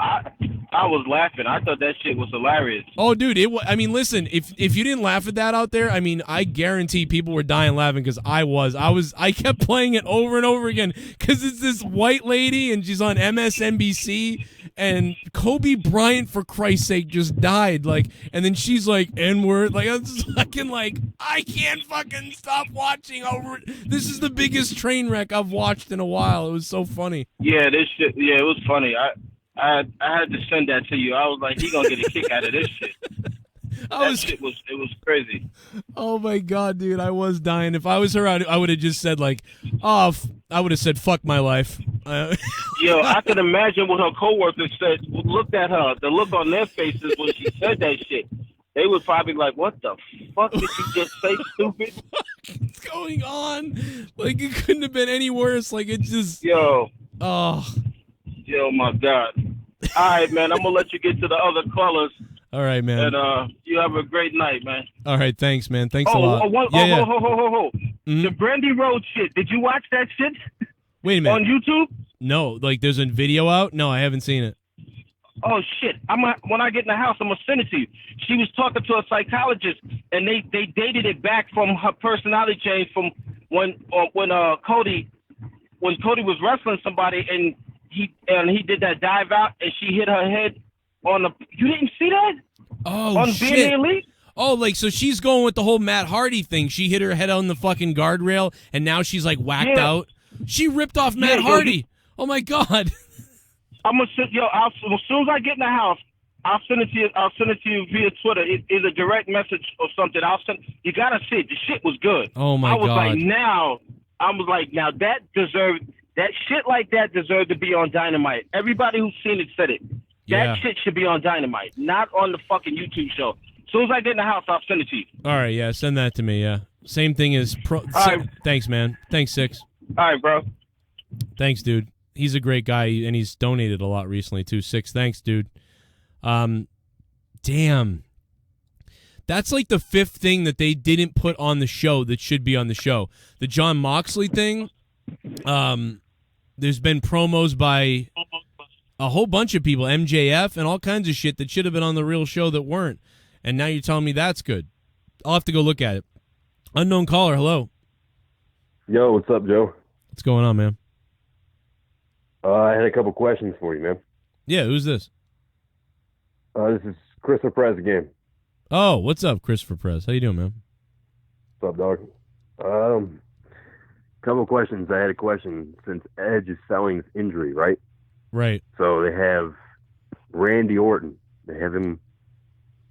I was laughing. I thought that shit was hilarious. Oh, dude, I mean, listen, if you didn't laugh at that out there, I mean, I guarantee people were dying laughing because I kept playing it over and over again because it's this white lady and she's on MSNBC and Kobe Bryant, for Christ's sake, just died. Like, and then she's like, N-word. Like, I'm just fucking like, I can't fucking stop watching over it. This is the biggest train wreck I've watched in a while. It was so funny. Yeah, this shit. Yeah, it was funny. I had to send that to you. I was like, he gonna get a kick out of this shit. It was crazy. Oh my god, dude, I was dying. If I was her, I would have just said like, I would have said, fuck my life. Yo, I can imagine what her coworkers said. Looked at her, the look on their faces when she said that shit. They was probably like, what the fuck did you just say, stupid? What's going on? Like, it couldn't have been any worse. Like, it just... Yo, my God. All right, man, I'm going to let you get to the other callers. All right, man. And you have a great night, man. All right, thanks, man. Thanks a lot. The Brandy Road shit. Did you watch that shit? Wait a minute. On YouTube? No, like there's a video out? No, I haven't seen it. Oh, shit. When I get in the house, I'm going to send it to you. She was talking to a psychologist, and they dated it back from her personality change from when Cody when Cody was wrestling somebody and he did that dive out and she hit her head on the. You didn't see that? Oh, on shit. Being the Elite? Oh, like, so she's going with the whole Matt Hardy thing. She hit her head on the fucking guardrail, and now she's, like, whacked out. She ripped off Matt Hardy. Oh, my God. I'm going to sit, as soon as I get in the house, I'll send it to you. I'll send it to you via Twitter. It's a direct message or something. You got to see it. The shit was good. Oh, my God. I was like, now that shit like that deserved to be on Dynamite. Everybody who's seen it said it. That shit should be on Dynamite, not on the fucking YouTube show. As soon as I get in the house, I'll send it to you. All right, yeah, send that to me, yeah. Same thing as Thanks, man. Thanks, Six. All right, bro. Thanks, dude. He's a great guy, and he's donated a lot recently, too. Six, thanks, dude. Damn. That's like the fifth thing that they didn't put on the show that should be on the show. The Jon Moxley thing, there's been promos by a whole bunch of people, MJF and all kinds of shit that should have been on the real show that weren't. And now you're telling me that's good. I'll have to go look at it. Unknown caller, hello. Yo, what's up, Joe? What's going on, man? I had a couple questions for you, man. Yeah, who's this? This is Christopher Perez again. Oh, what's up, Christopher Perez? How you doing, man? What's up, dog? Couple questions. I had a question since Edge is selling his injury, right? Right. So they have Randy Orton. They have him.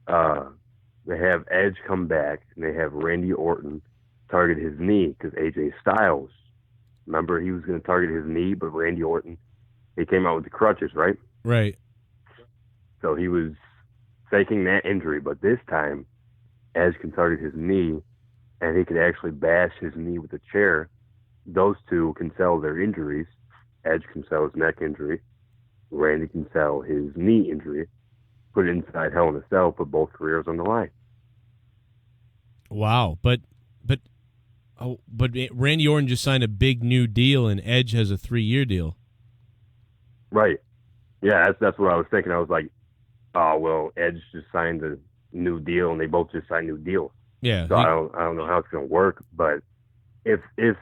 They have Edge come back, and they have Randy Orton target his knee because AJ Styles. Remember, he was going to target his knee, but Randy Orton, he came out with the crutches, right? Right. So he was faking that injury, but this time, Edge can target his knee, and he could actually bash his knee with a chair. Those two can sell their injuries. Edge can sell his neck injury. Randy can sell his knee injury. Put it inside Hell in a Cell, put both careers on the line. Wow, but Randy Orton just signed a big new deal, and Edge has a 3-year deal. Right. Yeah, that's what I was thinking. I was like, oh well, Edge just signed a new deal, and they both just signed new deals. Yeah. So I don't know how it's going to work, but if this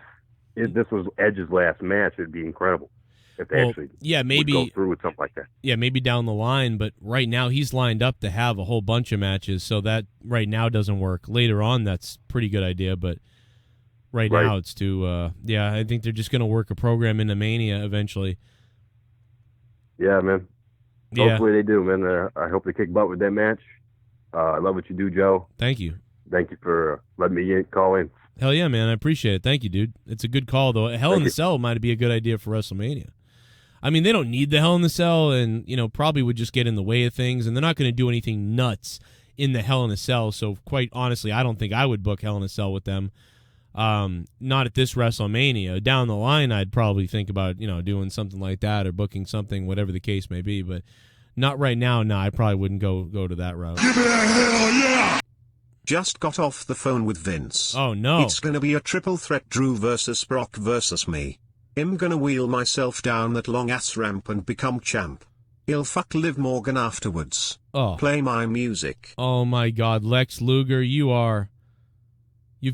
was Edge's last match, it'd be incredible. If they actually would go through with something like that. Yeah, maybe down the line, but right now he's lined up to have a whole bunch of matches, so that right now doesn't work. Later on, that's a pretty good idea, but right now it's too, I think they're just going to work a program into Mania eventually. Yeah, man. Yeah. Hopefully they do, man. I hope they kick butt with that match. I love what you do, Joe. Thank you. Thank you for letting me call in. Hell yeah, man. I appreciate it. Thank you, dude. It's a good call, though. Hell in the Cell might be a good idea for WrestleMania. I mean, they don't need the Hell in the Cell, and, probably would just get in the way of things, and they're not going to do anything nuts in the Hell in a Cell, so quite honestly, I don't think I would book Hell in a Cell with them. Not at this WrestleMania. Down the line, I'd probably think about, doing something like that or booking something, whatever the case may be, but not right now. No, I probably wouldn't go to that route. Give it a hell yeah! Just got off the phone with Vince. Oh, no. It's gonna be a triple threat, Drew versus Brock versus me. I'm gonna wheel myself down that long-ass ramp and become champ. He'll fuck Liv Morgan afterwards. Oh. Play my music. Oh, my God. Lex Luger, you've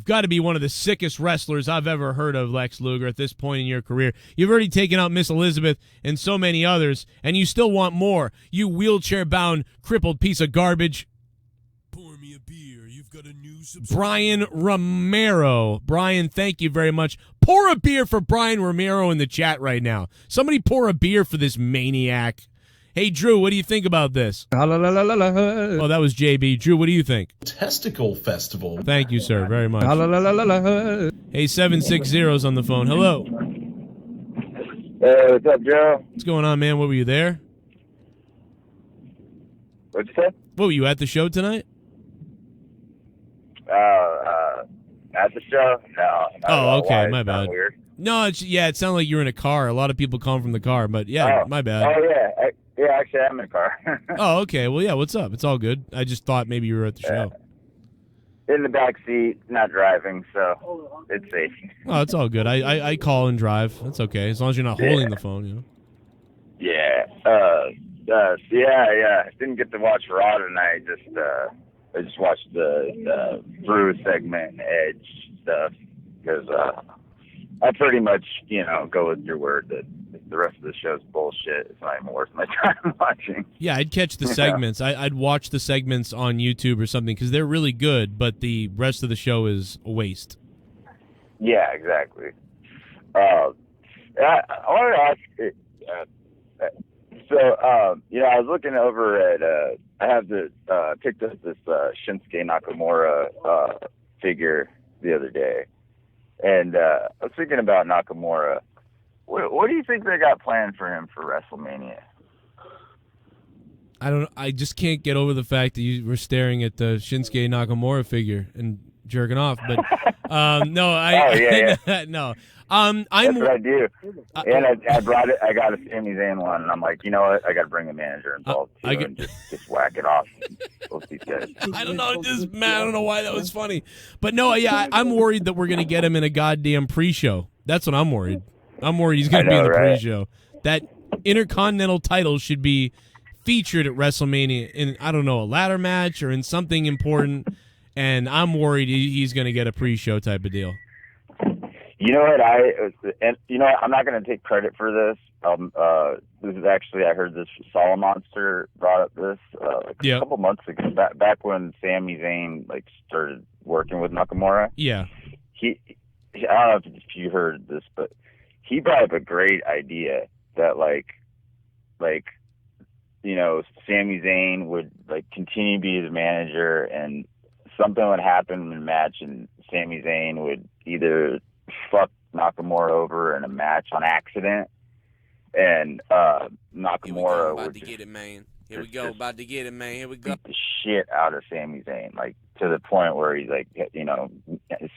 got to be one of the sickest wrestlers I've ever heard of, Lex Luger, at this point in your career. You've already taken out Miss Elizabeth and so many others, and you still want more. You wheelchair-bound, crippled piece of garbage. Pour me a beer. You've got a new Brian Romero. Brian, thank you very much. Pour a beer for Brian Romero in the chat right now. Somebody pour a beer for this maniac. Hey, Drew, what do you think about this? Oh, that was JB. Drew, what do you think? Testicle Festival. Thank you, sir, very much. Hey, 760's on the phone. Hello. Hey, what's up, Joe? What's going on, man? What were you there? What'd you say? What, were you at the show tonight? At the show? No. Oh, okay, my It's not bad. weird. No, it sounded like you were in a car. A lot of people come from the car, but yeah, my bad. Oh, yeah. Yeah, actually, I'm in a car. Oh, okay. Well, yeah, what's up? It's all good. I just thought maybe you were at the show. In the back seat, not driving, so it's safe. Oh, it's all good. I call and drive. That's okay, as long as you're not holding the phone, Yeah. Yeah. Didn't get to watch Raw tonight. I just watched the Brew segment and Edge stuff because I pretty much, go with your word that the rest of the show's bullshit. It's not even worth my time watching. Yeah, I'd catch the segments. I'd watch the segments on YouTube or something because they're really good, but the rest of the show is a waste. Yeah, exactly. I wanted to ask, I was looking over at, I have picked up this Shinsuke Nakamura figure the other day, and I was thinking about Nakamura. What do you think they got planned for him for WrestleMania? I don't know. I just can't get over the fact that you were staring at the Shinsuke Nakamura figure and jerking off. But no, no. That's what I do. And I brought it. I got a Sami Zayn one, and I'm like, you know what? I got to bring a manager involved too, and just whack it off. Both these guys. I don't know. I don't know why that was funny, but no, yeah, I'm worried that we're gonna get him in a goddamn pre-show. That's what I'm worried. I'm worried he's gonna be in the pre-show. That Intercontinental title should be featured at WrestleMania in, I don't know, a ladder match or in something important, and I'm worried he's gonna get a pre-show type of deal. You know what? I'm not going to take credit for this. This is actually, I heard this Solid Monster brought up this a couple months ago, back when Sami Zayn started working with Nakamura. Yeah. I don't know if you heard this, but he brought up a great idea that Sami Zayn would continue to be his manager, and something would happen in the match, and Sami Zayn would either fuck Nakamura over in a match on accident, and Nakamura would get it, man. Here we go, about to get it, man. Here we go. Beat the shit out of Sami Zayn, to the point where he's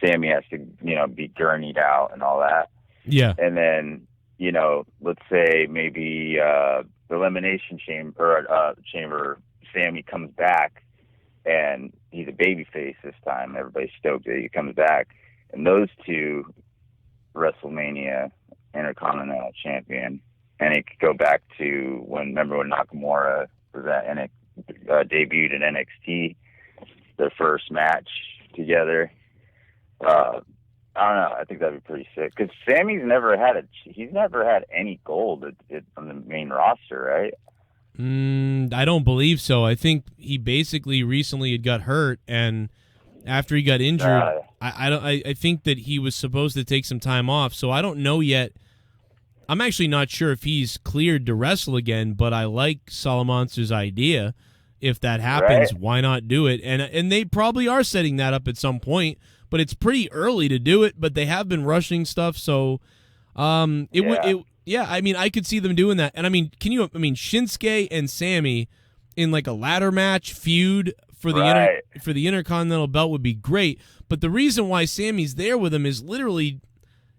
Sami has to, be gurneyed out and all that. Yeah. And then, let's say maybe the Elimination Chamber, Sami comes back, and he's a babyface this time. Everybody's stoked that he comes back. And those two, WrestleMania Intercontinental Champion, and it could go back to when Nakamura was debuted in NXT, their first match together. I don't know. I think that'd be pretty sick because Sami's never had any gold on the main roster, right? I don't believe so. I think he basically recently had got hurt, and after he got injured, I think that he was supposed to take some time off. So I don't know yet. I'm actually not sure if he's cleared to wrestle again, but I like Solomonster's idea. If that happens, why not do it? And they probably are setting that up at some point, but it's pretty early to do it. But they have been rushing stuff, so I mean, I could see them doing that. And I mean, Shinsuke and Sami in a ladder match feud for the Intercontinental belt would be great. But the reason why Sami's there with him is literally,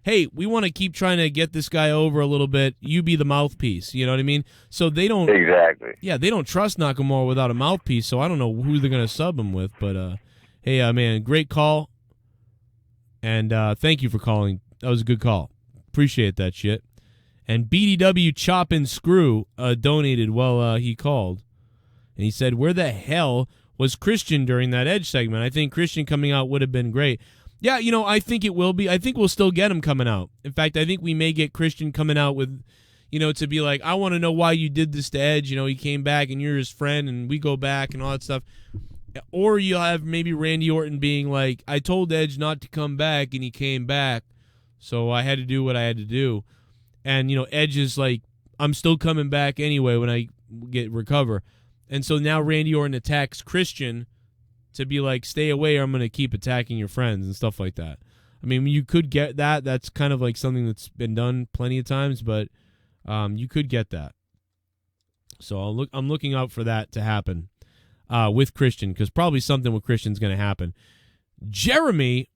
hey, we want to keep trying to get this guy over a little bit. You be the mouthpiece. You know what I mean? So they don't exactly. Yeah, they don't trust Nakamura without a mouthpiece. So I don't know who they're gonna sub him with. But hey, man, great call, and thank you for calling. That was a good call. Appreciate that shit. And BDW Chop and Screw donated while he called, and he said, "Where the hell was Christian during that Edge segment? I think Christian coming out would have been great." Yeah, I think it will be. I think we'll still get him coming out. In fact, I think we may get Christian coming out with, to be like, I want to know why you did this to Edge. He came back and you're his friend and we go back and all that stuff. Or you'll have maybe Randy Orton being like, I told Edge not to come back and he came back, so I had to do what I had to do. And, Edge is like, I'm still coming back anyway when I recover. And so now Randy Orton attacks Christian to be like, stay away or I'm going to keep attacking your friends and stuff like that. I mean, you could get that. That's kind of like something that's been done plenty of times, but you could get that. So I'm looking out for that to happen with Christian, because probably something with Christian's going to happen. Jeremy,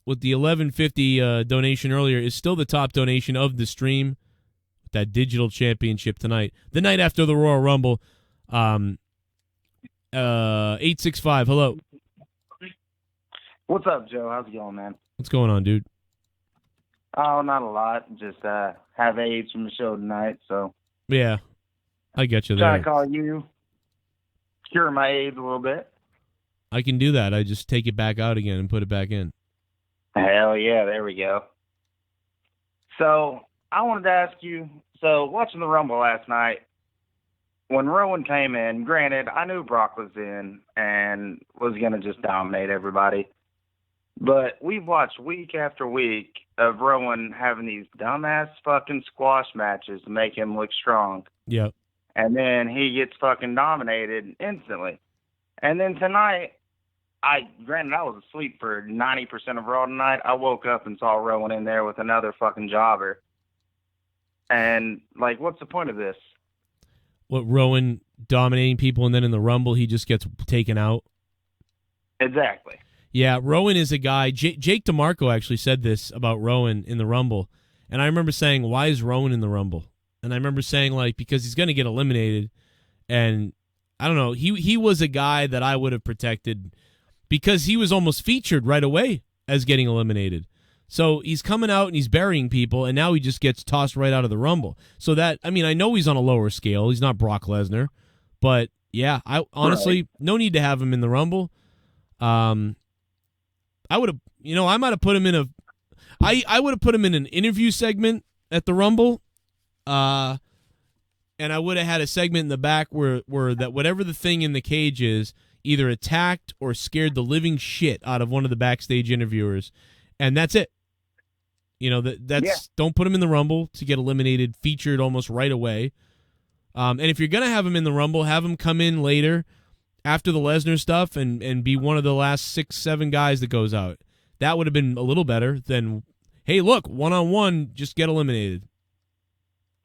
with the $11.50 donation earlier, is still the top donation of the stream. That digital championship tonight, the night after the Royal Rumble. 865, hello. What's up, Joe? How's it going, man? What's going on, dude? Oh, not a lot. Just have AIDS from the show tonight, so. Yeah, I get you there. Trying to call you, cure my AIDS a little bit. I can do that. I just take it back out again and put it back in. Hell yeah, there we go. So I wanted to ask you, so watching the Rumble last night, when Rowan came in, granted, I knew Brock was in and was going to just dominate everybody. But we've watched week after week of Rowan having these dumbass fucking squash matches to make him look strong. Yep. And then he gets fucking dominated instantly. And then tonight, granted, I was asleep for 90% of Raw tonight. I woke up and saw Rowan in there with another fucking jobber. And, like, what's the point of this? What, Rowan dominating people and then in the Rumble he just gets taken out? Exactly. Yeah, Rowan is a guy. Jake DeMarco actually said this about Rowan in the Rumble. And I remember saying, why is Rowan in the Rumble? And I remember saying, like, because he's going to get eliminated. And I don't know, he was a guy that I would have protected because he was almost featured right away as getting eliminated. So he's coming out and he's burying people, and now he just gets tossed right out of the Rumble. So that, I mean, I know he's on a lower scale. He's not Brock Lesnar. But, yeah, I honestly, no need to have him in the Rumble. I would have, I might have put him in I would have put him in an interview segment at the Rumble. And I would have had a segment in the back where that whatever the thing in the cage is either attacked or scared the living shit out of one of the backstage interviewers. And that's it. Don't put him in the Rumble to get eliminated, featured almost right away. And if you're going to have him in the Rumble, have him come in later after the Lesnar stuff and be one of the last 6-7 guys that goes out. That would have been a little better than, hey, look, one-on-one, just get eliminated.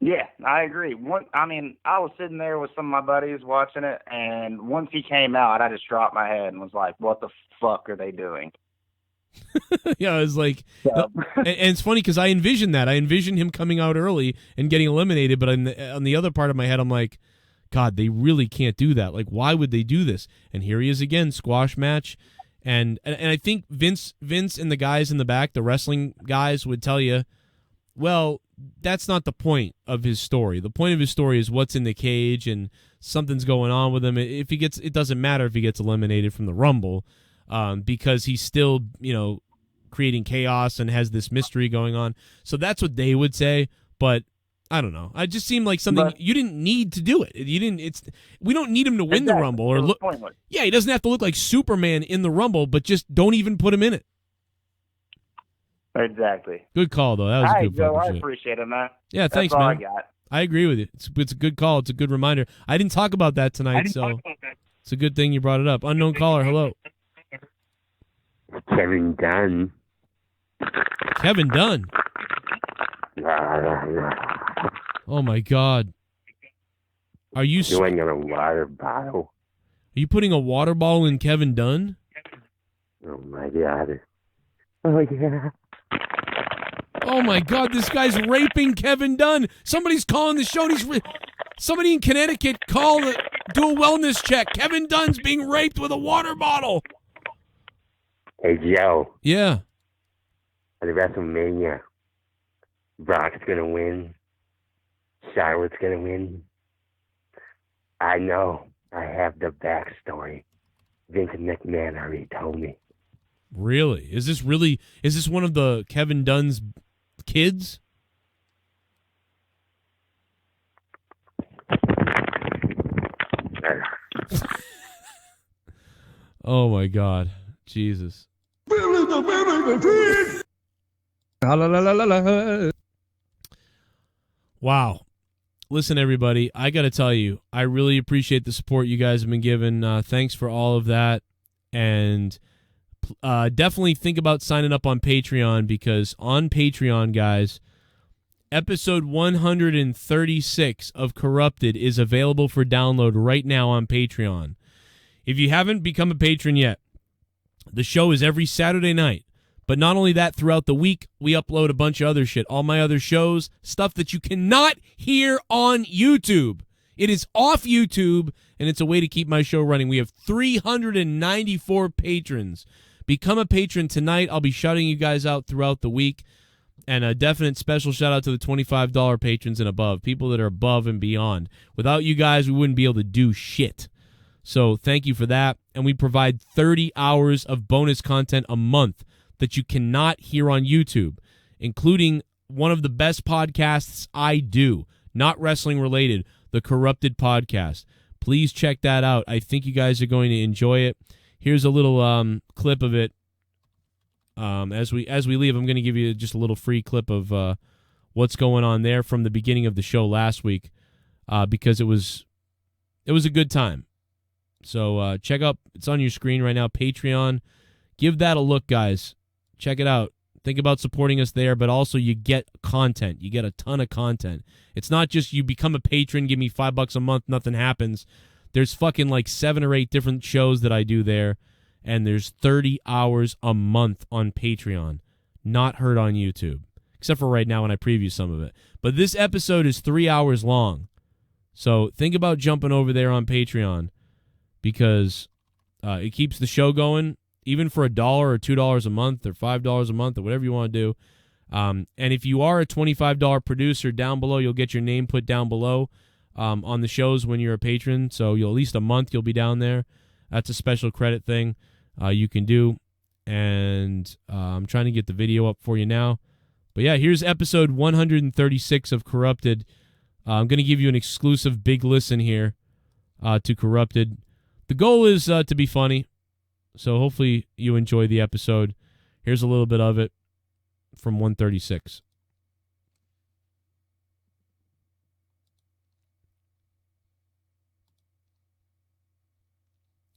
Yeah, I agree. I was sitting there with some of my buddies watching it, and once he came out, I just dropped my head and was like, what the fuck are they doing? Yeah, I was like, and it's funny because I envisioned that. I envisioned him coming out early and getting eliminated, but on the other part of my head, I'm like, God, they really can't do that. Like, why would they do this? And here he is again, squash match. And I think Vince and the guys in the back, the wrestling guys, would tell you, well, that's not the point of his story. The point of his story is what's in the cage and something's going on with him. It doesn't matter if he gets eliminated from the Rumble, because he's still, creating chaos and has this mystery going on. So that's what they would say. But I don't know. It just seemed like something you didn't need to do it. We don't need him to win the Rumble or look. Yeah, he doesn't have to look like Superman in the Rumble, but just don't even put him in it. Exactly. Good call, though. That was a good Joe, I shit. appreciate it, man. Yeah, thanks, That's all man. I got. I agree with you. It's a good call. It's a good reminder. I didn't talk about that tonight, so it's a good thing you brought it up. Unknown caller, hello. Kevin Dunn. Kevin Dunn. Oh my God. Are you doing a water bottle? Are you putting a water bottle in Kevin Dunn? Oh my God. Oh yeah. Oh my God, this guy's raping Kevin Dunn. Somebody's calling the show. Somebody in Connecticut do a wellness check. Kevin Dunn's being raped with a water bottle. Hey Joe. Yeah. At WrestleMania, Brock's gonna win. Charlotte's gonna win. I know. I have the backstory. Vince McMahon already told me. Really? Is this one of the Kevin Dunn's kids? Oh my God. Jesus. Wow. Listen, everybody, I got to tell you, I really appreciate the support you guys have been given. Thanks for all of that. And definitely think about signing up on Patreon, because on Patreon, guys, episode 136 of Corrupted is available for download right now on Patreon. If you haven't become a patron yet, the show is every Saturday night. But not only that, throughout the week, we upload a bunch of other shit. All my other shows, stuff that you cannot hear on YouTube. It is off YouTube, and it's a way to keep my show running. We have 394 patrons. Become a patron tonight. I'll be shouting you guys out throughout the week. And a definite special shout-out to the $25 patrons and above, people that are above and beyond. Without you guys, we wouldn't be able to do shit. So thank you for that. And we provide 30 hours of bonus content a month that you cannot hear on YouTube, including one of the best podcasts I do, not wrestling related, the Corrupted Podcast. Please check that out. I think you guys are going to enjoy it. Here's a little clip of it. As we leave, I'm going to give you just a little free clip of what's going on there from the beginning of the show last week, because it was a good time. So check out, it's on your screen right now, Patreon. Give that a look, guys. Check it out. Think about supporting us there, but also you get content. You get a ton of content. It's not just you become a patron, give me $5 a month, nothing happens. There's fucking like 7 or 8 different shows that I do there, and there's 30 hours a month on Patreon, not heard on YouTube, except for right now when I preview some of it. But this episode is 3 hours long, so think about jumping over there on Patreon, because it keeps the show going, even for $1 or $2 a month or $5 a month or whatever you want to do. And if you are a $25 producer, down below, you'll get your name put down below on the shows when you're a patron. So you'll at least a month you'll be down there. That's a special credit thing you can do. And I'm trying to get the video up for you now. But yeah, here's episode 136 of Corrupted. I'm going to give you an exclusive big listen here to Corrupted. The goal is to be funny. So hopefully you enjoy the episode. Here's a little bit of it from 136.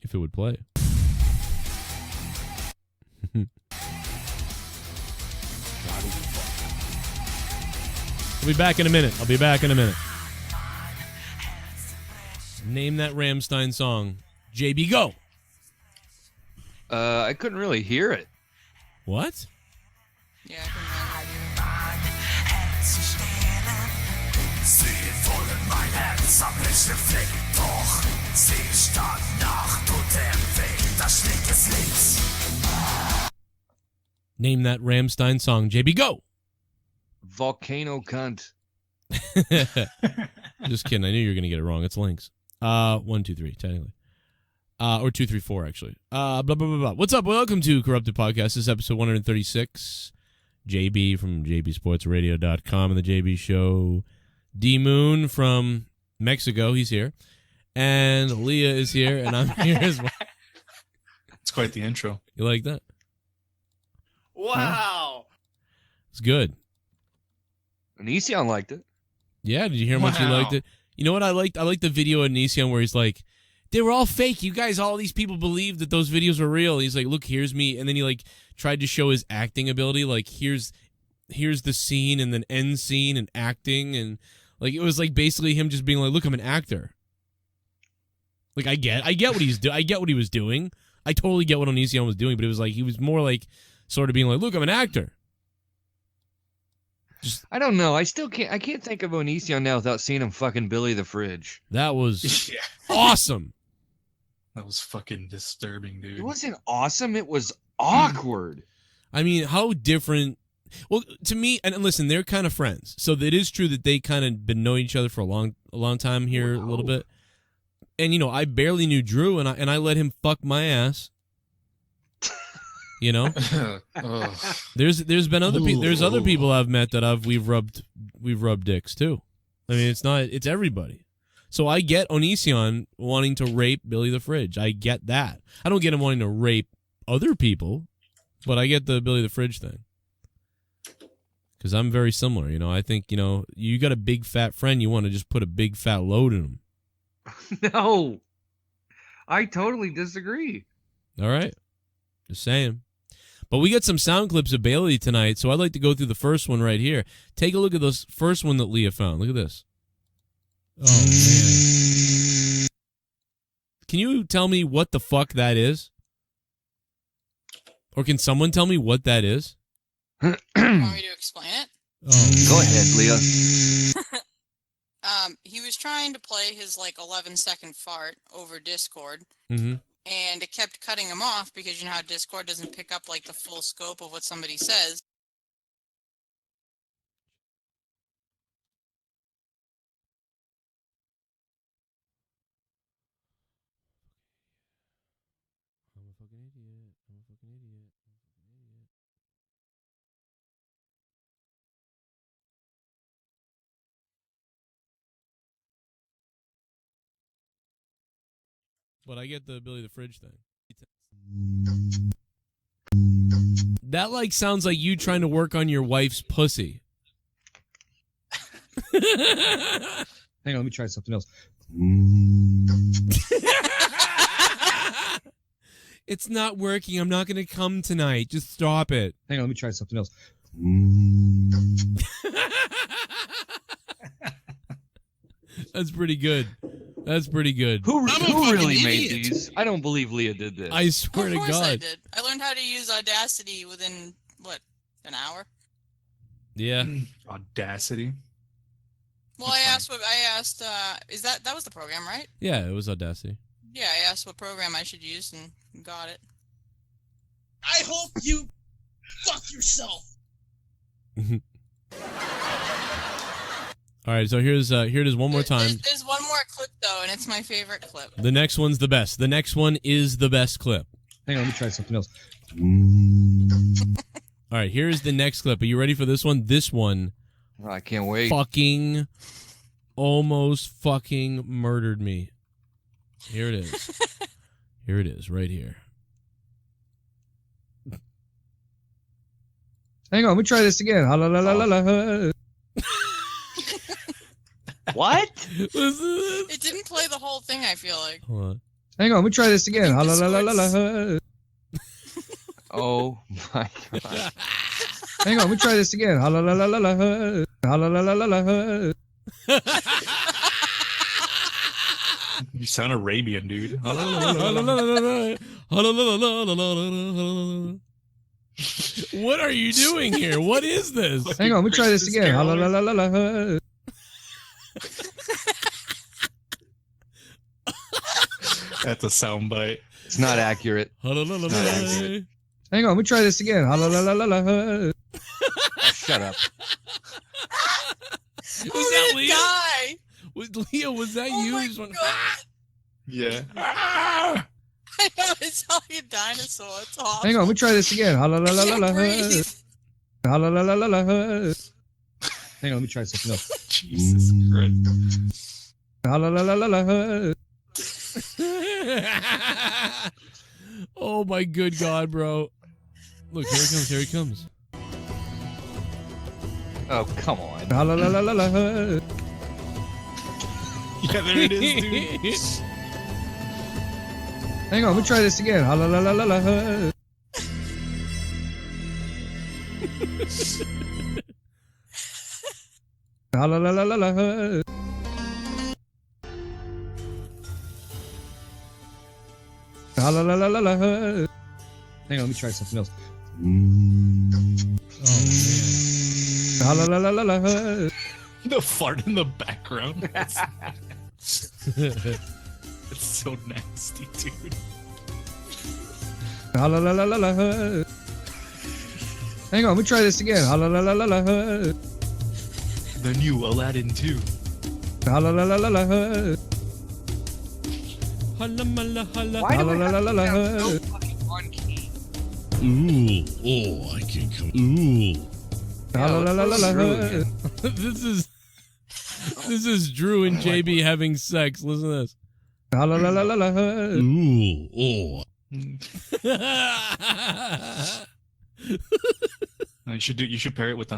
If it would play. I'll be back in a minute. Name that Rammstein song. JB, go. I couldn't really hear it. What? Sie wollen mein Herz am lichten Fleck, doch sie stark nach, tut der Weg, das Schlick ist links. Name that Rammstein song. JB, go! Volcano cunt. Just kidding. I knew you were going to get it wrong. It's Lynx. 1, 2, 3, technically. Or 2, 3, 4, actually. Blah, blah, blah, blah. What's up? Welcome to Corrupted Podcast. This is episode 136. JB from JBSportsRadio.com and the JB Show. DMOON from Mexico. He's here. And Leah is here, and I'm here as well. It's quite the intro. You like that? Wow. It's good. Onision liked it. Yeah, did you hear how much he liked it? You know what I liked? I liked the video of Onision where he's like, they were all fake. You guys, all these people believed that those videos were real. He's like, look, here's me. And then he like tried to show his acting ability. Like, here's the scene and then end scene and acting. And like, it was like basically him just being like, look, I'm an actor. Like, I get what I get what he was doing. I totally get what Onision was doing, but it was like, he was more like sort of being like, look, I'm an actor. I don't know. I can't think of Onision now without seeing him fucking Billy the Fridge. That was awesome. That was fucking disturbing, dude. It wasn't awesome. It was awkward. I mean, how different. Well, to me, and listen, they're kind of friends. So it is true that they kind of been knowing each other for a long time here, a little bit. And, you know, I barely knew Drew, and I let him fuck my ass. You know, there's been other people I've met that we've rubbed dicks too. I mean, it's everybody. So I get Onision wanting to rape Billy the Fridge. I get that. I don't get him wanting to rape other people, but I get the Billy the Fridge thing. Because I'm very similar, you know. I think, you know, you got a big fat friend, you want to just put a big fat load in him. No, I totally disagree. All right, just saying. But we got some sound clips of Bailey tonight, so I'd like to go through the first one right here. Take a look at this first one that Leah found. Look at this. Oh, man. Can you tell me what the fuck that is? Or can someone tell me what that is? Want me to explain it? Oh, go ahead, Leah. He was trying to play his 11-second fart over Discord. Mm-hmm. And it kept cutting him off because you know how Discord doesn't pick up the full scope of what somebody says. I'm a fucking idiot. I'm a fucking idiot. But I get the Billy the Fridge thing. That like sounds like you trying to work on your wife's pussy. Hang on, let me try something else. It's not working. I'm not going to come tonight. Just stop it. Hang on, let me try something else. That's pretty good. That's pretty good. Who really made these? I don't believe Leah did this. I swear to Of course I God. did. I learned how to use Audacity within, what, an hour? Yeah. Audacity. Well, I asked, is that was the program, right? Yeah, it was Audacity. Yeah, I asked what program I should use and got it. I hope you fuck yourself. All right, so here it is one more time. There's one more clip, though, and it's my favorite clip. The next one's the best. The next one is the best clip. Hang on, let me try something else. All right, here's the next clip. Are you ready for this one? This one. Oh, I can't wait. Fucking almost fucking murdered me. Here it is. Here it is, right here. Hang on, let me try this again. What? It didn't play the whole thing, I feel like. Hold on. Hang on, let me try this again. Oh my God. Hang on, let me try this again. You sound Arabian, dude. What are you doing here? What is this? Hang on, let me try this again. That's a soundbite. It's not accurate. Hang on, let me try this again. Shut up. Was that Leah? Die. Leah, was that you? Yeah. I know, it's like a dinosaur. It's awesome. Hang on, let me try this again. Hang on, let me try something else. Jesus Christ. Oh my good God, bro. Look, here he comes, here he comes. Oh, come on. Yeah, there it is, dude. Hang on, let me try this again. Hang on, let me try something else. The fart in the background. It's so nasty, dude. Hang on, let me try this again. The new Aladdin 2. Why do we have to sound so fucking on key? Ooh, oh, I can come. Ooh. This is Drew and JB having sex. Listen to this. Ooh, oh. You should pair it with the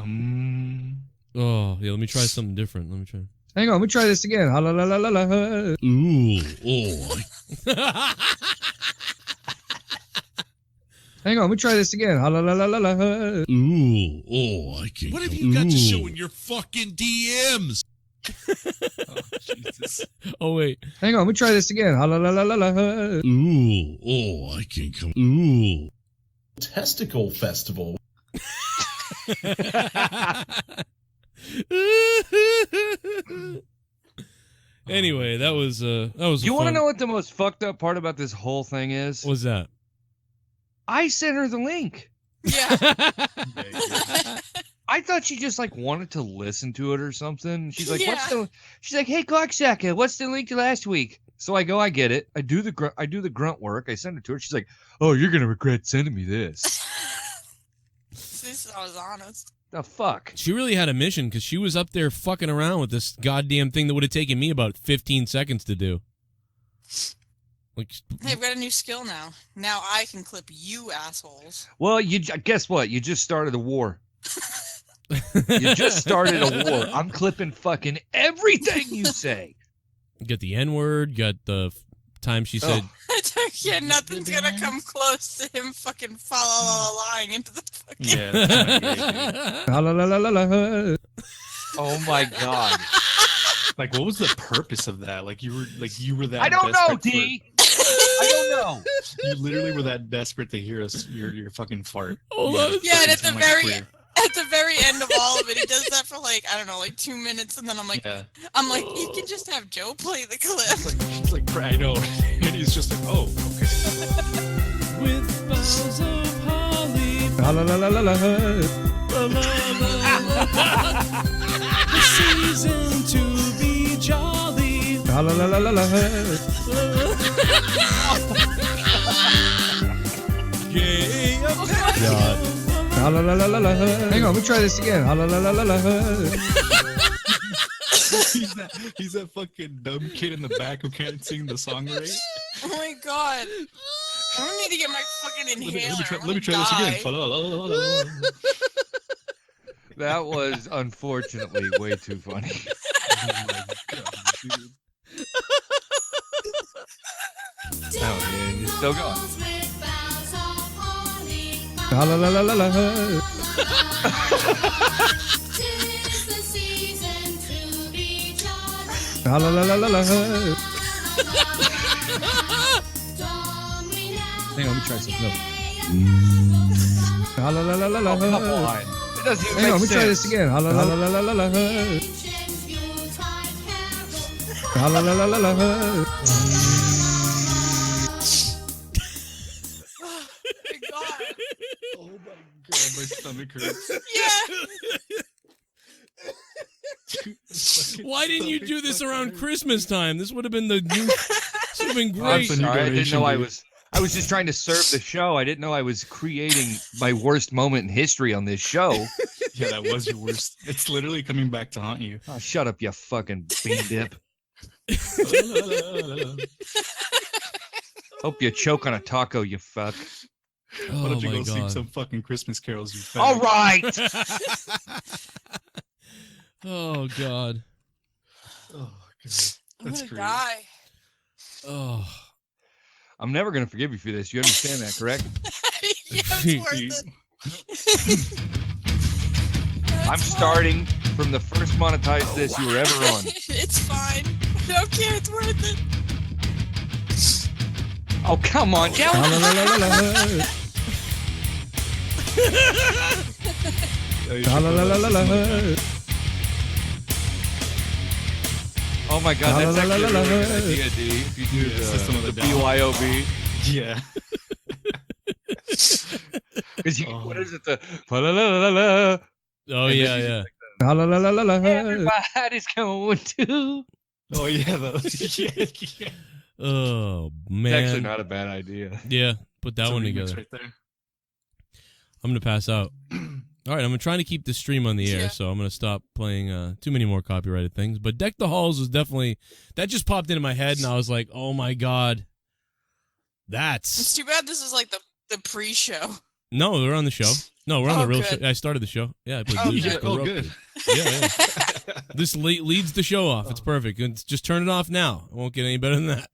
Oh, yeah, let me try something different. Let me try. Hang on, let me try this again. Ooh, oh. Hang on, let me try this again. Ooh, oh, I can. What have you got to show in your fucking DMs? Oh, Jesus. Oh, wait. Hang on, let me try this again. Ooh, oh, I can come. Ooh. Testicle Festival. Anyway, that was You fun. want to know what the most fucked up part about this whole thing is? What's that? I sent her the link. Yeah. I thought she just like wanted to listen to it or something. She's like, Yeah. She's like, hey, Cocksucker, what's the link to last week? So I go, I get it. I do the grunt work. I send it to her. She's like, oh, you're gonna regret sending me this. I was honest. The fuck? She really had a mission because she was up there fucking around with this goddamn thing that would have taken me about 15 seconds to do. Like, Hey, I've got a new skill now. Now I can clip you assholes. Well, guess what? You just started a war. You just started a war. I'm clipping fucking everything you say. Got the N-word, got the time she said. Yeah, nothing's gonna come close to him fucking lying into the fucking. Yeah. Oh my god. Like, what was the purpose of that? Like, you were that. I don't know, desperate D. I don't know. You literally were that desperate to hear us your fucking fart. Yeah, and at the very end of all of it, he does that for like, I don't know, like 2 minutes, and then I'm like, you can just have Joe play the clip. It's like I know, and he's just like, oh, okay. With boughs of holly. La la la la la la. The season to be jolly. La la la la la la. God. La la la la la la. Hang on, let me try this again. La la la la la la. He's that fucking dumb kid in the back who can't sing the song right. Oh my god. I don't need to get my fucking inhaler. Let me try this again. That was unfortunately way too funny. Oh my god, dude. Oh man, you're still going. La la la la la la. La la la la la la. Hang on, let me try something else. La la la la la la. Oh, come on. It doesn't even Hang on, let me try this again. La la la la la la la. La la la la la la. God, my stomach hurts. Yeah. Why didn't you do this around Christmas time? This would have been the new. This would have been great. I'm sorry, I didn't know I was just trying to serve the show. I didn't know I was creating my worst moment in history on this show. Yeah, that was your worst. It's literally coming back to haunt you. Oh, shut up, you fucking bean dip. Hope you choke on a taco, you fuck. Why don't you go sing some fucking Christmas carols, you fat? All right. Oh god. Oh god. I'm That's gonna great. die. Oh. I'm never gonna forgive you for this. You understand that, correct? Yeah, it's worth it. I'm starting from the first monetized this you were ever on. It's fine. I don't care. It's worth it. Oh, come on. Oh my god, that's actually a really good idea, D. If you do the BYOB. Yeah. Because what is it? The la. Oh yeah, yeah. La. Everybody's going to. Oh yeah, yeah. Oh man, it's actually not a bad idea. Yeah, put that one together. Right there. I'm gonna pass out. All right, I'm trying to keep the stream on the air, so I'm gonna stop playing too many more copyrighted things. But Deck the Halls was definitely that just popped into my head, and I was like, oh my god, that's. It's too bad this is like the pre-show. No, we're on the show. No, we're on the real show. I started the show. Yeah, I put music. Oh, good. Yeah. This leads the show off. It's perfect. Just turn it off now. It won't get any better than that.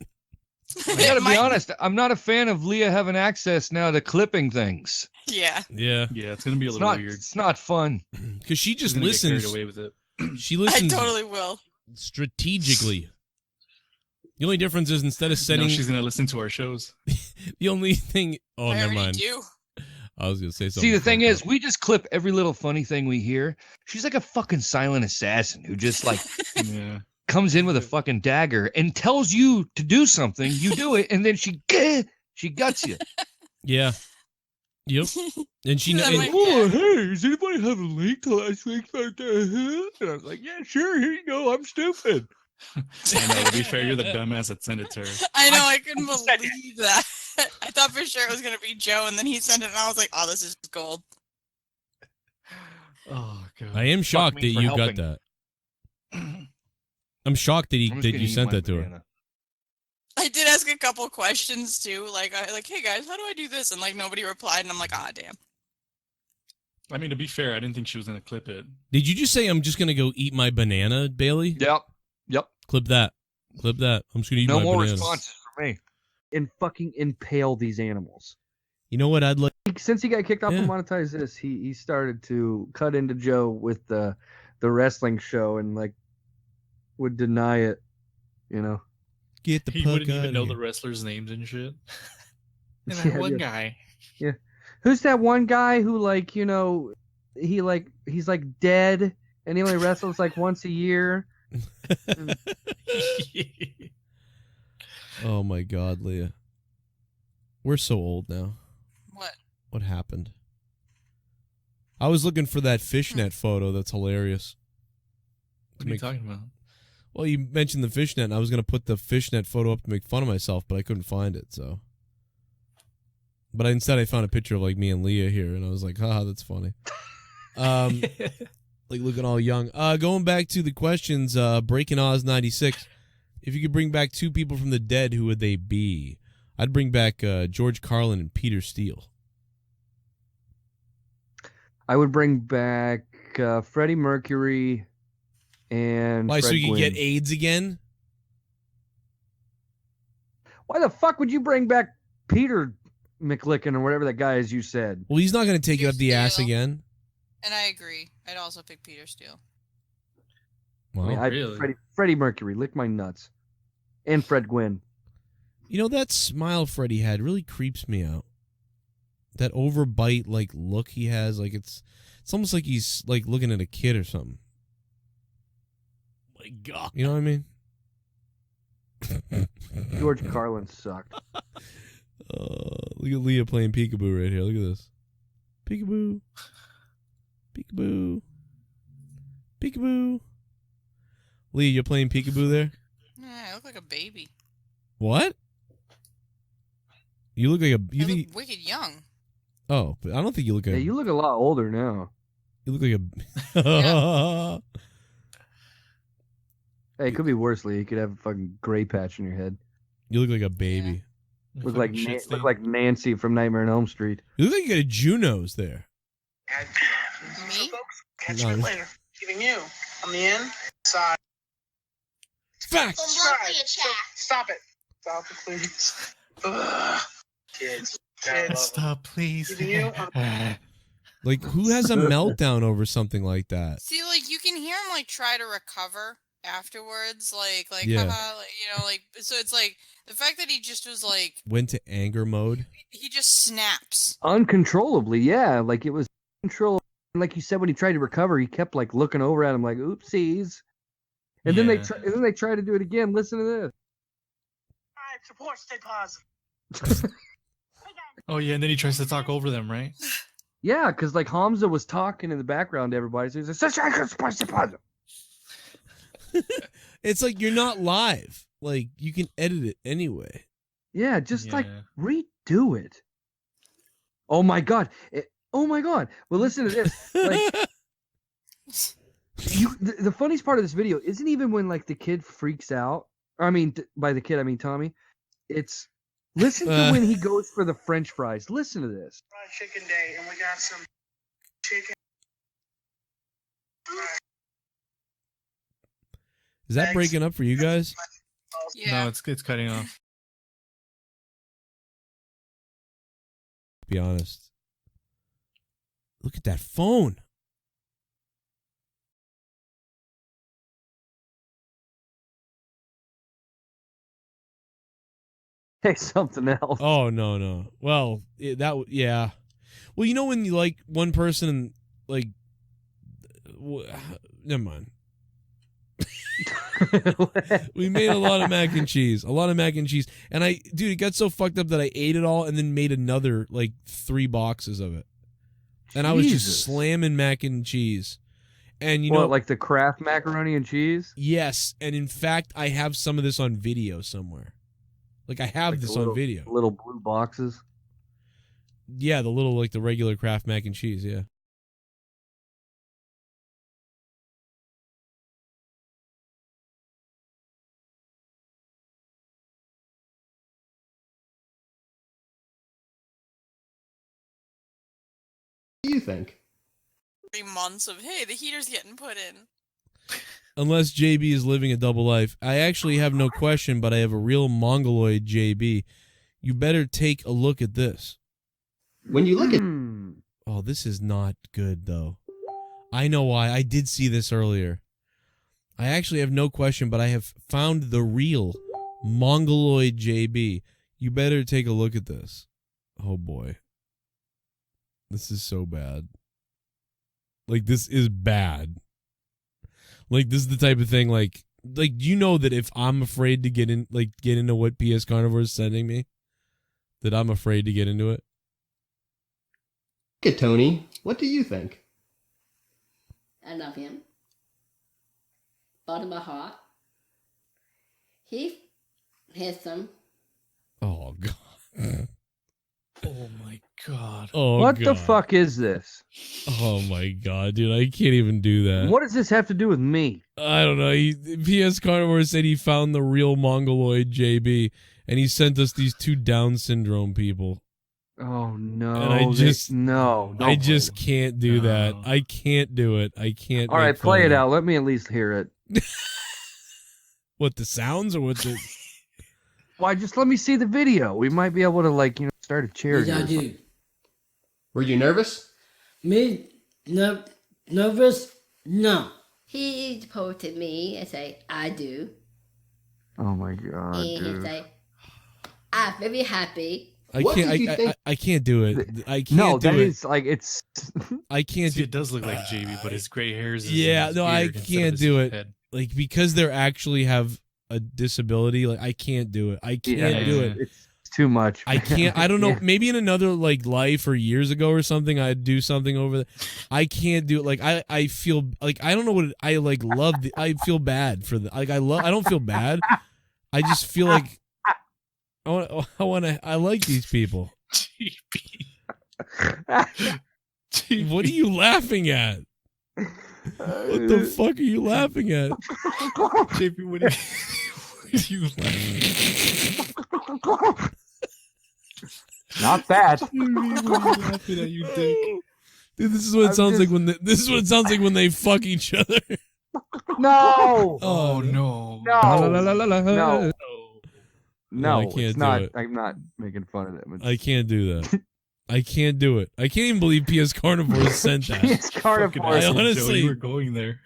I gotta be honest. I'm not a fan of Leah having access now to clipping things. Yeah. Yeah. Yeah, it's gonna be a little weird. It's not fun because she just Get listens. carried away with it. She listens. I totally will. Strategically. The only difference is instead of setting, she's gonna listen to our shows. The only thing. Oh, I never already mind. do. I was gonna say something. See, the thing is, we just clip every little funny thing we hear. She's like a fucking silent assassin who just like comes in with a fucking dagger and tells you to do something. You do it, and then she guts you. Yeah. Yep. And she knows. Oh, hey, does anybody have a link to last week's? And I was like, yeah, sure. Here you go. I'm stupid. I know. To be fair, you're the dumbass that sent it to her. I know. I couldn't believe that. I thought for sure it was gonna be Joe, and then he sent it, and I was like, "Oh, this is gold." Oh god! I am shocked that you got that. I'm shocked that you sent that to her. I did ask a couple questions too, like hey guys, how do I do this? And like nobody replied, and I'm like, ah, damn. I mean, to be fair, I didn't think she was gonna clip it. Did you just say I'm just gonna go eat my banana, Bailey? Yep. Clip that. I'm just gonna eat my banana. No more responses for me. And fucking impale these animals. You know what I'd like? Since he got kicked off of Monetize This, he started to cut into Joe with the wrestling show and like would deny it, you know. Get the He fuck wouldn't out even of know here. the wrestlers' names and shit. And Yeah, that one guy. Yeah. Who's that one guy who like, you know, he's like dead and he only wrestles like once a year? Oh my God, Leah. We're so old now. What? What happened? I was looking for that fishnet photo. That's hilarious. What are you talking about? Well, you mentioned the fishnet, and I was going to put the fishnet photo up to make fun of myself, but I couldn't find it, so. But instead I found a picture of, like, me and Leah here, and I was like, haha, that's funny. Like, looking all young. Going back to the questions, Breaking Oz 96. If you could bring back 2 people from the dead, who would they be? I'd bring back George Carlin and Peter Steele. I would bring back Freddie Mercury and Why, Fred so you Gwynn. get AIDS again? Why the fuck would you bring back Peter McLicken or whatever that guy is you said? Well, he's not going to take it up the ass again. And I agree. I'd also pick Peter Steele. Wow. I mean, Really? Freddie Mercury, lick my nuts. And Fred Gwynn. You know, that smile Freddie had really creeps me out. That overbite, like, look he has, like, it's almost like he's, like, looking at a kid or something. My God. You know what I mean? George Carlin sucked. Look at Leah playing peekaboo right here. Look at this. Peekaboo. Peekaboo. Peekaboo. Leah, you're playing peekaboo there? Yeah, I look like a baby. What? You look like a... You I think, look wicked young. oh, but I don't think you look... Yeah, you look a lot older now. You look like a... Hey, it could be worse, Lee. You could have a fucking gray patch in your head. You look like a baby. Look like Nancy from Nightmare on Elm Street. You look like you got a Junos there. Me? Catch me later. Giving you on the inside. Facts. Stop it. Stop it, please. Ugh. Kids. Stop, please. Giving you Like, who has a meltdown over something like that? See, like, you can hear him, like, try to recover afterwards. Like, Yeah. haha, like, you know, like, so it's like, the fact that he just was, like, Went to anger mode. he just snaps. Uncontrollably, yeah. Like, it was control. Like you said, when he tried to recover, he kept, like, looking over at him like, oopsies. And then they try to do it again. Listen to this. Alright, support, stay positive. Oh yeah, and then he tries to talk over them, right? Yeah, because, like, Hamza was talking in the background to everybody. So he's like, It's like you're not live. Like, you can edit it anyway. yeah, just, like, redo it. Oh, my God. Oh, my God. Well, listen to this. Like, the funniest part of this video isn't even when, like, the kid freaks out. I mean, by the kid, I mean Tommy. It's listen to when he goes for the French fries. Listen to this. Fried chicken day, and we got some chicken. Is that breaking up for you guys? No, it's cutting off. Be honest. Look at that phone. Hey, something else. Oh, no. Well, yeah. Well, you know when you like one person and like, never mind. We made a lot of mac and cheese. And dude, it got so fucked up that I ate it all and then made another like 3 boxes of it. And I was just slamming mac and cheese. And you know, like the Kraft macaroni and cheese? Yes. And in fact, I have some of this on video somewhere. Like I have this on video. Little blue boxes. Yeah, the little like the regular Kraft mac and cheese, yeah. you think? 3 months of, hey, the heater's getting put in. Unless JB is living a double life. I actually have no question, but I have a real mongoloid JB. You better take a look at this. When you look at... Oh, this is not good, though. I know why. I did see this earlier. I actually have no question, but I have found the real mongoloid JB. You better take a look at this. Oh, boy. This is so bad. Like, this is bad. Like, this is the type of thing, like, you know that if I'm afraid to get into what PS Carnivore is sending me, that I'm afraid to get into it. Look at Tony. What do you think? I love him. Bottom of my heart. He's handsome. Oh, God. Oh, my God. Oh, what God. the fuck is this? Oh, my God, dude. I can't even do that. What does this have to do with me? I don't know. PS Carnivore said he found the real mongoloid JB, and he sent us these 2 Down syndrome people. Oh, no. And I just... No. I just can't do that. I can't do it. I can't. All right, play it out. Let me at least hear it. What, the sounds or what the... Why, just let me see the video. We might be able to, start a charity. Yeah, dude. Were you nervous? Me? Nervous? No. He posted me and say, I do. Oh, my God, And he dude. say, I'm very happy. I can't do it. I can't No, do that it. is, it's... I can't See, do it does look like JB, but his gray hairs is Yeah, in his no, I beard instead of can't his do it. head. Like, because they actually have a disability, like, I can't do it. I can't do it. It's too much. I can't. I don't know. Yeah. Maybe in another life or years ago or something, I'd do something over that. I can't do it. Like I feel like I don't know what I love. I feel bad for the I don't feel bad. I just feel like I like these people. What are you laughing at? What the fuck are you laughing at? JP, what are you laughing? Not that. Laughing at you, Dick. Dude, this is what it sounds like when this is what it sounds like when they fuck each other. No. Oh no. No. No, I can't it's do not. it. I'm not making fun of them. I can't do that. I can't do it. I can't even believe PS Carnivore sent that. PS Carnivore. I honestly, Joe, you were going there.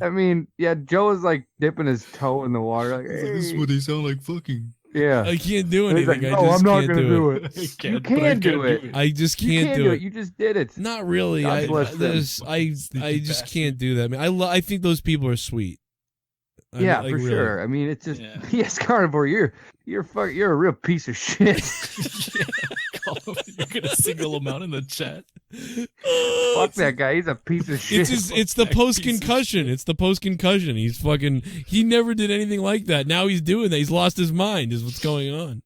I mean, yeah, Joe was like dipping his toe in the water. Like, hey. This is what they sound like fucking. Yeah. I can't do And he's anything. like, I no, just I'm not can't gonna do it. it. You can do it. I just You can't do it. You just did it. Not really. God I bless them. I just can't do that. I mean, I think those people are sweet. I Yeah, mean, for really. sure. I mean, it's just PS Carnivore. You're a real piece of shit. You're gonna single him out in the chat. Fuck that guy. He's a piece of shit. It's the post concussion. It's the post concussion. He's fucking. He never did anything like that. Now he's doing that. He's lost his mind. Is what's going on.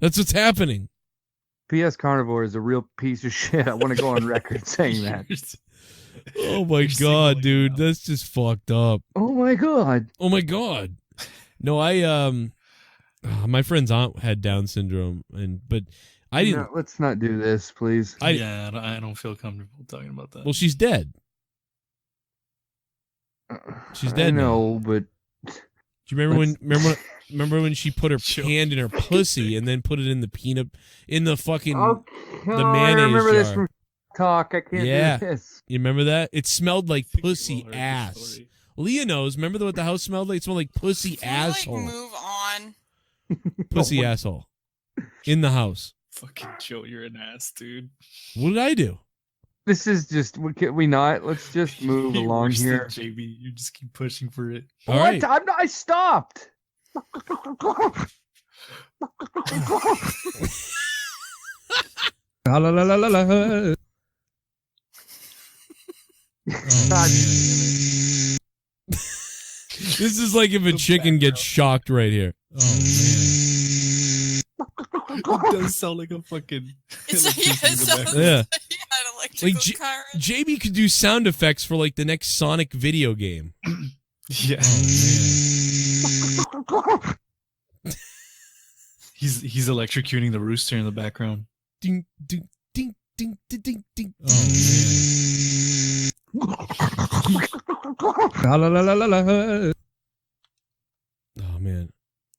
That's what's happening. PS Carnivore is a real piece of shit. I want to go on record saying that. Oh my god, dude, that's just fucked up. Oh my god. Oh my god. No, my friend's aunt had Down syndrome, but I didn't. No, let's not do this, please. I don't feel comfortable talking about that. Well, she's dead. She's dead. No, now. but do you remember when she put her hand in her pussy and then put it in the fucking the mayonnaise I remember jar? this from talk. I can't do this. You remember that? It smelled like pussy ass. Leah knows. Remember what the house smelled like? It smelled like pussy asshole. Move on. Pussy asshole. In the house. Fucking Joe, you're an ass, dude. What did I do? This is just. Can we not? Let's just move along Worse than here. JB, you just keep pushing for it. All What? right. I stopped. La la la la la la. This is like if a chicken gets shocked right here. Oh man. It does sound like a fucking. Yeah. Like JB could do sound effects for like the next Sonic video game. Yeah. He's electrocuting the rooster in the background. Ding ding ding ding ding ding ding. Oh man. La, la, la, la, la, la. Oh man.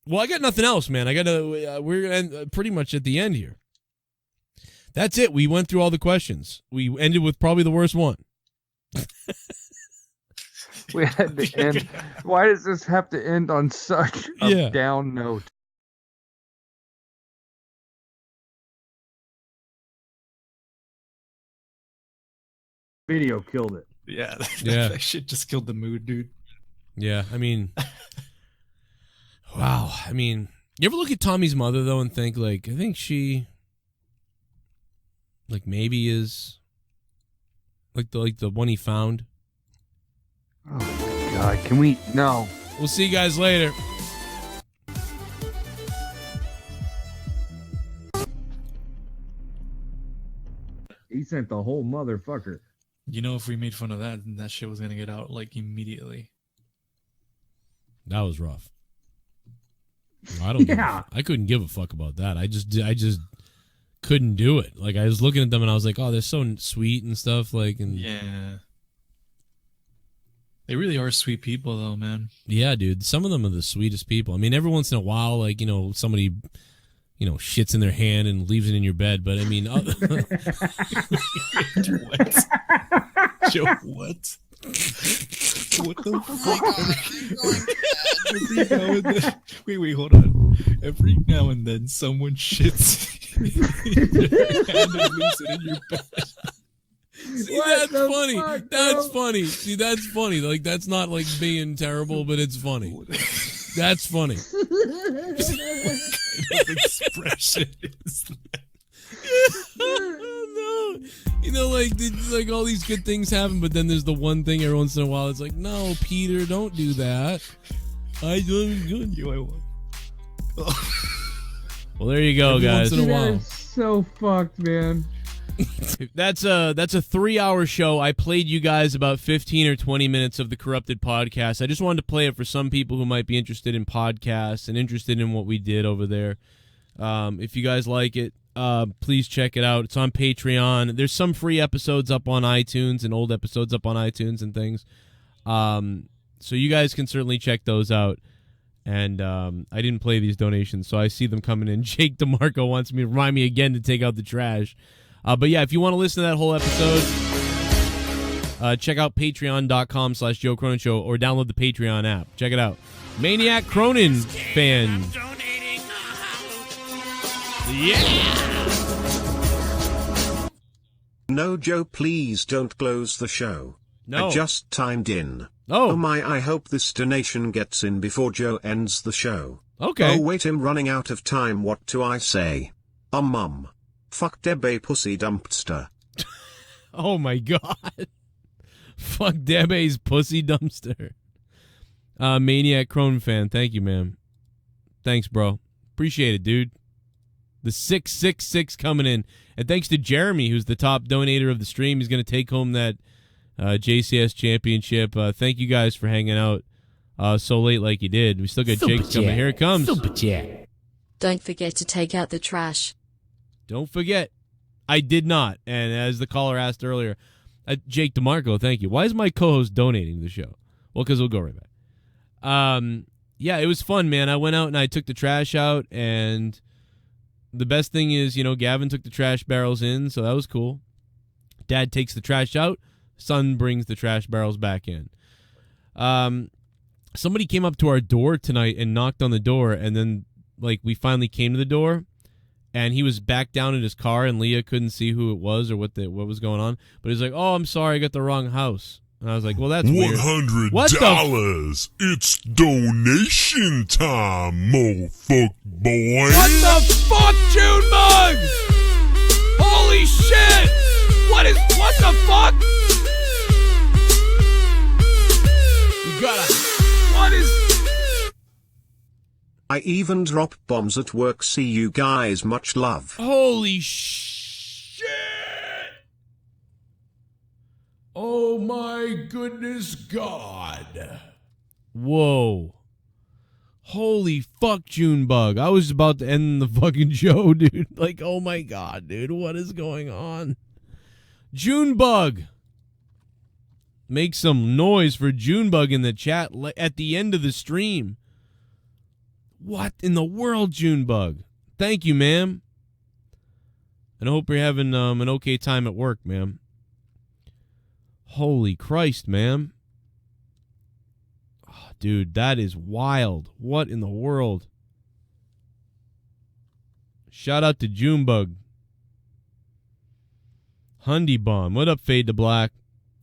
Well, I got nothing else, man. I got to. We're pretty much at the end here. That's it. We went through all the questions. We ended with probably the worst one. We had to end. Why does this have to end on such a down note? Video killed it. Yeah, Yeah. that shit just killed the mood, dude. Yeah, I mean, wow. I mean, you ever look at Tommy's mother though and think like, I think she, like maybe is, like the one he found. Oh my God! Can we? No. We'll see you guys later. He sent the whole motherfucker. You know, if we made fun of that, then that shit was gonna get out like immediately. That was rough. I don't. I couldn't give a fuck about that. I just couldn't do it. Like I was looking at them and I was like, oh, they're so sweet and stuff. Like, and yeah, they really are sweet people, though, man. Yeah, dude. Some of them are the sweetest people. I mean, every once in a while, like somebody, shits in their hand and leaves it in your bed. But I mean, what? Joe, what? What the fuck? Every now and then, wait, hold on. Every now and then, someone shits in your hand and leaves it in your bed. See, that's funny. That's funny. See, that's funny. Like, that's not like being terrible, but it's funny. That's funny. What kind of expression is that? No. Like all these good things happen, but then there's the one thing every once in a while. It's like, no, Peter, don't do that. I do good. You, I want. Well, there you go, guys. Once in a while. So fucked, man. That's a 3-hour show. I played you guys about 15 or 20 minutes of the Corrupted podcast. I just wanted to play it for some people who might be interested in podcasts and interested in what we did over there. If you guys like it, please check it out. It's on Patreon. There's some free episodes up on iTunes and old episodes up on iTunes and things. So you guys can certainly check those out. And I didn't play these donations, so I see them coming in. Jake DeMarco wants me to remind me again to take out the trash. But yeah, if you want to listen to that whole episode, check out patreon.com/Joe Cronin Show or download the Patreon app. Check it out. Maniac Cronin fan. Yeah. No, Joe, please don't close the show. No. I just timed in. Oh my, I hope this donation gets in before Joe ends the show. Okay. Oh wait, I'm running out of time. What do I say? Mum. Fuck Debe pussy dumpster. Oh my God. Fuck Debe's pussy dumpster. Maniac Cronin fan, thank you, man. Thanks, bro. Appreciate it, dude. The 666 coming in. And thanks to Jeremy, who's the top donator of the stream. He's going to take home that JCS championship. Thank you guys for hanging out so late like you did. We still got Jake's coming. Here it comes. Super chat. Don't forget to take out the trash. Don't forget. I did not. And as the caller asked earlier, Jake DeMarco, thank you. Why is my co-host donating to the show? Well, because we'll go right back. Yeah, it was fun, man. I went out and I took the trash out, and the best thing is, Gavin took the trash barrels in, so that was cool. Dad takes the trash out. Son brings the trash barrels back in. Somebody came up to our door tonight and knocked on the door, and then we finally came to the door, and he was back down in his car, and Leah couldn't see who it was or what was going on. But he's like, "Oh, I'm sorry, I got the wrong house." And I was like, "Well, that's weird." $100. It's donation time, motherfuck boy. What the fuck, June Bugs? Holy shit! What the fuck? You gotta. What is? I even drop bombs at work. See you guys. Much love. Holy shit! Oh my goodness God. Whoa. Holy fuck, Junebug. I was about to end the fucking show, dude. Oh my God, dude. What is going on? Junebug. Make some noise for Junebug in the chat at the end of the stream. What in the world, Junebug? Thank you, ma'am. And I hope you're having an okay time at work, ma'am. Holy Christ, ma'am. Oh, dude, that is wild. What in the world? Shout out to Junebug. Hundy Bomb. What up, Fade to Black?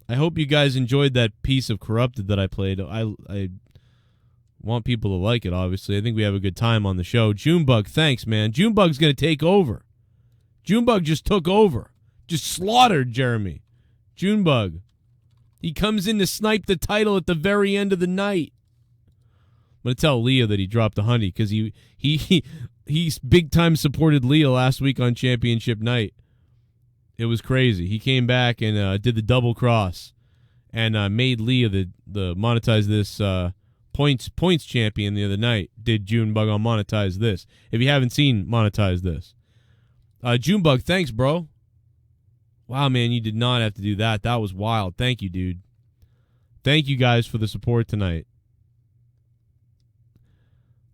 I hope you guys enjoyed that piece of Corrupted that I played. I want people to like it, obviously. I think we have a good time on the show. Junebug, thanks, man. Junebug's going to take over. Junebug just took over. Just slaughtered Jeremy. Junebug. He comes in to snipe the title at the very end of the night. I'm going to tell Leah that he dropped the honey because he big-time supported Leah last week on Championship Night. It was crazy. He came back and did the double cross and made Leah the monetize this points champion the other night. Did Junebug on monetize this? If you haven't seen monetize this, Junebug, thanks, bro. Wow, man, you did not have to do that. That was wild. Thank you, dude. Thank you guys for the support tonight.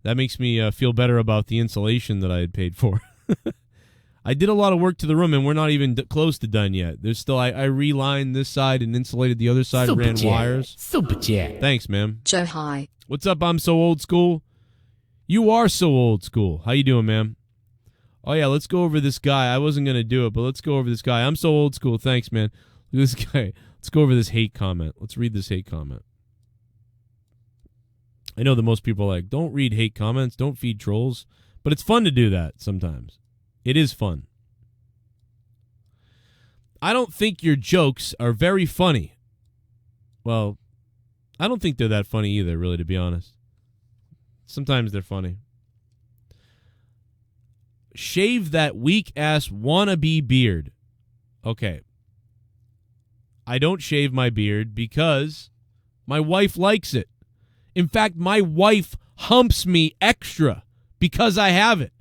That makes me feel better about the insulation that I had paid for. I did a lot of work to the room, and we're not even close to done yet. There's still, I relined this side and insulated the other side, Super ran chat. wires. Super chat. Thanks, ma'am. Joe, hi. What's up? I'm so old school. You are so old school. How you doing, ma'am? Oh, yeah, let's go over this guy. I wasn't going to do it, but let's go over this guy. I'm so old school. Thanks, man. Look at this guy. Let's go over this hate comment. Let's read this hate comment. I know that most people are like, don't read hate comments, don't feed trolls, but it's fun to do that sometimes. It is fun. I don't think your jokes are very funny. Well, I don't think they're that funny either, really, to be honest. Sometimes they're funny. Shave that weak-ass wannabe beard. Okay. I don't shave my beard because my wife likes it. In fact, my wife humps me extra because I have it.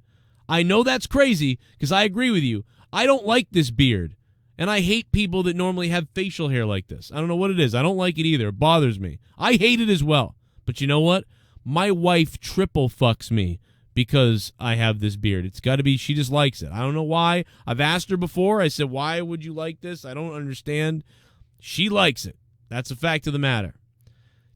I know that's crazy because I agree with you. I don't like this beard. And I hate people that normally have facial hair like this. I don't know what it is. I don't like it either. It bothers me. I hate it as well. But you know what? My wife triple fucks me because I have this beard. It's got to be, she just likes it. I don't know why. I've asked her before. I said, why would you like this? I don't understand. She likes it. That's a fact of the matter.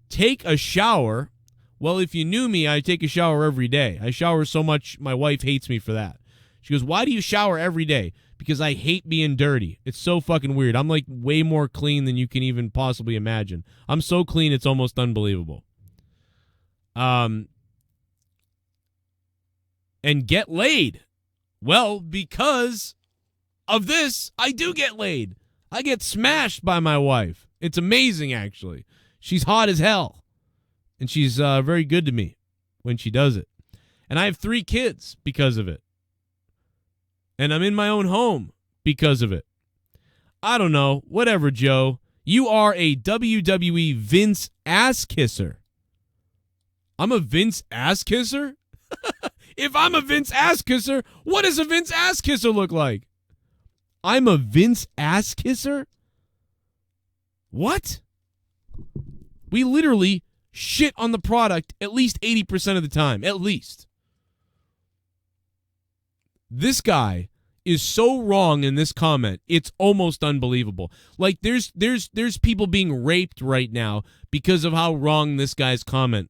Take a shower. Well, if you knew me, I take a shower every day. I shower so much, my wife hates me for that. She goes, why do you shower every day? Because I hate being dirty. It's so fucking weird. I'm like way more clean than you can even possibly imagine. I'm so clean, it's almost unbelievable. And get laid. Well, because of this, I do get laid. I get smashed by my wife. It's amazing, actually. She's hot as hell. And she's very good to me when she does it. And I have 3 kids because of it. And I'm in my own home because of it. I don't know. Whatever, Joe. You are a WWE Vince ass kisser. I'm a Vince ass kisser? If I'm a Vince ass kisser, what does a Vince ass kisser look like? I'm a Vince ass kisser? What? We literally shit on the product at least 80% of the time. At least. This guy is so wrong in this comment. It's almost unbelievable. Like there's people being raped right now because of how wrong this guy's comment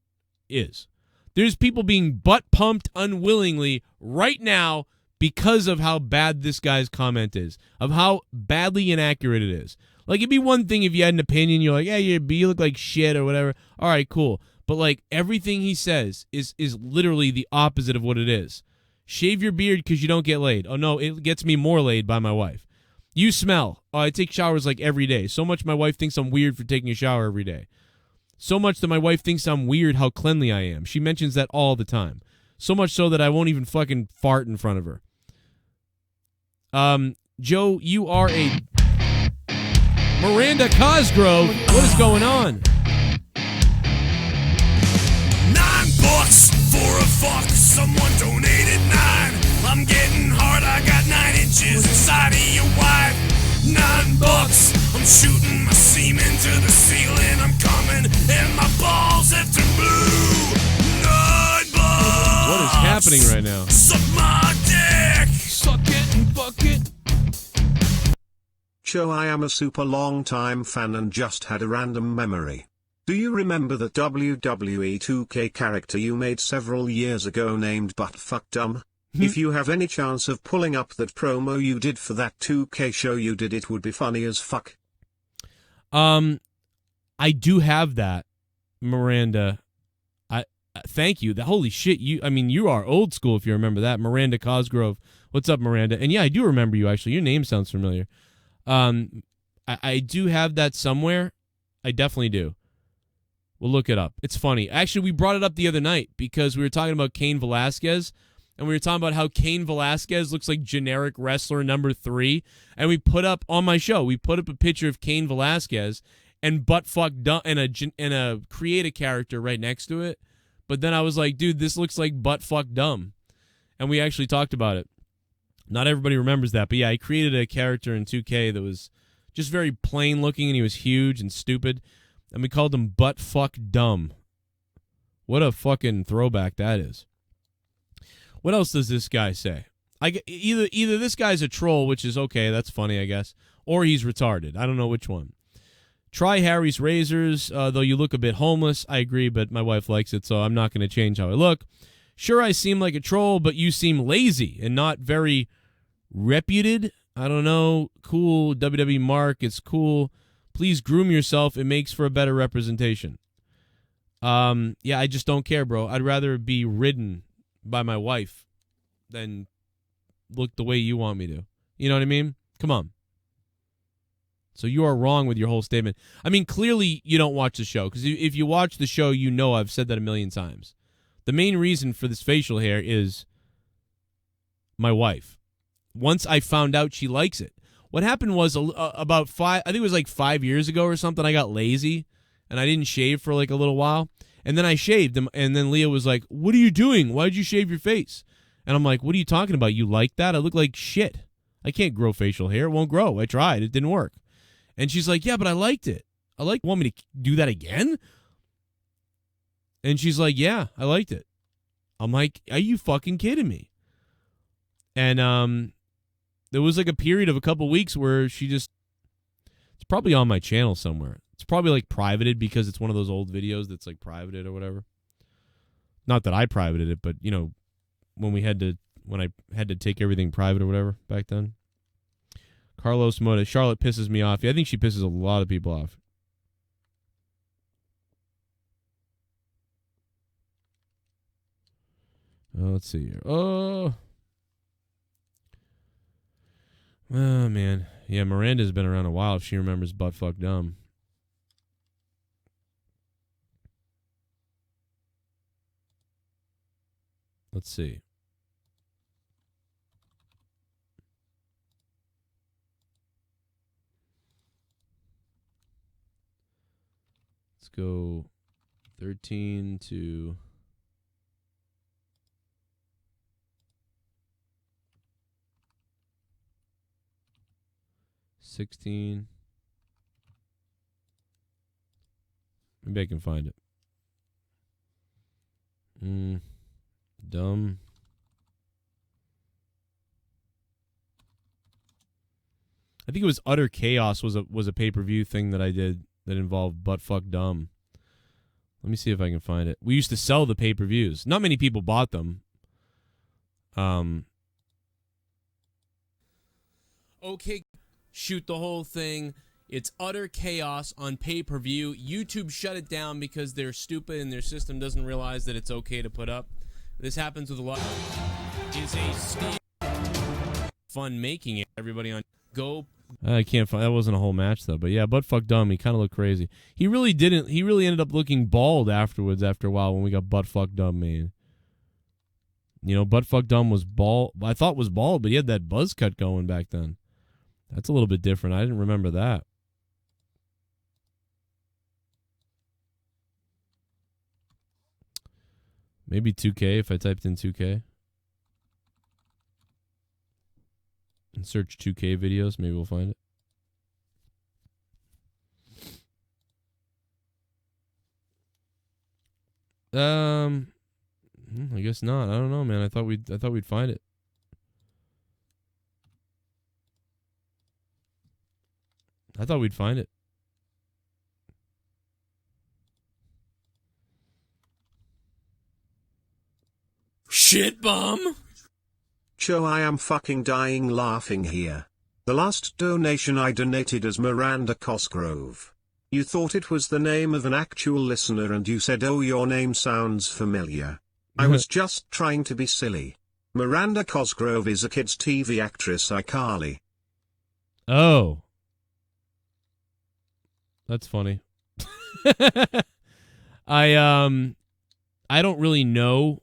is. There's people being butt pumped unwillingly right now because of how bad this guy's comment is, of how badly inaccurate it is. Like it'd be one thing if you had an opinion, you're like, yeah, you look like shit or whatever. All right, cool. But like everything he says is literally the opposite of what it is. Shave your beard because you don't get laid. Oh, no, it gets me more laid by my wife. You smell. Oh, I take showers like every day. So much my wife thinks I'm weird for taking a shower every day. So much that my wife thinks I'm weird how cleanly I am. She mentions that all the time. So much so that I won't even fucking fart in front of her. Joe, you are a Miranda Cosgrove. What is going on? $9 for a fuck. Someone donated 9. I'm getting hard. I got 9 inches inside of your wife. $9. I'm shooting my semen to the ceiling. Nacho, I am a super long time fan and just had a random memory. Do you remember the WWE 2K character you made several years ago named Buttfuck Dumb? If you have any chance of pulling up that promo you did for that 2K show you did, it would be funny as fuck. I do have that, Miranda. Thank you. Holy shit, you are old school if you remember that. Miranda Cosgrove. What's up, Miranda? And yeah, I do remember you, actually. Your name sounds familiar. I do have that somewhere. I definitely do. We'll look it up. It's funny. Actually, we brought it up the other night because we were talking about Cain Velasquez, and we were talking about how Cain Velasquez looks like generic wrestler number 3, and we put up on my show, we put up a picture of Cain Velasquez and Buttfuck Dumb and a create a character right next to it. But then I was like, dude, this looks like Buttfuck Dumb. And we actually talked about it. Not everybody remembers that, but yeah, I created a character in 2K that was just very plain looking, and he was huge and stupid, and we called him Buttfuck Dumb. What a fucking throwback that is. What else does this guy say? Either this guy's a troll, which is okay, that's funny, I guess, or he's retarded. I don't know which one. Try Harry's razors, though you look a bit homeless. I agree, but my wife likes it, so I'm not going to change how I look. Sure, I seem like a troll, but you seem lazy and not very reputed. I don't know. Cool. WWE Mark, it's cool. Please groom yourself. It makes for a better representation. Yeah, I just don't care, bro. I'd rather be ridden by my wife than look the way you want me to. You know what I mean? Come on. So you are wrong with your whole statement. I mean, clearly you don't watch the show, because if you watch the show, you know I've said that a million times. The main reason for this facial hair is my wife. Once I found out she likes it. What happened was about 5 years ago or something, I got lazy and I didn't shave for like a little while. And then I shaved, and then Leah was like, what are you doing? Why'd you shave your face? And I'm like, what are you talking about? You like that? I look like shit. I can't grow facial hair. It won't grow. I tried. It didn't work. And she's like, yeah, but I liked it. Want me to do that again? And she's like, yeah, I liked it. I'm like, are you fucking kidding me? And there was like a period of a couple weeks where it's probably on my channel somewhere. It's probably like privated because it's one of those old videos that's like privated or whatever. Not that I privated it, but you know, when I had to take everything private or whatever back then. Carlos Moda, Charlotte pisses me off. Yeah, I think she pisses a lot of people off. Let's see here. Oh, man. Yeah, Miranda's been around a while if she remembers Buttfuck Dumb. Let's see. Let's go 13 to... $16. Maybe I can find it. Dumb. I think it was Utter Chaos was a pay-per-view thing that I did that involved Buttfuck Dumb. Let me see if I can find it. We used to sell the pay-per-views. Not many people bought them. Okay, shoot the whole thing. It's Utter Chaos on pay-per-view. YouTube shut it down because they're stupid and their system doesn't realize that it's okay to put up. This happens with a lot. Is a steal. Fun making it. Everybody on go. I can't find. That wasn't a whole match though. But yeah, Buttfuck Dumb. He kind of looked crazy. He really didn't. He really ended up looking bald afterwards. After a while, when we got Buttfuck Dumb, man. You know, Buttfuck Dumb was bald. I thought was bald, but he had that buzz cut going back then. That's a little bit different. I didn't remember that. Maybe 2K if I typed in 2K. And search 2K videos. Maybe we'll find it. I guess not. I don't know, man. I thought we'd find it. I thought we'd find it. Shit bomb? Cho, I am fucking dying laughing here. The last donation I donated as Miranda Cosgrove. You thought it was the name of an actual listener and you said, oh, your name sounds familiar. I was just trying to be silly. Miranda Cosgrove is a kids' TV actress, iCarly. Oh. That's funny. I don't really know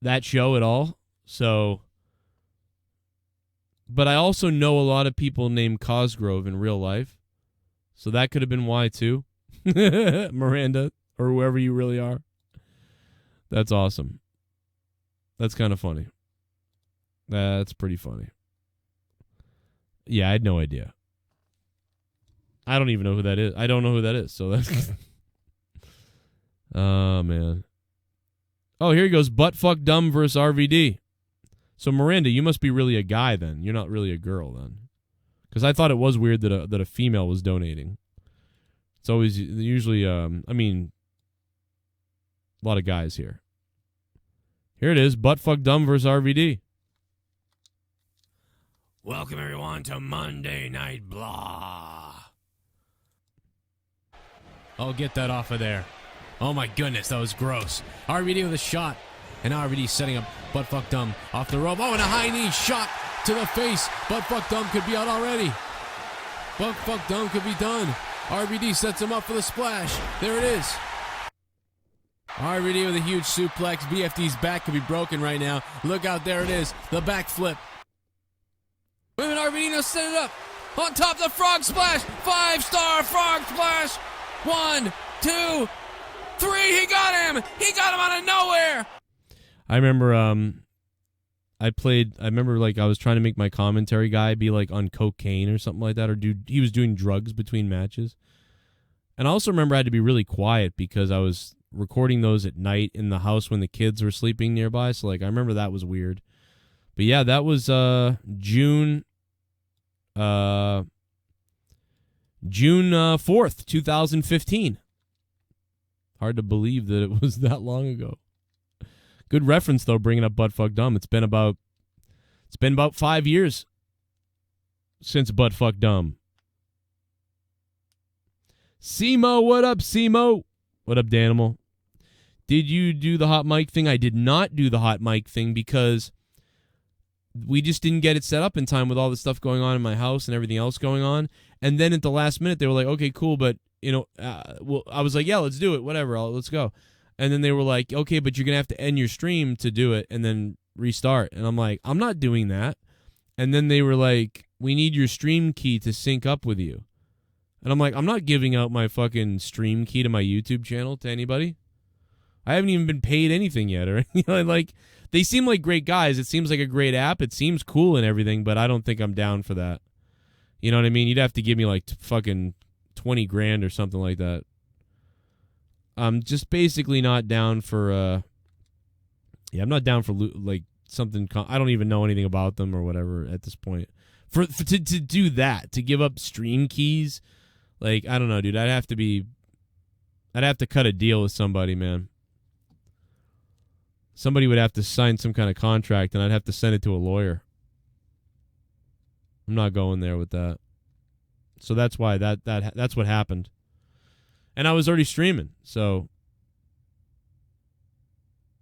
that show at all, so, but I also know a lot of people named Cosgrove in real life, so that could have been why too. Miranda, or whoever you really are. That's awesome. That's kind of funny. That's pretty funny. Yeah, I had no idea. I don't even know who that is. I don't know who that is, so that's... Oh, man. Oh, here he goes. Buttfuck Dumb versus RVD. So, Miranda, you must be really a guy then. You're not really a girl then. Because I thought it was weird that a female was donating. It's always, usually, I mean, a lot of guys here. Here it is. Buttfuck Dumb versus RVD. Welcome, everyone, to Monday Night Blah. Oh, get that off of there. Oh my goodness, that was gross. RVD with a shot. And RVD setting up Buttfuck Dumb off the rope. Oh, and a high knee shot to the face. Buttfuck Dumb could be out already. Buttfuck Dumb could be done. RVD sets him up for the splash. There it is. RVD with a huge suplex. BFD's back could be broken right now. Look out, there it is. The backflip. Wait a minute, RVD now set it up. On top of the frog splash. 5-star frog splash. 1, 2, 3. He got him. He got him out of nowhere. I remember I remember like I was trying to make my commentary guy be like on cocaine or something like that, or he was doing drugs between matches. And I also remember I had to be really quiet because I was recording those at night in the house when the kids were sleeping nearby. So like I remember that was weird. But yeah, that was June 4th, 2015. Hard to believe that it was that long ago. Good reference though, bringing up Buttfuck Dumb. It's been about 5 years since Buttfuck Dumb. Simo, what up, Simo? What up, Danimal? Did you do the hot mic thing? I did not do the hot mic thing because we just didn't get it set up in time with all the stuff going on in my house and everything else going on. And then at the last minute, they were like, okay, cool, but, you know, well, I was like, yeah, let's do it, whatever, let's go. And then they were like, okay, but you're going to have to end your stream to do it and then restart. And I'm like, I'm not doing that. And then they were like, we need your stream key to sync up with you. And I'm like, I'm not giving out my fucking stream key to my YouTube channel to anybody. I haven't even been paid anything yet. Or like, they seem like great guys. It seems like a great app. It seems cool and everything, but I don't think I'm down for that. You know what I mean? You'd have to give me like fucking 20 grand or something like that. I'm just basically not down for, I'm not down for like something. I don't even know anything about them or whatever at this point. To do that, to give up stream keys, like, I don't know, dude. I'd have to cut a deal with somebody, man. Somebody would have to sign some kind of contract, and I'd have to send it to a lawyer. I'm not going there with that. So that's why that's what happened. And I was already streaming, so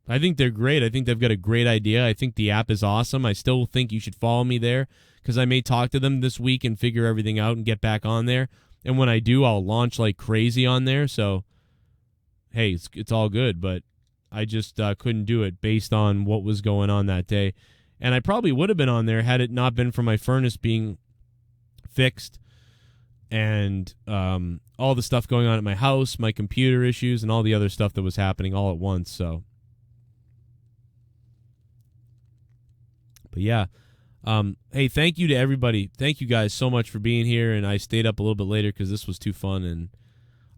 I think they're great. I think they've got a great idea. I think the app is awesome. I still think you should follow me there because I may talk to them this week and figure everything out and get back on there. And when I do, I'll launch like crazy on there. So, hey, it's all good, but I just couldn't do it based on what was going on that day. And I probably would have been on there had it not been for my furnace being fixed and all the stuff going on at my house, my computer issues, and all the other stuff that was happening all at once. So, but yeah, hey, thank you to everybody. Thank you guys so much for being here. And I stayed up a little bit later because this was too fun. And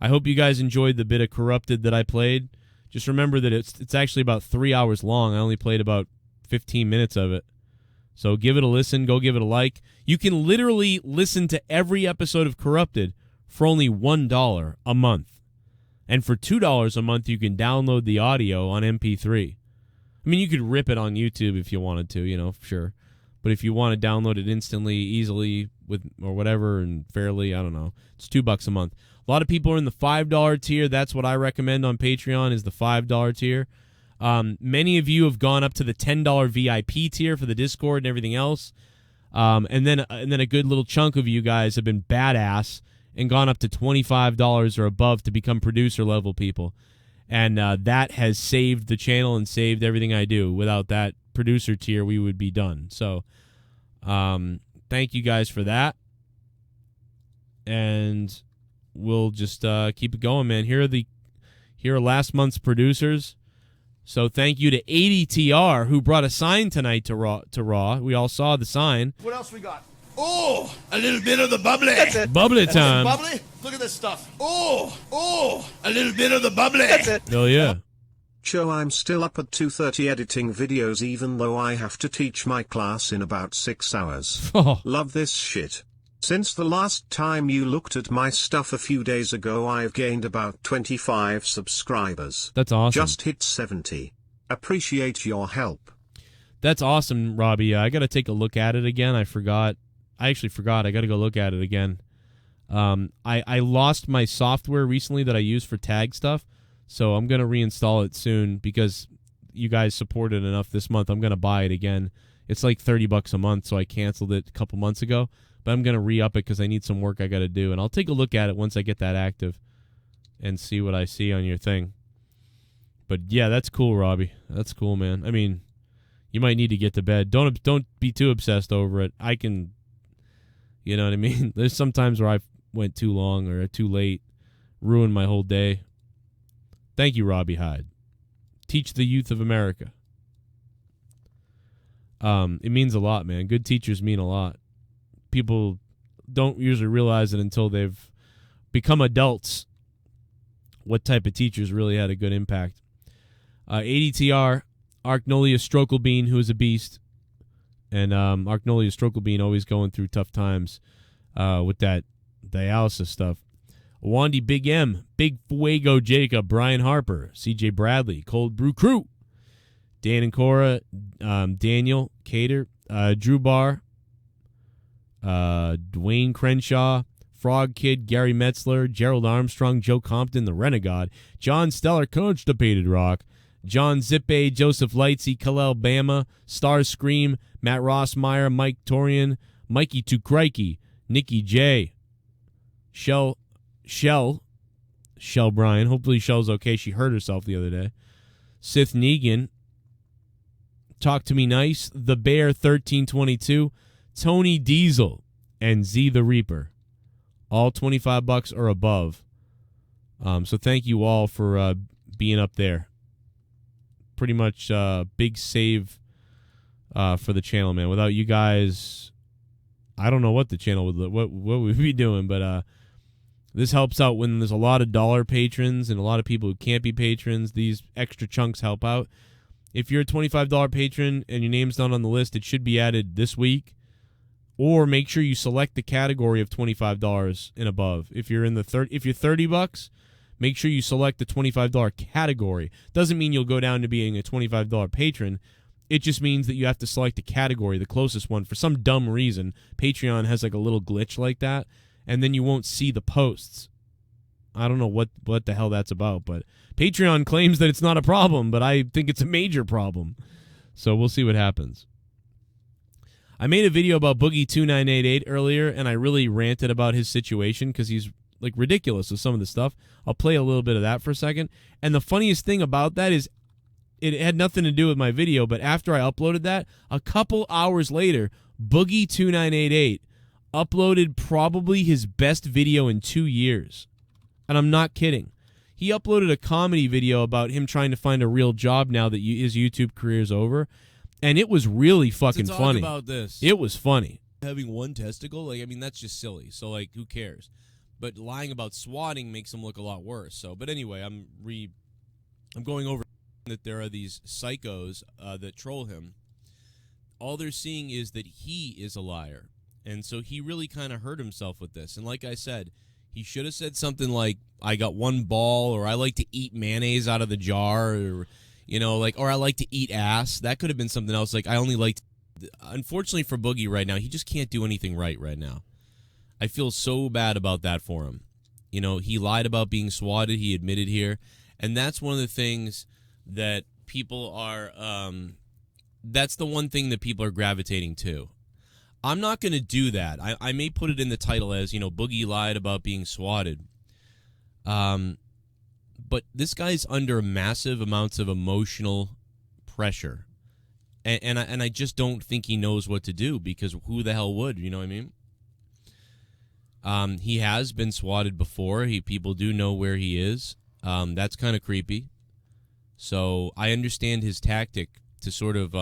I hope you guys enjoyed the bit of Corrupted that I played. Just remember that it's actually about 3 hours long. I only played about 15 minutes of it. So give it a listen. Go give it a like. You can literally listen to every episode of Corrupted for only $1 a month. And for $2 a month, you can download the audio on MP3. I mean, you could rip it on YouTube if you wanted to, sure. But if you want to download it instantly, easily, or whatever, and fairly, I don't know, it's $2 a month. A lot of people are in the $5 tier. That's what I recommend on Patreon is the $5 tier. Many of you have gone up to the $10 VIP tier for the Discord and everything else. And then a good little chunk of you guys have been badass and gone up to $25 or above to become producer level people. And that has saved the channel and saved everything I do. Without that producer tier, we would be done. So thank you guys for that. And we'll just keep it going, man. Here are last month's producers. So thank you to ADTR, who brought a sign tonight to Raw. We all saw the sign. What else we got? Oh, a little bit of the bubbly. That's it. Bubbly time. Bubbly? Look at this stuff. Oh, a little bit of the bubbly. That's it. Hell yeah. Joe, I'm still up at 2:30 editing videos even though I have to teach my class in about 6 hours. Love this shit. Since the last time you looked at my stuff a few days ago, I've gained about 25 subscribers. That's awesome. Just hit 70. Appreciate your help. That's awesome, Robbie. I got to take a look at it again. I actually forgot. I got to go look at it again. I lost my software recently that I use for tag stuff, so I'm going to reinstall it soon because you guys supported enough this month. I'm going to buy it again. It's like $30 a month, so I canceled it a couple months ago. But I'm going to re-up it because I need some work I got to do. And I'll take a look at it once I get that active and see what I see on your thing. But, yeah, that's cool, Robbie. That's cool, man. I mean, you might need to get to bed. Don't be too obsessed over it. I can, you know what I mean? There's some times where I went too long or too late, ruined my whole day. Thank you, Robbie Hyde. Teach the youth of America. It means a lot, man. Good teachers mean a lot. People don't usually realize it until they've become adults what type of teachers really had a good impact. ADTR, Arknolia Strokelbean, who is a beast. And Arknolia Strokelbean always going through tough times with that dialysis stuff. Awonddy Big M, Big Fuego Jacob, Bryan Harper, CJ Bradley, ColdBrewKrew, DanH&Cora, Daniel Cater, Drew Barr, Duane Crenshaw, Frog Kid, Gary Metzler, Gerald Armstrong, Joe Compton, the Renegade, John Steller, ConstipatedRock, John Zippay, Joseph Lightsey, Kalel Bama, Star Scream, Matt Rossmeier, Mike Torian, Mikey Tukrike, NickY J, Shell Bryan. Hopefully Shell's okay. She hurt herself the other day. Sith Neegan, Talk to Me Nice, The Bear 1322, Tony Diesel, and Z the Reaper. All $25 or above. So thank you all for being up there. Pretty much big save for the channel, man. Without you guys, I don't know what the channel would look, what we'd be doing, but this helps out when there's a lot of dollar patrons and a lot of people who can't be patrons. These extra chunks help out. If you're a $25 patron and your name's not on the list, it should be added this week. Or make sure you select the category of $25 and above. If you're in the if you're $30, make sure you select the $25 category. Doesn't mean you'll go down to being a $25 patron. It just means that you have to select a category, the closest one. For some dumb reason, Patreon has like a little glitch like that, and then you won't see the posts. I don't know what the hell that's about, but Patreon claims that it's not a problem, but I think it's a major problem. So we'll see what happens. I made a video about Boogie2988 earlier, and I really ranted about his situation because he's like ridiculous with some of the stuff. I'll play a little bit of that for a second. And the funniest thing about that is it had nothing to do with my video, but after I uploaded that, a couple hours later, Boogie2988 uploaded probably his best video in 2 years. And I'm not kidding. He uploaded a comedy video about him trying to find a real job now that his YouTube career is over. And it was really fucking funny. About this. It was funny. Having one testicle, like, I mean, that's just silly. So, like, who cares? But lying about swatting makes him look a lot worse. So, but anyway, I'm going over that there are these psychos that troll him. all they're seeing is that he is a liar. And so he really kind of hurt himself with this. And like I said, he should have said something like, I got one ball, or I like to eat mayonnaise out of the jar, or, you know, like, or I like to eat ass. That could have been something else. Like, I only like to... Unfortunately for Boogie right now, he just can't do anything right now. I feel so bad about that for him. You know, he lied about being swatted. He admitted here. And that's one of the things that people are... that's the one thing that people are gravitating to. I'm not going to do that. I may put it in the title as, you know, Boogie lied about being swatted. But this guy's under massive amounts of emotional pressure. And I just don't think he knows what to do, because who the hell would, you know what I mean? He has been swatted before. People do know where he is. That's kind of creepy. So I understand his tactic to sort of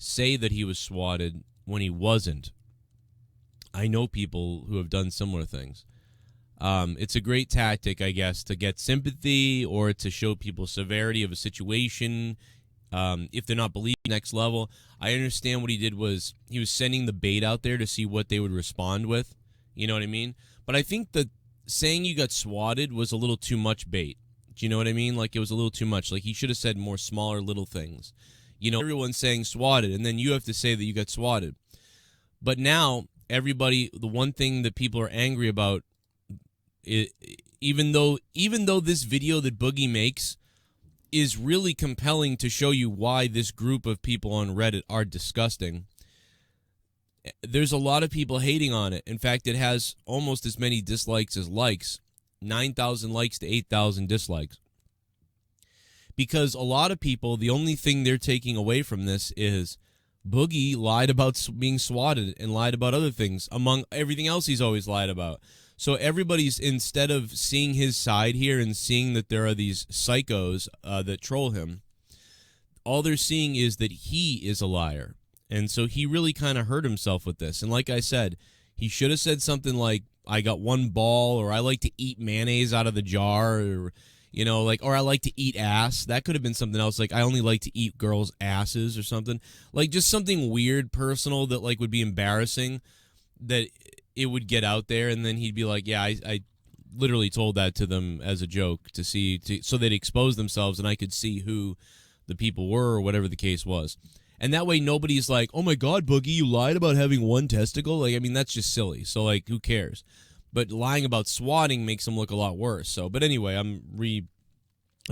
say that he was swatted when he wasn't. I know people who have done similar things. It's a great tactic, I guess, to get sympathy or to show people severity of a situation. If they're not believing next level. I understand what he did was he was sending the bait out there to see what they would respond with. You know what I mean? But I think that saying you got swatted was a little too much bait. Do you know what I mean? Like, it was a little too much. Like, he should have said more smaller little things. You know, everyone's saying swatted, and then you have to say that you got swatted. But now, everybody, the one thing that people are angry about, even though this video that Boogie makes is really compelling to show you why this group of people on Reddit are disgusting, there's a lot of people hating on it. In fact, it has almost as many dislikes as likes. 9,000 likes to 8,000 dislikes. Because a lot of people, the only thing they're taking away from this is Boogie lied about being swatted and lied about other things, among everything else he's always lied about. So everybody's, instead of seeing his side here and seeing that there are these psychos that troll him, all they're seeing is that he is a liar. And so he really kind of hurt himself with this. And like I said, he should have said something like, I got one ball, or I like to eat mayonnaise out of the jar, or, you know, like, or I like to eat ass. That could have been something else, like I only like to eat girls' asses or something. Like, just something weird, personal, that like would be embarrassing, that it would get out there, and then he'd be like, yeah, I literally told that to them as a joke so they'd expose themselves and I could see who the people were, or whatever the case was. And that way nobody's like, oh my God, Boogie, you lied about having one testicle? Like, I mean, that's just silly. So, like, who cares? But lying about swatting makes them look a lot worse. So, but anyway, I'm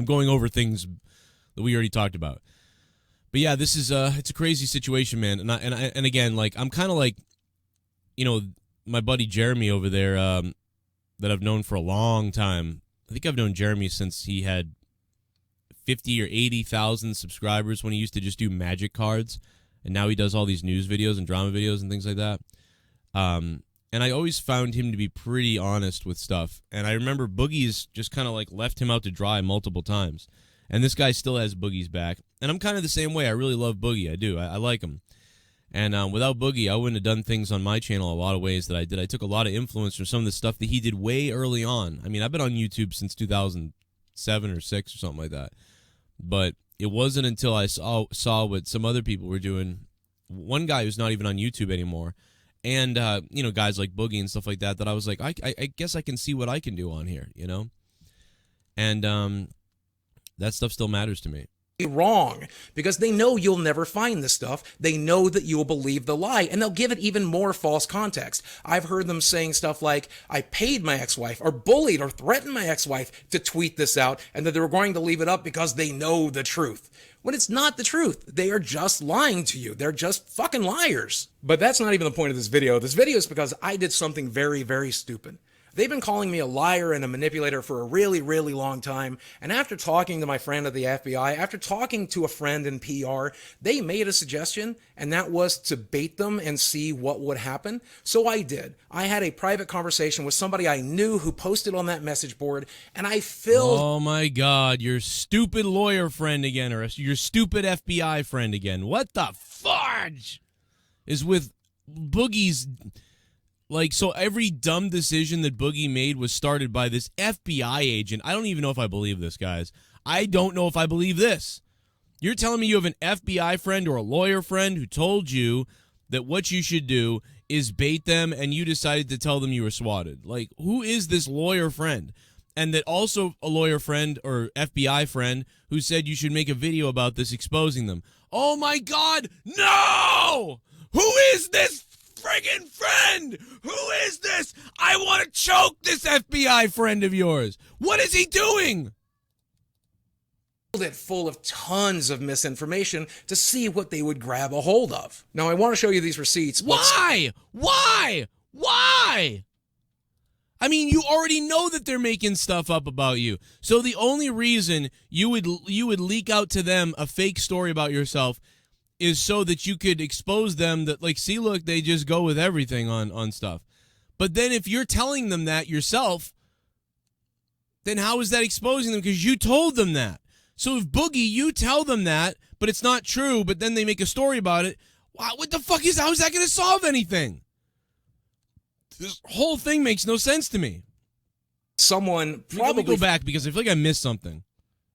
going over things that we already talked about. But yeah, this is it's a crazy situation, man. And again, like, I'm kind of like, you know, my buddy Jeremy over there that I've known for a long time. I think I've known Jeremy since he had 50 or 80,000 subscribers when he used to just do magic cards, and now he does all these news videos and drama videos and things like that. And I always found him to be pretty honest with stuff. And I remember Boogie's just kind of like left him out to dry multiple times. And this guy still has Boogie's back. And I'm kind of the same way. I really love Boogie. I do. I like him. And without Boogie, I wouldn't have done things on my channel a lot of ways that I did. I took a lot of influence from some of the stuff that he did way early on. I mean, I've been on YouTube since 2007 or 6 or something like that. But it wasn't until I saw what some other people were doing. One guy who's not even on YouTube anymore, and you know, guys like Boogie and stuff like that, that I was like, I guess I can see what I can do on here, you know. And that stuff still matters to me. Wrong, because they know you'll never find this stuff. They know that you will believe the lie, and they'll give it even more false context. I've heard them saying stuff like, I paid my ex-wife, or bullied or threatened my ex-wife to tweet this out, and that they were going to leave it up because they know the truth. When it's not the truth. They are just lying to you. They're just fucking liars. But that's not even the point of this video. This video is because I did something very, very stupid. They've been calling me a liar and a manipulator for a really, really long time, and after talking to my friend at the FBI, after talking to a friend in PR, they made a suggestion, and that was to bait them and see what would happen. So I did. I had a private conversation with somebody I knew who posted on that message board, and I filled... Oh my God, your stupid lawyer friend again, or your stupid FBI friend again. What the fudge is with Boogie's... Like, so every dumb decision that Boogie made was started by this FBI agent. I don't even know if I believe this, guys. I don't know if I believe this. You're telling me you have an FBI friend or a lawyer friend who told you that what you should do is bait them, and you decided to tell them you were swatted. Like, who is this lawyer friend? And that also a lawyer friend or FBI friend who said you should make a video about this exposing them. Oh my God, no! Who is this friggin' friend? Who is this? I want to choke this FBI friend of yours. What is he doing? It full of tons of misinformation to see what they would grab a hold of. Now, I want to show you these receipts. Why? Why? I mean, you already know that they're making stuff up about you. So the only reason you would leak out to them a fake story about yourself is so that you could expose them that, like, see, look, they just go with everything on stuff. But then if you're telling them that yourself, then how is that exposing them? Because you told them that. So if Boogie, you tell them that, but it's not true, but then they make a story about it, what the fuck how is that going to solve anything? This whole thing makes no sense to me. Someone probably... Let me go back because I feel like I missed something.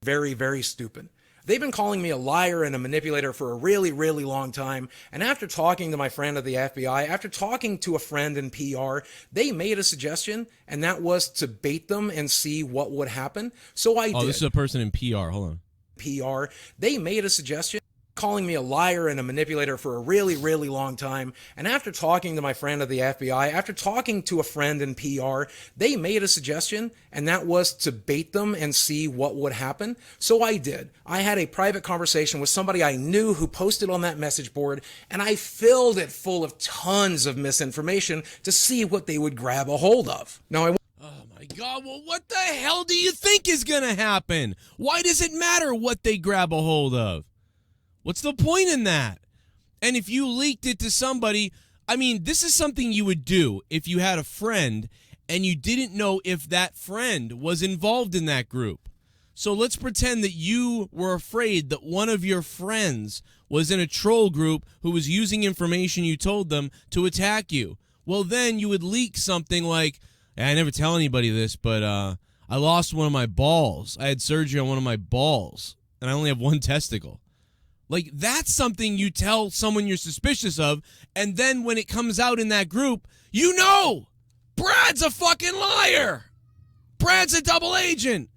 Very, very stupid. They've been calling me a liar and a manipulator for a really, really long time. And after talking to my friend at the FBI, after talking to a friend in PR, they made a suggestion, and that was to bait them and see what would happen. So I did. Oh, this is a person in PR. Hold on. PR. They made a suggestion, calling me a liar and a manipulator for a really, really long time. And after talking to my friend at the FBI, after talking to a friend in PR, they made a suggestion, and that was to bait them and see what would happen. So I did. I had a private conversation with somebody I knew who posted on that message board, and I filled it full of tons of misinformation to see what they would grab a hold of. Now, Oh my God, well, what the hell do you think is going to happen? Why does it matter what they grab a hold of? What's the point in that? And if you leaked it to somebody, I mean, this is something you would do if you had a friend and you didn't know if that friend was involved in that group. So let's pretend that you were afraid that one of your friends was in a troll group who was using information you told them to attack you. Well, then you would leak something like, I never tell anybody this, but I lost one of my balls. I had surgery on one of my balls, and I only have one testicle. Like, that's something you tell someone you're suspicious of, and then when it comes out in that group, you know, Brad's a fucking liar. Brad's a double agent.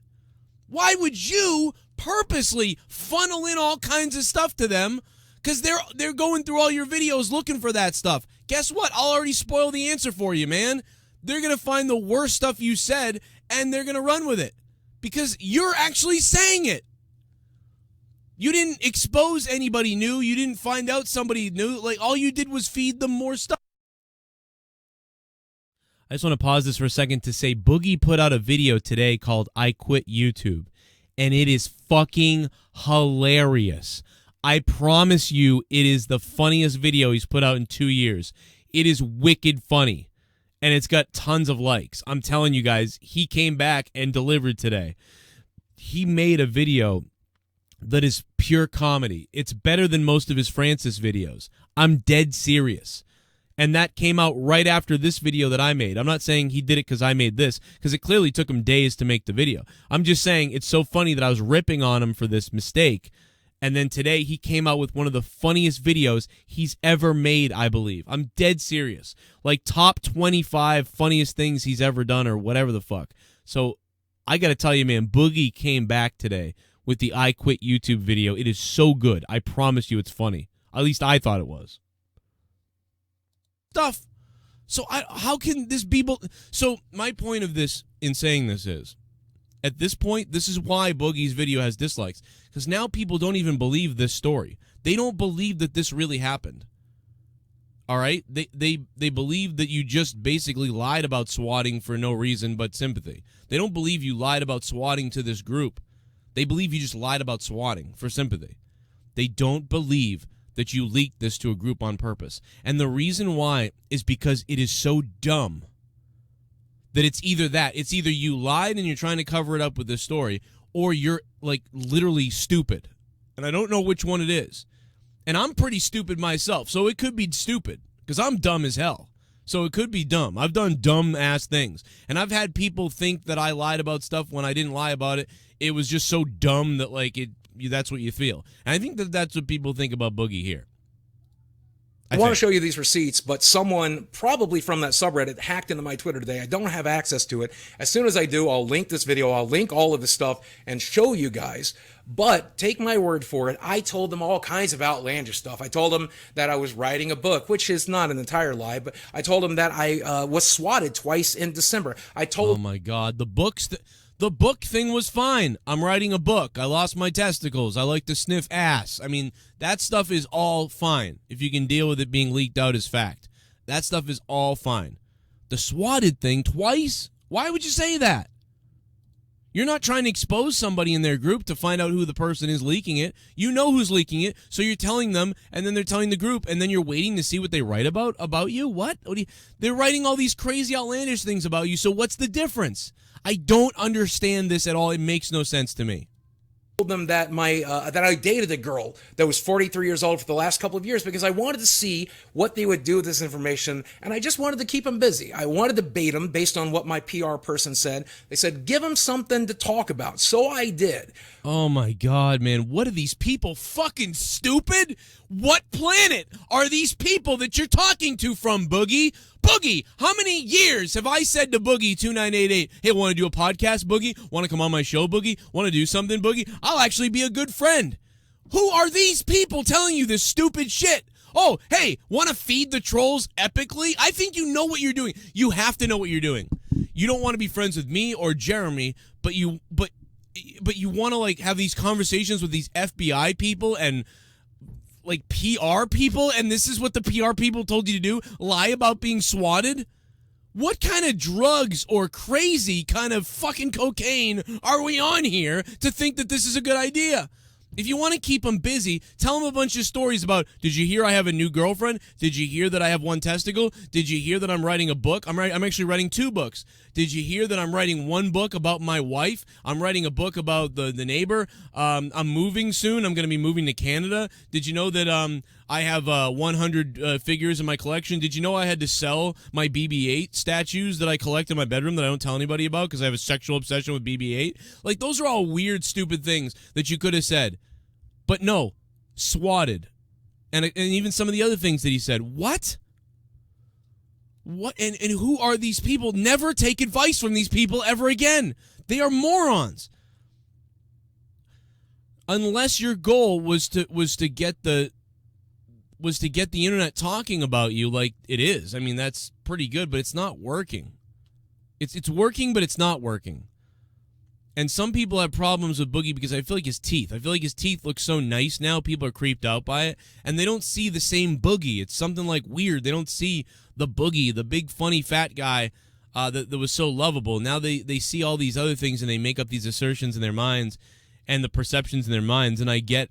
Why would you purposely funnel in all kinds of stuff to them? Because they're going through all your videos looking for that stuff. Guess what? I'll already spoil the answer for you, man. They're going to find the worst stuff you said, and they're going to run with it. Because you're actually saying it. You didn't expose anybody new. You didn't find out somebody new. Like, all you did was feed them more stuff. I just want to pause this for a second to say Boogie put out a video today called I Quit YouTube. And it is fucking hilarious. I promise you it is the funniest video he's put out in 2 years. It is wicked funny. And it's got tons of likes. I'm telling you guys, he came back and delivered today. He made a video that is pure comedy. It's better than most of his Francis videos. I'm dead serious. And that came out right after this video that I made. I'm not saying he did it because I made this, because it clearly took him days to make the video. I'm just saying it's so funny that I was ripping on him for this mistake. And then today he came out with one of the funniest videos he's ever made, I believe. I'm dead serious. Like top 25 funniest things he's ever done or whatever the fuck. So I got to tell you, man, Boogie came back today with the I Quit YouTube video. It is so good. I promise you it's funny. At least I thought it was. Stuff. So how can this be... So my point of this in saying this is, at this point, this is why Boogie's video has dislikes. Because now people don't even believe this story. They don't believe that this really happened. All right? They believe that you just basically lied about swatting for no reason but sympathy. They don't believe you lied about swatting to this group. They believe you just lied about swatting for sympathy. They don't believe that you leaked this to a group on purpose. And the reason why is because it is so dumb that it's either that. It's either you lied and you're trying to cover it up with this story, or you're, like, literally stupid. And I don't know which one it is. And I'm pretty stupid myself, so it could be stupid, because I'm dumb as hell. So it could be dumb. I've done dumb-ass things. And I've had people think that I lied about stuff when I didn't lie about it. It was just so dumb that, like, it that's what you feel. And I think that's what people think about Boogie here. I want to show you these receipts, but someone probably from that subreddit hacked into my Twitter today. I don't have access to it. As soon as I do, I'll link this video. I'll link all of this stuff and show you guys. But take my word for it, I told them all kinds of outlandish stuff. I told them that I was writing a book, which is not an entire lie, but I told them that I was swatted twice in December. Oh my God, the book thing was fine. I'm writing a book. I lost my testicles. I like to sniff ass. I mean, that stuff is all fine if you can deal with it being leaked out as fact. That stuff is all fine. The swatted thing twice? Why would you say that? You're not trying to expose somebody in their group to find out who the person is leaking it. You know who's leaking it, so you're telling them, and then they're telling the group, and then you're waiting to see what they write about you? What? They're writing all these crazy, outlandish things about you, so what's the difference? I don't understand this at all. It makes no sense to me. Told them that that I dated a girl that was 43 years old for the last couple of years because I wanted to see what they would do with this information, and I just wanted to keep them busy. I wanted to bait them based on what my PR person said. They said, give them something to talk about. So I did. Oh my God, man. What are these people, fucking stupid? What planet are these people that you're talking to from, Boogie? Boogie, how many years have I said to Boogie2988, hey, want to do a podcast, Boogie? Want to come on my show, Boogie? Want to do something, Boogie? I'll actually be a good friend. Who are these people telling you this stupid shit? Oh, hey, want to feed the trolls epically? I think you know what you're doing. You have to know what you're doing. You don't want to be friends with me or Jeremy, but you want to like have these conversations with these FBI people and like PR people, and this is what the PR people told you to do? Lie about being swatted? What kind of drugs or crazy kind of fucking cocaine are we on here to think that this is a good idea? If you want to keep them busy, tell them a bunch of stories about, did you hear I have a new girlfriend? Did you hear that I have one testicle? Did you hear that I'm writing a book? I'm actually writing 2 books. Did you hear that I'm writing 1 book about my wife? I'm writing a book about the neighbor. I'm moving soon. I'm going to be moving to Canada. Did you know that I have 100 figures in my collection? Did you know I had to sell my BB-8 statues that I collect in my bedroom that I don't tell anybody about because I have a sexual obsession with BB-8? Like, those are all weird, stupid things that you could have said. But no, swatted. And even some of the other things that he said. What? What? And who are these people? Never take advice from these people ever again. They are morons. Unless your goal was to get the internet talking about you like it is. I mean, that's pretty good, but it's not working. It's working, but it's not working. And some people have problems with Boogie because I feel like his teeth. I feel like his teeth look so nice now. People are creeped out by it. And they don't see the same Boogie. It's something like weird. They don't see the Boogie, the big, funny, fat guy that was so lovable. Now they see all these other things and they make up these assertions in their minds and the perceptions in their minds. And I get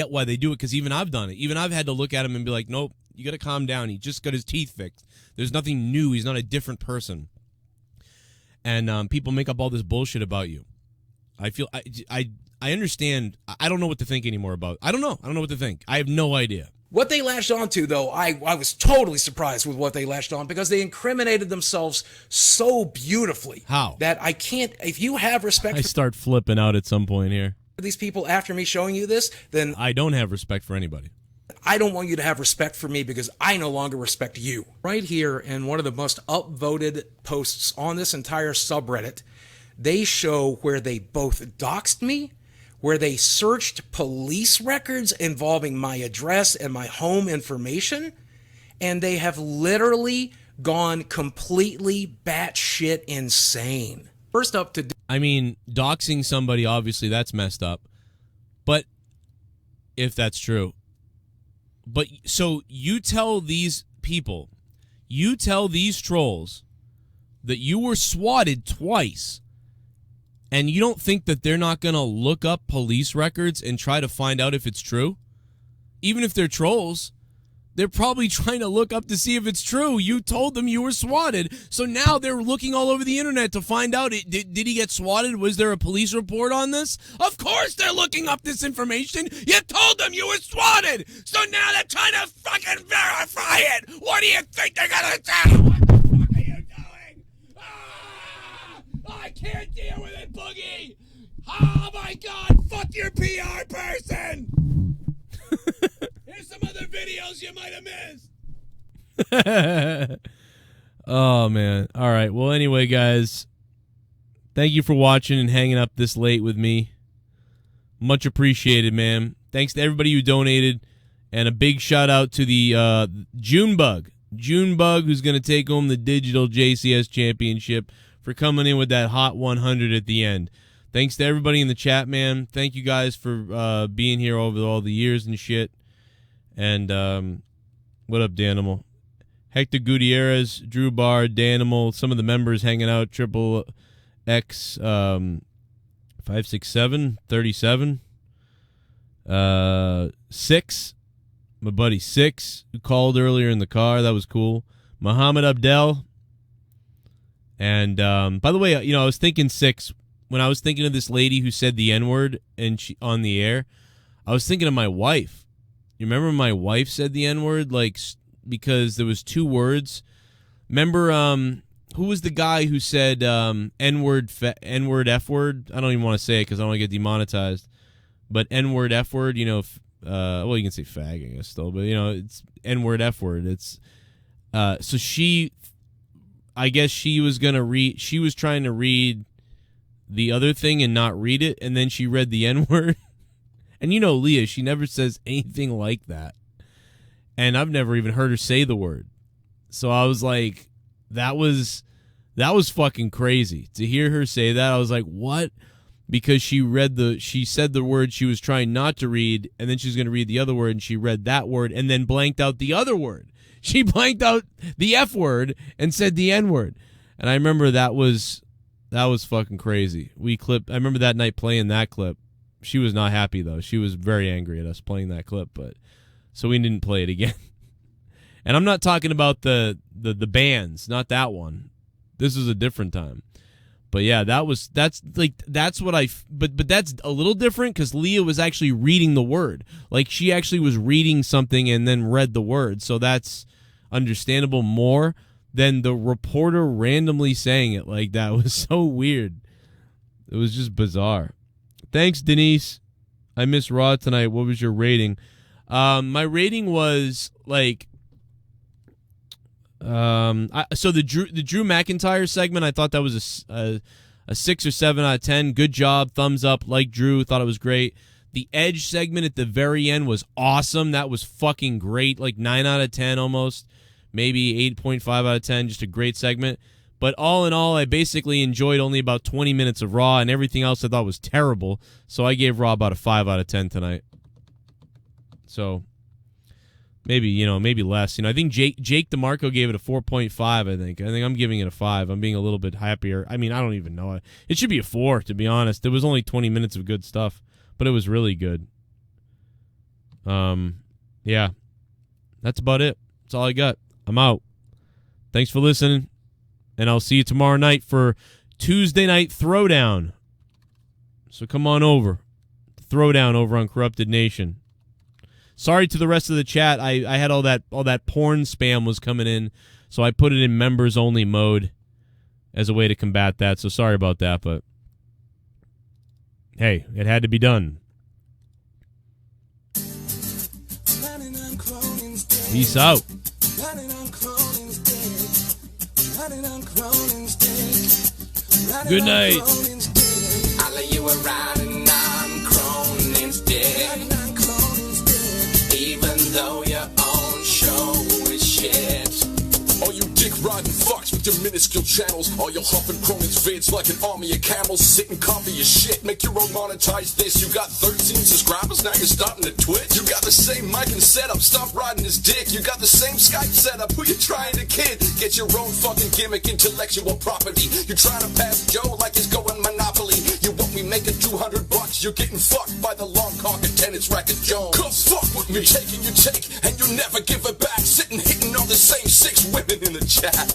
why they do it because even I've done it. Even I've had to look at him and be like, nope, you got to calm down. He just got his teeth fixed. There's nothing new. He's not a different person. And people make up all this bullshit about you. I feel I understand. I don't know what to think anymore about. I don't know what to think. I have no idea. What they latched onto, though, I was totally surprised with what they latched on because they incriminated themselves so beautifully. How? That I can't. If you have respect I start flipping out at some point here. For these people after me showing you this, then I don't have respect for anybody. I don't want you to have respect for me because I no longer respect you. Right here in one of the most upvoted posts on this entire subreddit, they show where they both doxed me, where they searched police records involving my address and my home information, and they have literally gone completely batshit insane. First up to... I mean, doxing somebody, obviously, that's messed up. But if that's true... But so you tell these people, you tell these trolls that you were swatted twice, and you don't think that they're not going to look up police records and try to find out if it's true? Even if they're trolls, they're probably trying to look up to see if it's true. You told them you were swatted, so now they're looking all over the internet to find out, did he get swatted? Was there a police report on this? Of course they're looking up this information. You told them you were swatted, so now they're trying to fucking verify it. What do you think they're gonna do? What the fuck are you doing? I can't deal with it, Boogie. Oh my God! Fuck your PR person. Here's some other videos you might have missed. Oh man. All right. Well, anyway, guys, thank you for watching and hanging up this late with me. Much appreciated, man. Thanks to everybody who donated, and a big shout out to the Junebug, who's going to take home the digital JCS championship for coming in with that hot 100 at the end. Thanks to everybody in the chat, man. Thank you guys for being here over all the years and shit. And what up, Danimal? Hector Gutierrez, Drew Barr, Danimal, some of the members hanging out, Triple X, 567, 37, 6, my buddy 6, who called earlier in the car. That was cool. Muhammad Abdel. And by the way, I was thinking 6, when I was thinking of this lady who said the N-word and she on the air, I was thinking of my wife. You remember my wife said the N-word, like, because there was 2 words. Remember, who was the guy who said N-word, N-word, F-word? I don't even want to say it because I don't want to get demonetized. But N-word, F-word, well, you can say fag, I guess, still. But, it's N-word, F-word. It's, so I guess she was trying to read the other thing and not read it, and then she read the N-word. And Leah, she never says anything like that. And I've never even heard her say the word. So I was like, that was fucking crazy. To hear her say that, I was like, what? Because she said the word she was trying not to read, and then she was going to read the other word, and she read that word, and then blanked out the other word. She blanked out the F word and said the N word. And I remember that was fucking crazy. I remember that night playing that clip. She was not happy, though. She was very angry at us playing that clip, but so we didn't play it again. And I'm not talking about the bands, not that one. This was a different time. But yeah, that's what but that's a little different because Leah was actually reading the word. Like, she actually was reading something and then read the word. So that's understandable more than the reporter randomly saying it. Like, that was so weird. It was just bizarre. Thanks, Denise. I missed Raw tonight. What was your rating? My rating was like, so the Drew McIntyre segment, I thought that was a 6 or 7 out of 10. Good job, thumbs up. Like Drew, thought it was great. The Edge segment at the very end was awesome. That was fucking great. Like 9 out of 10 almost, maybe 8.5 out of 10. Just a great segment. But all in all, I basically enjoyed only about 20 minutes of Raw, and everything else I thought was terrible. So I gave Raw about a 5 out of 10 tonight. So maybe less. I think Jake DeMarco gave it a 4.5, I think I'm giving it a 5. I'm being a little bit happier. I mean, I don't even know. It should be a 4, to be honest. It was only 20 minutes of good stuff, but it was really good. Yeah. That's about it. That's all I got. I'm out. Thanks for listening, and I'll see you tomorrow night for Tuesday Night Throwdown. So come on over. Throwdown over on Corrupted Nation. Sorry to the rest of the chat. I had all that porn spam was coming in, so I put it in members only mode as a way to combat that. So sorry about that, but hey, it had to be done. Peace out. Good night. I'll lay you around and I'm Cronin's dick. Even though your own show is shit. All you dick-riding fucks with your minuscule channels. All your huffing Cronin's vids like an army of camels. Sitting comfy as shit. Make your own monetize this. You got 13 subscribers, now you're starting to Twitch. You got the same mic and setup, stop riding his dick. You got the same Skype setup, who you trying to kid? Get your own fucking gimmick, intellectual property. You're trying to pass Joe like he's going Monopoly. You won't be making $200, you're getting fucked by the long cock and tennis racket Jones. Come fuck with me, you're taking your take, and you never give it back. Sitting hitting on the same 6 women in the chat.